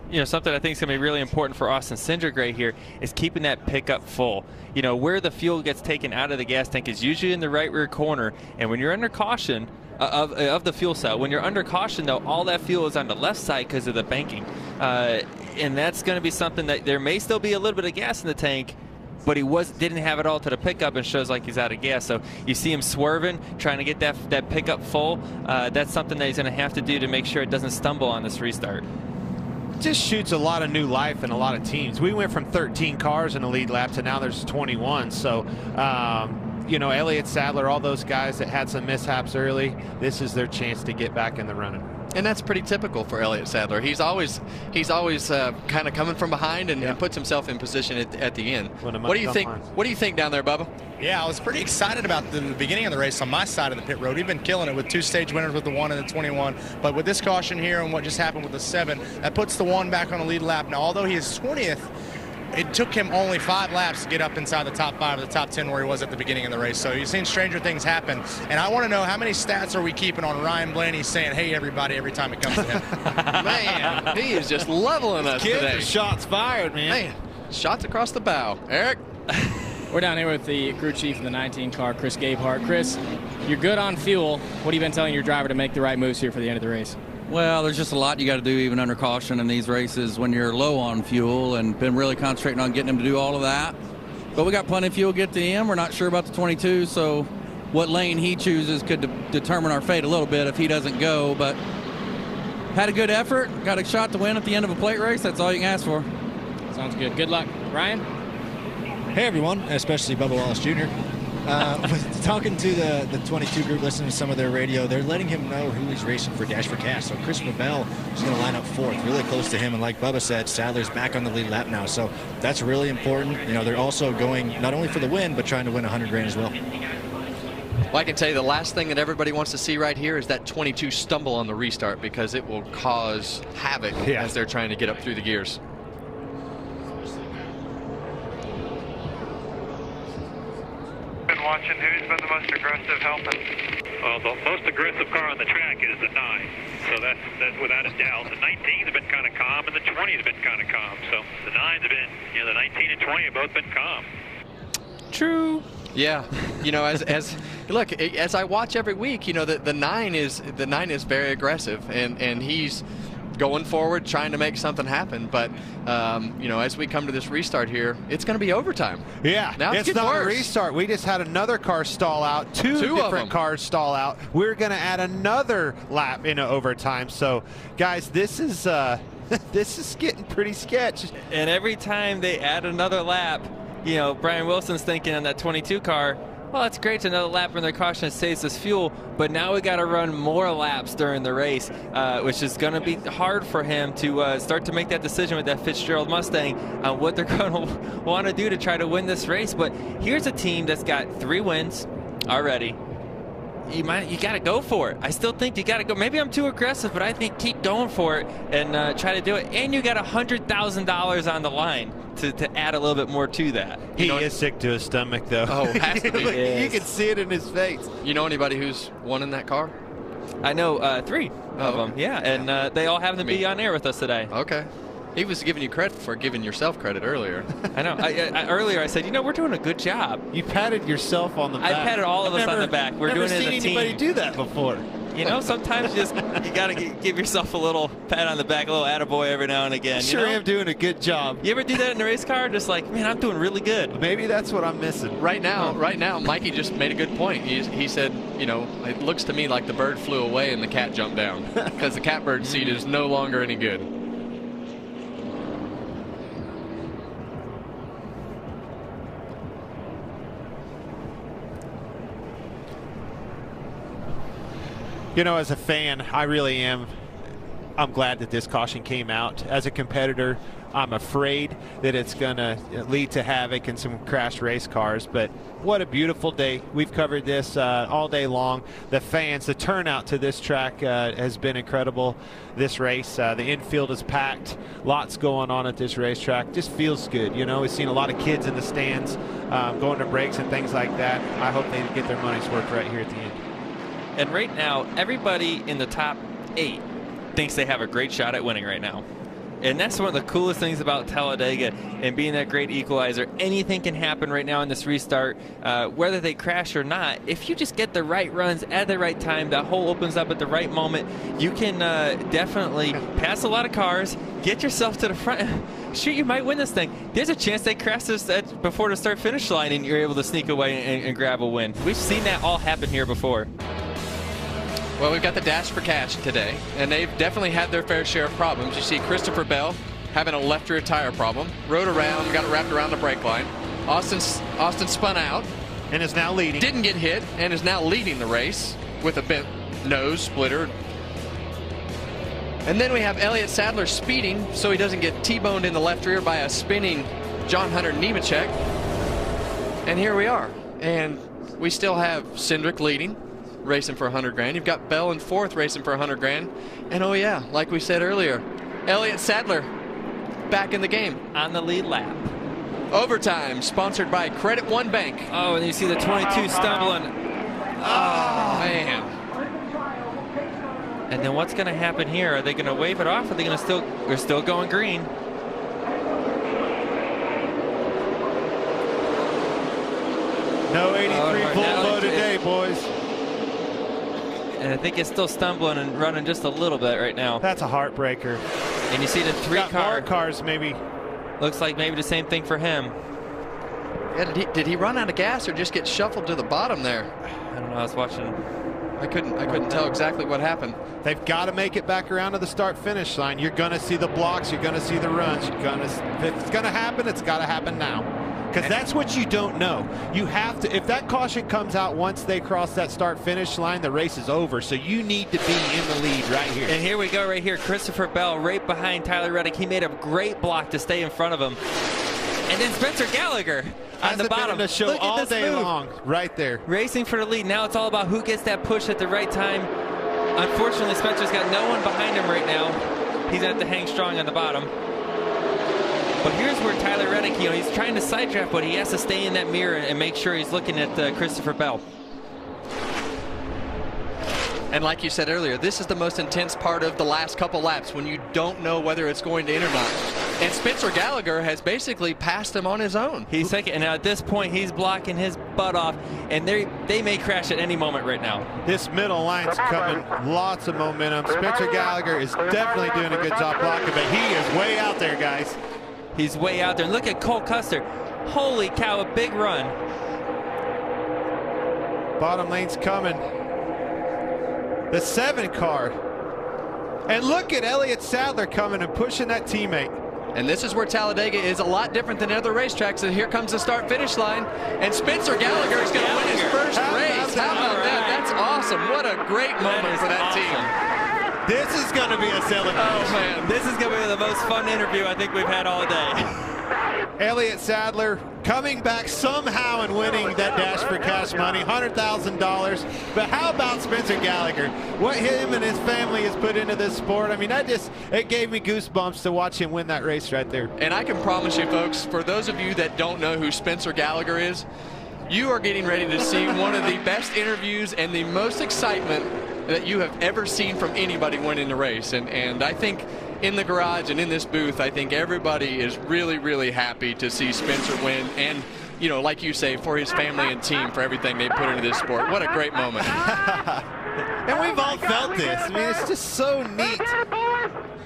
You know, something I think is going to be really important for Austin Cindric right here is keeping that pickup full. You know, where the fuel gets taken out of the gas tank is usually in the right rear corner, and when you're under caution of the fuel cell, when you're under caution, though, all that fuel is on the left side because of the banking. And that's going to be something that there may still be a little bit of gas in the tank, but he didn't have it all to the pickup and shows like he's out of gas. So you see him swerving, trying to get that pickup full. That's something that he's going to have to do to make sure it doesn't stumble on this restart. Just shoots a lot of new life in a lot of teams. We went from 13 cars in the lead lap to now there's 21. So, you know, Elliott Sadler, all those guys that had some mishaps early, this is their chance to get back in the running. And that's pretty typical for Elliott Sadler. He's always kind of coming from behind and puts himself in position at the end. What do you think? What do you think down there, Bubba? Yeah, I was pretty excited about the beginning of the race on my side of the pit road. We've been killing it with 2 stage winners with the 1 and the 21. But with this caution here and what just happened with the 7, that puts the 1 back on the lead lap. Now, although he is 20th, it took him only 5 laps to get up inside the top 5 of the top 10 where he was at the beginning of the race. So you've seen stranger things happen. And I want to know, how many stats are we keeping on Ryan Blaney saying, hey, everybody, every time it comes to him? Man, he is just leveling us today. Shots fired, man. Shots across the bow. Eric? We're down here with the crew chief of the 19 car, Chris Gabehart. Chris, you're good on fuel. What have you been telling your driver to make the right moves here for the end of the race? Well, there's just a lot you got to do even under caution in these races when you're low on fuel, and been really concentrating on getting him to do all of that. But we got plenty of fuel to get to him. We're not sure about the 22, so what lane he chooses could determine our fate a little bit if he doesn't go. But had a good effort, got a shot to win at the end of a plate race. That's all you can ask for. Sounds good. Good luck. Ryan? Hey, everyone, especially Bubba Wallace Jr. Talking to the 22 group, listening to some of their radio, they're letting him know who he's racing for Dash for Cash. So Chris Mabel is going to line up 4th, really close to him. And like Bubba said, Sadler's back on the lead lap now. So that's really important. You know, they're also going not only for the win, but trying to win $100,000 as well. Well, I can tell you the last thing that everybody wants to see right here is that 22 stumble on the restart, because it will cause havoc as they're trying to get up through the gears. Watching who's been the most aggressive helping. Well, the most aggressive car on the track is the 9, so that's without a doubt. The 19's been kind of calm, and the 20's been kind of calm. So the 9's have been, you know, the 19 and 20 have both been calm. True. Yeah, you know, look, as I watch every week, you know, the 9 is very aggressive, and he's going forward, trying to make something happen. But, you know, as we come to this restart here, it's going to be overtime. Yeah, now it's not a restart. We just had another car stall out, two different cars stall out. We're going to add another lap into overtime. So, guys, this is this is getting pretty sketch. And every time they add another lap, you know, Brian Wilson's thinking on that 22 car, well, that's great. It's another lap when their caution saves us fuel, but now we got to run more laps during the race, which is going to be hard for him to start to make that decision with that Fitzgerald Mustang on what they're going to want to do to try to win this race. But here's a team that's got 3 wins already. You got to go for it. I still think you got to go. Maybe I'm too aggressive, but I think keep going for it and try to do it. And you got $100,000 on the line to add a little bit more to that. He is sick to his stomach, though. Oh, has to be. You can see it in his face. You know anybody who's won in that car? I know 3 of them. Yeah, and they all happen to be on air with us today. Okay. He was giving you credit for giving yourself credit earlier. I know. Earlier I said, you know, we're doing a good job. You patted yourself on the back. I patted all of us on the back. We're doing it as a team. Never seen anybody do that before. You know, sometimes you got to give yourself a little pat on the back, a little attaboy every now and again. Sure am doing a good job. You ever do that in a race car? Just like, man, I'm doing really good. Maybe that's what I'm missing. Right now, Mikey just made a good point. He said, you know, it looks to me like the bird flew away and the cat jumped down because the catbird seat is no longer any good. You know, as a fan, I really am. I'm glad that this caution came out. As a competitor, I'm afraid that it's going to lead to havoc in some crashed race cars. But what a beautiful day. We've covered this all day long. The fans, the turnout to this track has been incredible this race. The infield is packed. Lots going on at this racetrack. Just feels good. You know, we've seen a lot of kids in the stands going to breaks and things like that. I hope they get their money's worth right here at the end. And right now, everybody in the top 8 thinks they have a great shot at winning right now. And that's one of the coolest things about Talladega and being that great equalizer. Anything can happen right now in this restart, whether they crash or not. If you just get the right runs at the right time, that hole opens up at the right moment, you can definitely pass a lot of cars, get yourself to the front. Shoot, you might win this thing. There's a chance they crash this before the start-finish line and you're able to sneak away and grab a win. We've seen that all happen here before. Well, we've got the Dash for Cash today, and they've definitely had their fair share of problems. You see Christopher Bell having a left rear tire problem. Rode around, got it wrapped around the brake line. Austin spun out. And is now leading. Didn't get hit, and is now leading the race with a bent nose splitter. And then we have Elliott Sadler speeding so he doesn't get T-boned in the left rear by a spinning John Hunter Nemechek. And here we are. And we still have Cindric leading, racing for 100 grand. You've got Bell in 4th racing for 100 grand. And oh yeah, like we said earlier, Elliott Sadler back in the game. On the lead lap. Overtime, sponsored by Credit One Bank. Oh, and you see the 22 stumbling. Oh, man. And then what's going to happen here? Are they going to wave it off? Or are they going to we're still going green. No 83 Volvo today, boys. And I think it's still stumbling and running just a little bit right now. That's a heartbreaker. And you see the 3 car. Cars maybe. Looks like maybe the same thing for him. Yeah, did he run out of gas or just get shuffled to the bottom there? I don't know. I was watching. I couldn't tell exactly what happened. They've got to make it back around to the start-finish line. You're going to see the blocks. You're going to see the runs. If it's going to happen, it's got to happen now. Because that's what you don't know. You have to, if that caution comes out once they cross that start-finish line, the race is over. So you need to be in the lead right here. And here we go right here. Christopher Bell right behind Tyler Reddick. He made a great block to stay in front of him. And then Spencer Gallagher on the bottom. Been on the show all day long, right there. Racing for the lead. Now it's all about who gets that push at the right time. Unfortunately, Spencer's got no one behind him right now. He's going to have to hang strong on the bottom. But here's where Tyler Reddick, he's trying to side draft, but he has to stay in that mirror and make sure he's looking at Christopher Bell. And like you said earlier, this is the most intense part of the last couple laps when you don't know whether it's going to end or not. And Spencer Gallagher has basically passed him on his own. He's second, and at this point, he's blocking his butt off, and they may crash at any moment right now. This middle line's coming, lots of momentum. Spencer Gallagher is definitely doing a good job blocking, but he is way out there, guys. He's way out there. And look at Cole Custer. Holy cow, a big run. Bottom lane's coming. The 7 car. And look at Elliott Sadler coming and pushing that teammate. And this is where Talladega is a lot different than other racetracks. And here comes the start-finish line. And Spencer Gallagher is going to win his first race. How about that? That's awesome. What a great moment for that team. This is going to be a celebration. Oh, man. This is going to be the most fun interview I think we've had all day. Elliott Sadler coming back somehow and winning that Dash for Cash money, $100,000. But how about Spencer Gallagher? What him and his family has put into this sport. I mean, it gave me goosebumps to watch him win that race right there. And I can promise you, folks, for those of you that don't know who Spencer Gallagher is, you are getting ready to see one of the best interviews and the most excitement that you have ever seen from anybody winning the race. And I think in the garage and in this booth, I think everybody is really, really happy to see Spencer win. And, you know, like you say, for his family and team, for everything they put into this sport. What a great moment. And we've all felt this. I mean, it's just so neat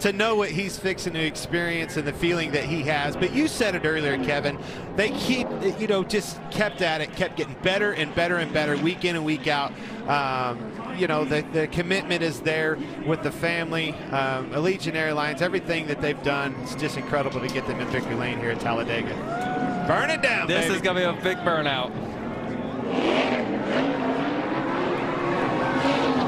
to know what he's fixing to experience and the feeling that he has. But you said it earlier, Kevin. They keep, you know, just kept at it, kept getting better and better and better week in and week out. You know, the commitment is there with the family, Allegiant Airlines, everything that they've done. It's just incredible to get them in victory lane here at Talladega. Burn it down, This baby. is going to be a big burnout.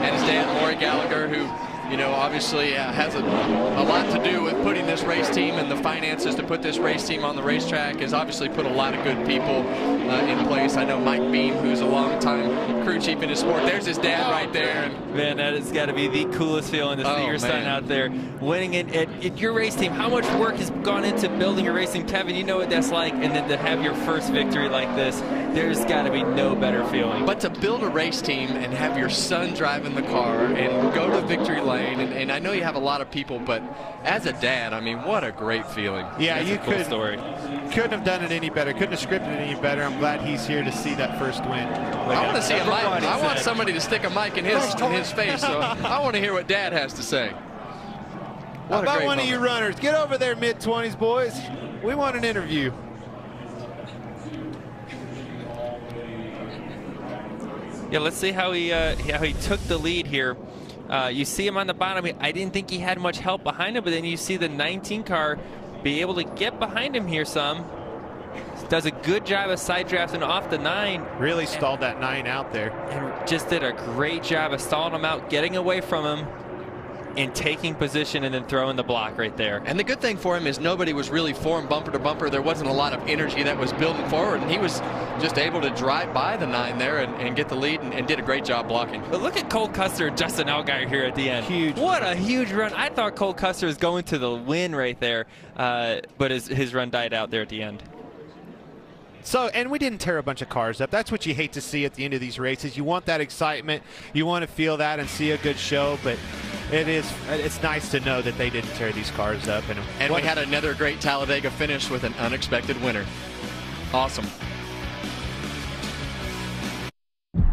And his dad, Maury Gallagher, who, you know, obviously has a lot to do with putting this race team and the finances to put this race team on the racetrack, has obviously put a lot of good people in place. I know Mike Beam, who's a long-time crew chief in his sport. There's his dad right there. And man, that has got to be the coolest feeling to see your son out there winning it at your race team. How much work has gone into building your race team? Kevin, you know what that's like. And then to have your first victory like this, there's got to be no better feeling. But to build a race team and have your son driving the car and go to victory lane, and I know you have a lot of people, but as a dad, I mean, what a great feeling. Yeah, That's you a cool story. couldn't have done it any better. Couldn't have scripted it any better. I'm glad he's here to see that first win. I want to see a mic. I want somebody to stick a mic in his face. So I want to hear what Dad has to say. How about one of you runners? Get over there, mid-20s, boys. We want an interview. Yeah, let's see how he took the lead here. You see him on the bottom. I didn't think he had much help behind him, but then you see the 19 car be able to get behind him here some. Does a good job of side drafting off the 9. Really stalled that 9 out there. And just did a great job of stalling him out, getting away from him, and taking position and then throwing the block right there. And the good thing for him is nobody was really for him bumper to bumper. There wasn't a lot of energy that was building forward, and he was just able to drive by the 9 there and get the lead and did a great job blocking. But look at Cole Custer and Justin Allgaier here at the end. Huge. What a huge run. I thought Cole Custer was going to the win right there, but his run died out there at the end. So, and we didn't tear a bunch of cars up. That's what you hate to see at the end of these races. You want that excitement. You want to feel that and see a good show, but it's nice to know that they didn't tear these cars up. And we had another great Talladega finish with an unexpected winner. Awesome.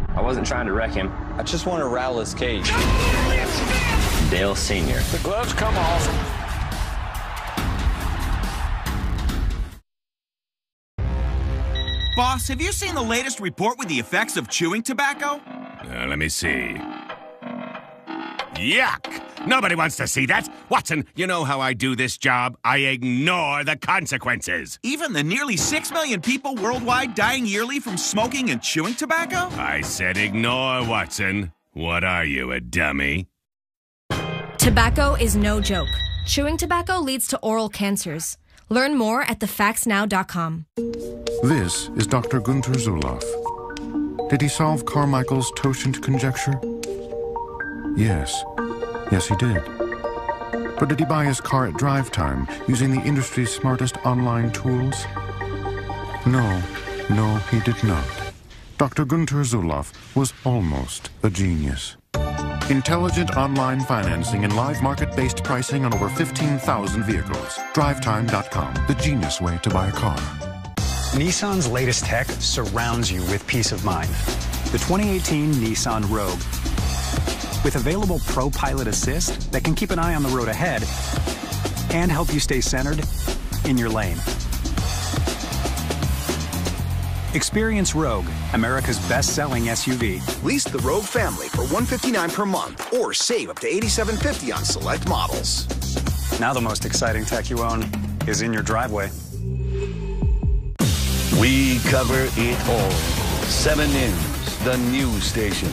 I wasn't trying to wreck him. I just want to rattle his cage. Dale Sr. The gloves come off. Boss, have you seen the latest report with the effects of chewing tobacco? Let me see. Yuck! Nobody wants to see that. Watson, you know how I do this job. I ignore the consequences. Even the nearly 6 million people worldwide dying yearly from smoking and chewing tobacco? I said ignore, Watson. What are you, a dummy? Tobacco is no joke. Chewing tobacco leads to oral cancers. Learn more at thefactsnow.com. This is Dr. Gunther Zulauf. Did he solve Carmichael's totient conjecture? Yes. Yes, he did. But did he buy his car at drive time using the industry's smartest online tools? No. No, he did not. Dr. Gunther Zulauf was almost a genius. Intelligent online financing and live market-based pricing on over 15,000 vehicles. DriveTime.com, the genius way to buy a car. Nissan's latest tech surrounds you with peace of mind. The 2018 Nissan Rogue. With available Pro Pilot Assist that can keep an eye on the road ahead and help you stay centered in your lane. Experience Rogue, America's best-selling SUV. Lease the Rogue family for $159 per month or save up to $87.50 on select models. Now the most exciting tech you own is in your driveway. We cover it all. 7 News, the news station.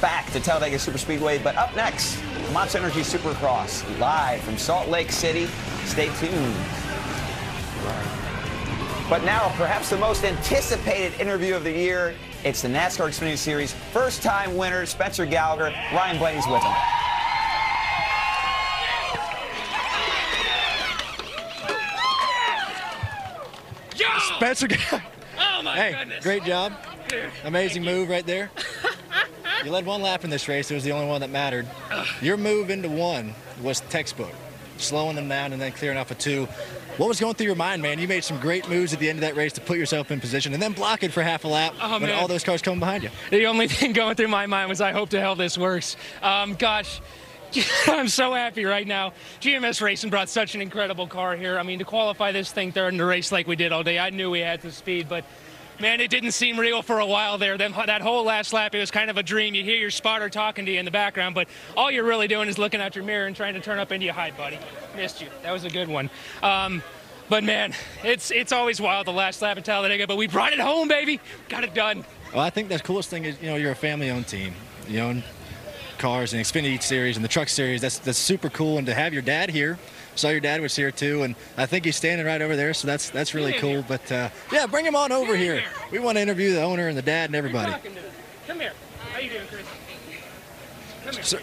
Back to Talladega Superspeedway, but up next, Monster Energy Supercross, live from Salt Lake City. Stay tuned. But now, perhaps the most anticipated interview of the year. It's the NASCAR Xfinity Series first-time winner, Spencer Gallagher. Ryan Blaney's with him. Spencer Gallagher. Oh, my Hey, great job. Amazing move right there. You led one lap in this race. It was the only one that mattered. Your move into one was textbook, slowing them down and then clearing off a 2. What was going through your mind, man? You made some great moves at the end of that race to put yourself in position and then blocking for half a lap when all those cars come behind you. The only thing going through my mind was, I hope to hell this works. Gosh, I'm so happy right now. GMS Racing brought such an incredible car here. I mean, to qualify this thing third in the race like we did all day, I knew we had the speed, but man, it didn't seem real for a while there. That whole last lap, it was kind of a dream. You hear your spotter talking to you in the background, but all you're really doing is looking out your mirror and trying to turn up into your height, buddy. Missed you. That was a good one. But man, it's always wild, the last lap at Talladega, but we brought it home, baby. Got it done. Well, I think the coolest thing is, you're a family-owned team. You own cars and Xfinity Series and the Truck Series. That's super cool, and to have your dad here. Saw your dad was here too, and I think he's standing right over there, so that's really cool. But yeah, bring him on over here. We want to interview the owner and the dad and everybody. Come here. How you doing, Chris? Come here.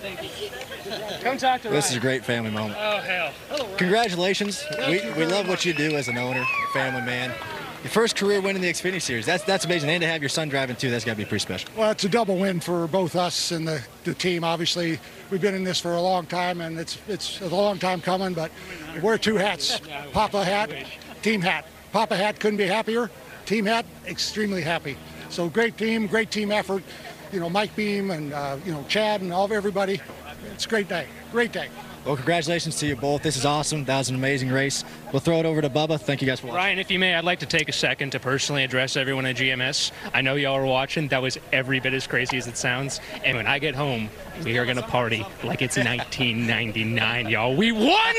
Thank you. Come talk to Ryan. This is a great family moment. Oh, hell. Congratulations. We love what you do as an owner, family man. Your first career win in the Xfinity Series. That's amazing. And to have your son driving too, that's got to be pretty special. Well, it's a double win for both us and the team. Obviously, we've been in this for a long time, and it's a long time coming, but wear 2 hats. Papa hat, team hat. Papa hat couldn't be happier. Team hat, extremely happy. So great team effort. Mike Beam and, Chad and everybody. It's a great day. Great day. Well, congratulations to you both. This is awesome. That was an amazing race. We'll throw it over to Bubba. Thank you guys for watching. Ryan, if you may, I'd like to take a second to personally address everyone at GMS. I know y'all are watching. That was every bit as crazy as it sounds. And when I get home, we are going to party like it's 1999, y'all. We won!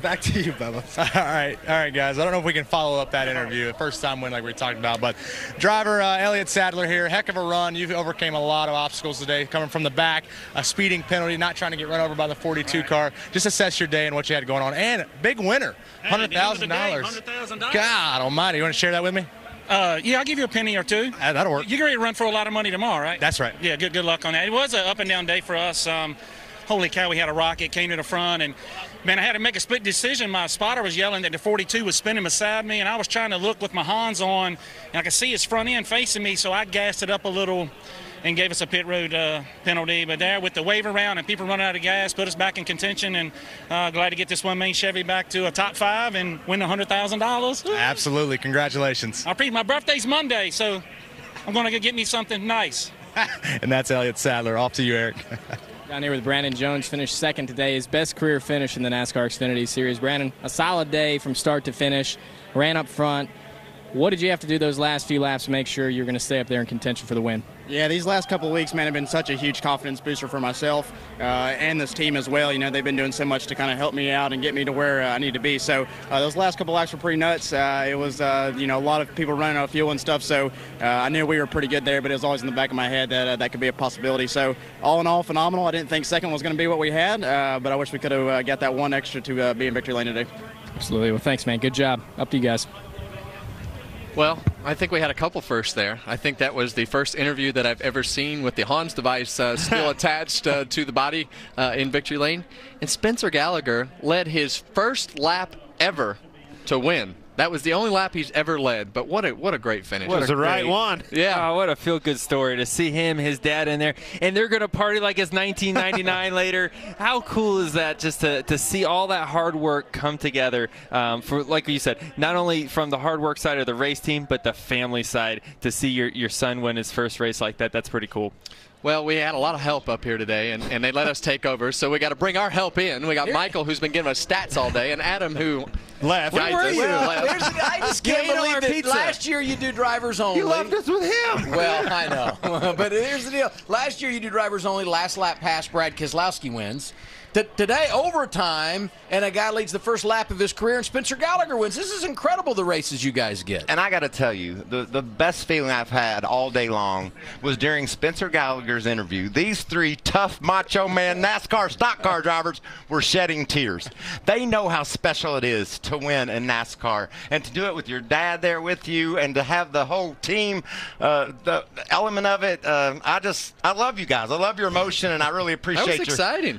Back to you, Bubba. All right, guys. I don't know if we can follow up that interview. The first time win like we were talking about, but driver Elliott Sadler here. Heck of a run. You overcame a lot of obstacles today, coming from the back, a speeding penalty, not trying to get run over by the 42 car. Just assess your day and what you had going on. And big winner, $100,000. God almighty. You want to share that with me? Yeah, I'll give you a penny or two. That'll work. You're going to run for a lot of money tomorrow, right? That's right. Yeah, good luck on that. It was an up and down day for us. Holy cow, we had a rocket, came to the front, and man, I had to make a split decision. My spotter was yelling that the 42 was spinning beside me, and I was trying to look with my Hans on, and I could see his front end facing me, so I gassed it up a little and gave us a pit road penalty. But there, with the wave around and people running out of gas, put us back in contention, and glad to get this one main Chevy back to a top 5 and win $100,000. Absolutely. Congratulations. My birthday's Monday, so I'm going to get me something nice. And that's Elliott Sadler. Off to you, Eric. Down here with Brandon Jones, finished second today. His best career finish in the NASCAR Xfinity Series. Brandon, a solid day from start to finish. Ran up front. What did you have to do those last few laps to make sure you're going to stay up there in contention for the win? Yeah, these last couple of weeks, man, have been such a huge confidence booster for myself and this team as well. They've been doing so much to kind of help me out and get me to where I need to be. So those last couple laps were pretty nuts. It was, a lot of people running out of fuel and stuff. So I knew we were pretty good there, but it was always in the back of my head that that could be a possibility. So all in all, phenomenal. I didn't think second was going to be what we had, but I wish we could have got that one extra to be in victory lane today. Absolutely. Well, thanks, man. Good job. Up to you guys. Well, I think we had a couple firsts there. I think that was the first interview that I've ever seen with the Hans device still attached to the body in victory lane. And Spencer Gallagher led his first lap ever to win. That was the only lap he's ever led, but what a great finish. What was the right one. Yeah. Oh, what a feel-good story to see him, his dad in there, and they're going to party like it's 1999 later. How cool is that, just to see all that hard work come together for, like you said, not only from the hard work side of the race team, but the family side, to see your son win his first race like that. That's pretty cool. Well, we had a lot of help up here today, and they let us take over, so we got to bring our help in. We got Michael, who's been giving us stats all day, and Adam, who left. Where were you? I just can't believe that last year you do drivers only. You left us with him. Well, I know. But here's the deal. Last year you do drivers only. Last lap pass, Brad Keselowski wins. Today, overtime, and a guy leads the first lap of his career, and Spencer Gallagher wins. This is incredible, the races you guys get. And I got to tell you, the best feeling I've had all day long was during Spencer Gallagher's interview. These three tough, macho man NASCAR stock car drivers were shedding tears. They know how special it is to win in NASCAR, and to do it with your dad there with you, and to have the whole team, the element of it. I love you guys. I love your emotion, and I really appreciate exciting.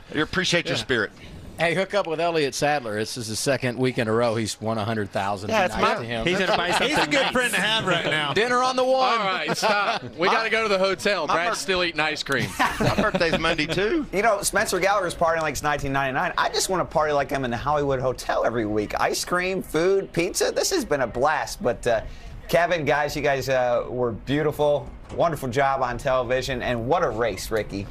Your spirit. Hey, hook up with Elliott Sadler. This is his second week in a row. He's won $100,000. Yeah, it's nice to him. He's gonna buy something. He's a good nice. friend to have right now. Dinner on the one. All right, stop. We got to go to the hotel. Brad's still eating ice cream. My birthday's Monday, too. You know, Spencer Gallagher's partying like it's 1999. I just want to party like I'm in the Hollywood Hotel every week. Ice cream, food, pizza. This has been a blast. But Kevin, guys, you guys were beautiful. Wonderful job on television. And what a race, Ricky.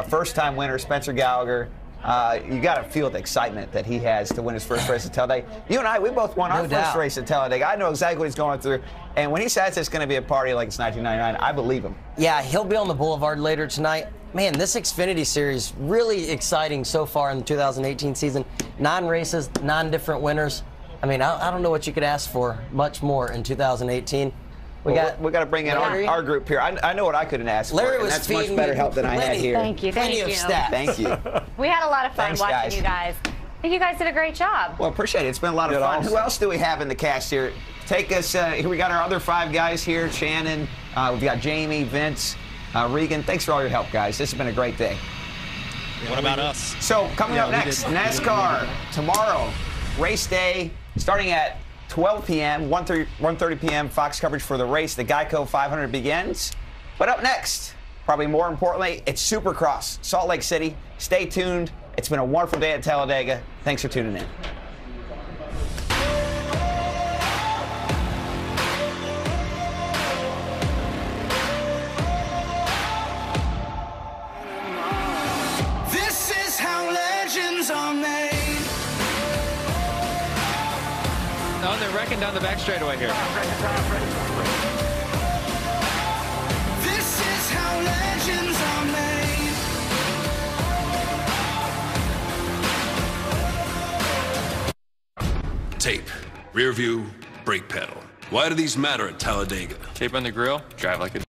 First-time winner, Spencer Gallagher. You got to feel the excitement that he has to win his first race at Talladega. You and I, we both won our first race at Talladega. I know exactly what he's going through. And when he says it's going to be a party like it's 1999, I believe him. Yeah, he'll be on the boulevard later tonight. Man, this Xfinity Series, really exciting so far in the 2018 season. 9 races, 9 different winners. I mean, I don't know what you could ask for much more in 2018. We got to bring in our group here. I know what I couldn't ask Larry for, was and that's feeding much better me help than I had here. Thank you. Plenty of staff. Thank you. We had a lot of fun Thanks, watching guys. you guys. I think you guys did a great job. Well, appreciate it. It's been a lot of fun. Awesome. Who else do we have in the cast here? Take us, here we got our other 5 guys here. Shannon, we've got Jamie, Vince, Regan. Thanks for all your help, guys. This has been a great day. What about us? So, coming up next, NASCAR tomorrow, race day, starting at 12 p.m., 1:30 p.m., Fox coverage for the race. The Geico 500 begins. But up next, probably more importantly, it's Supercross, Salt Lake City. Stay tuned. It's been a wonderful day at Talladega. Thanks for tuning in. This is how legends are made. Oh, they're wrecking down the back straightaway here. This is how legends are made. Tape, rear view, brake pedal. Why do these matter at Talladega? Tape on the grill, drive like a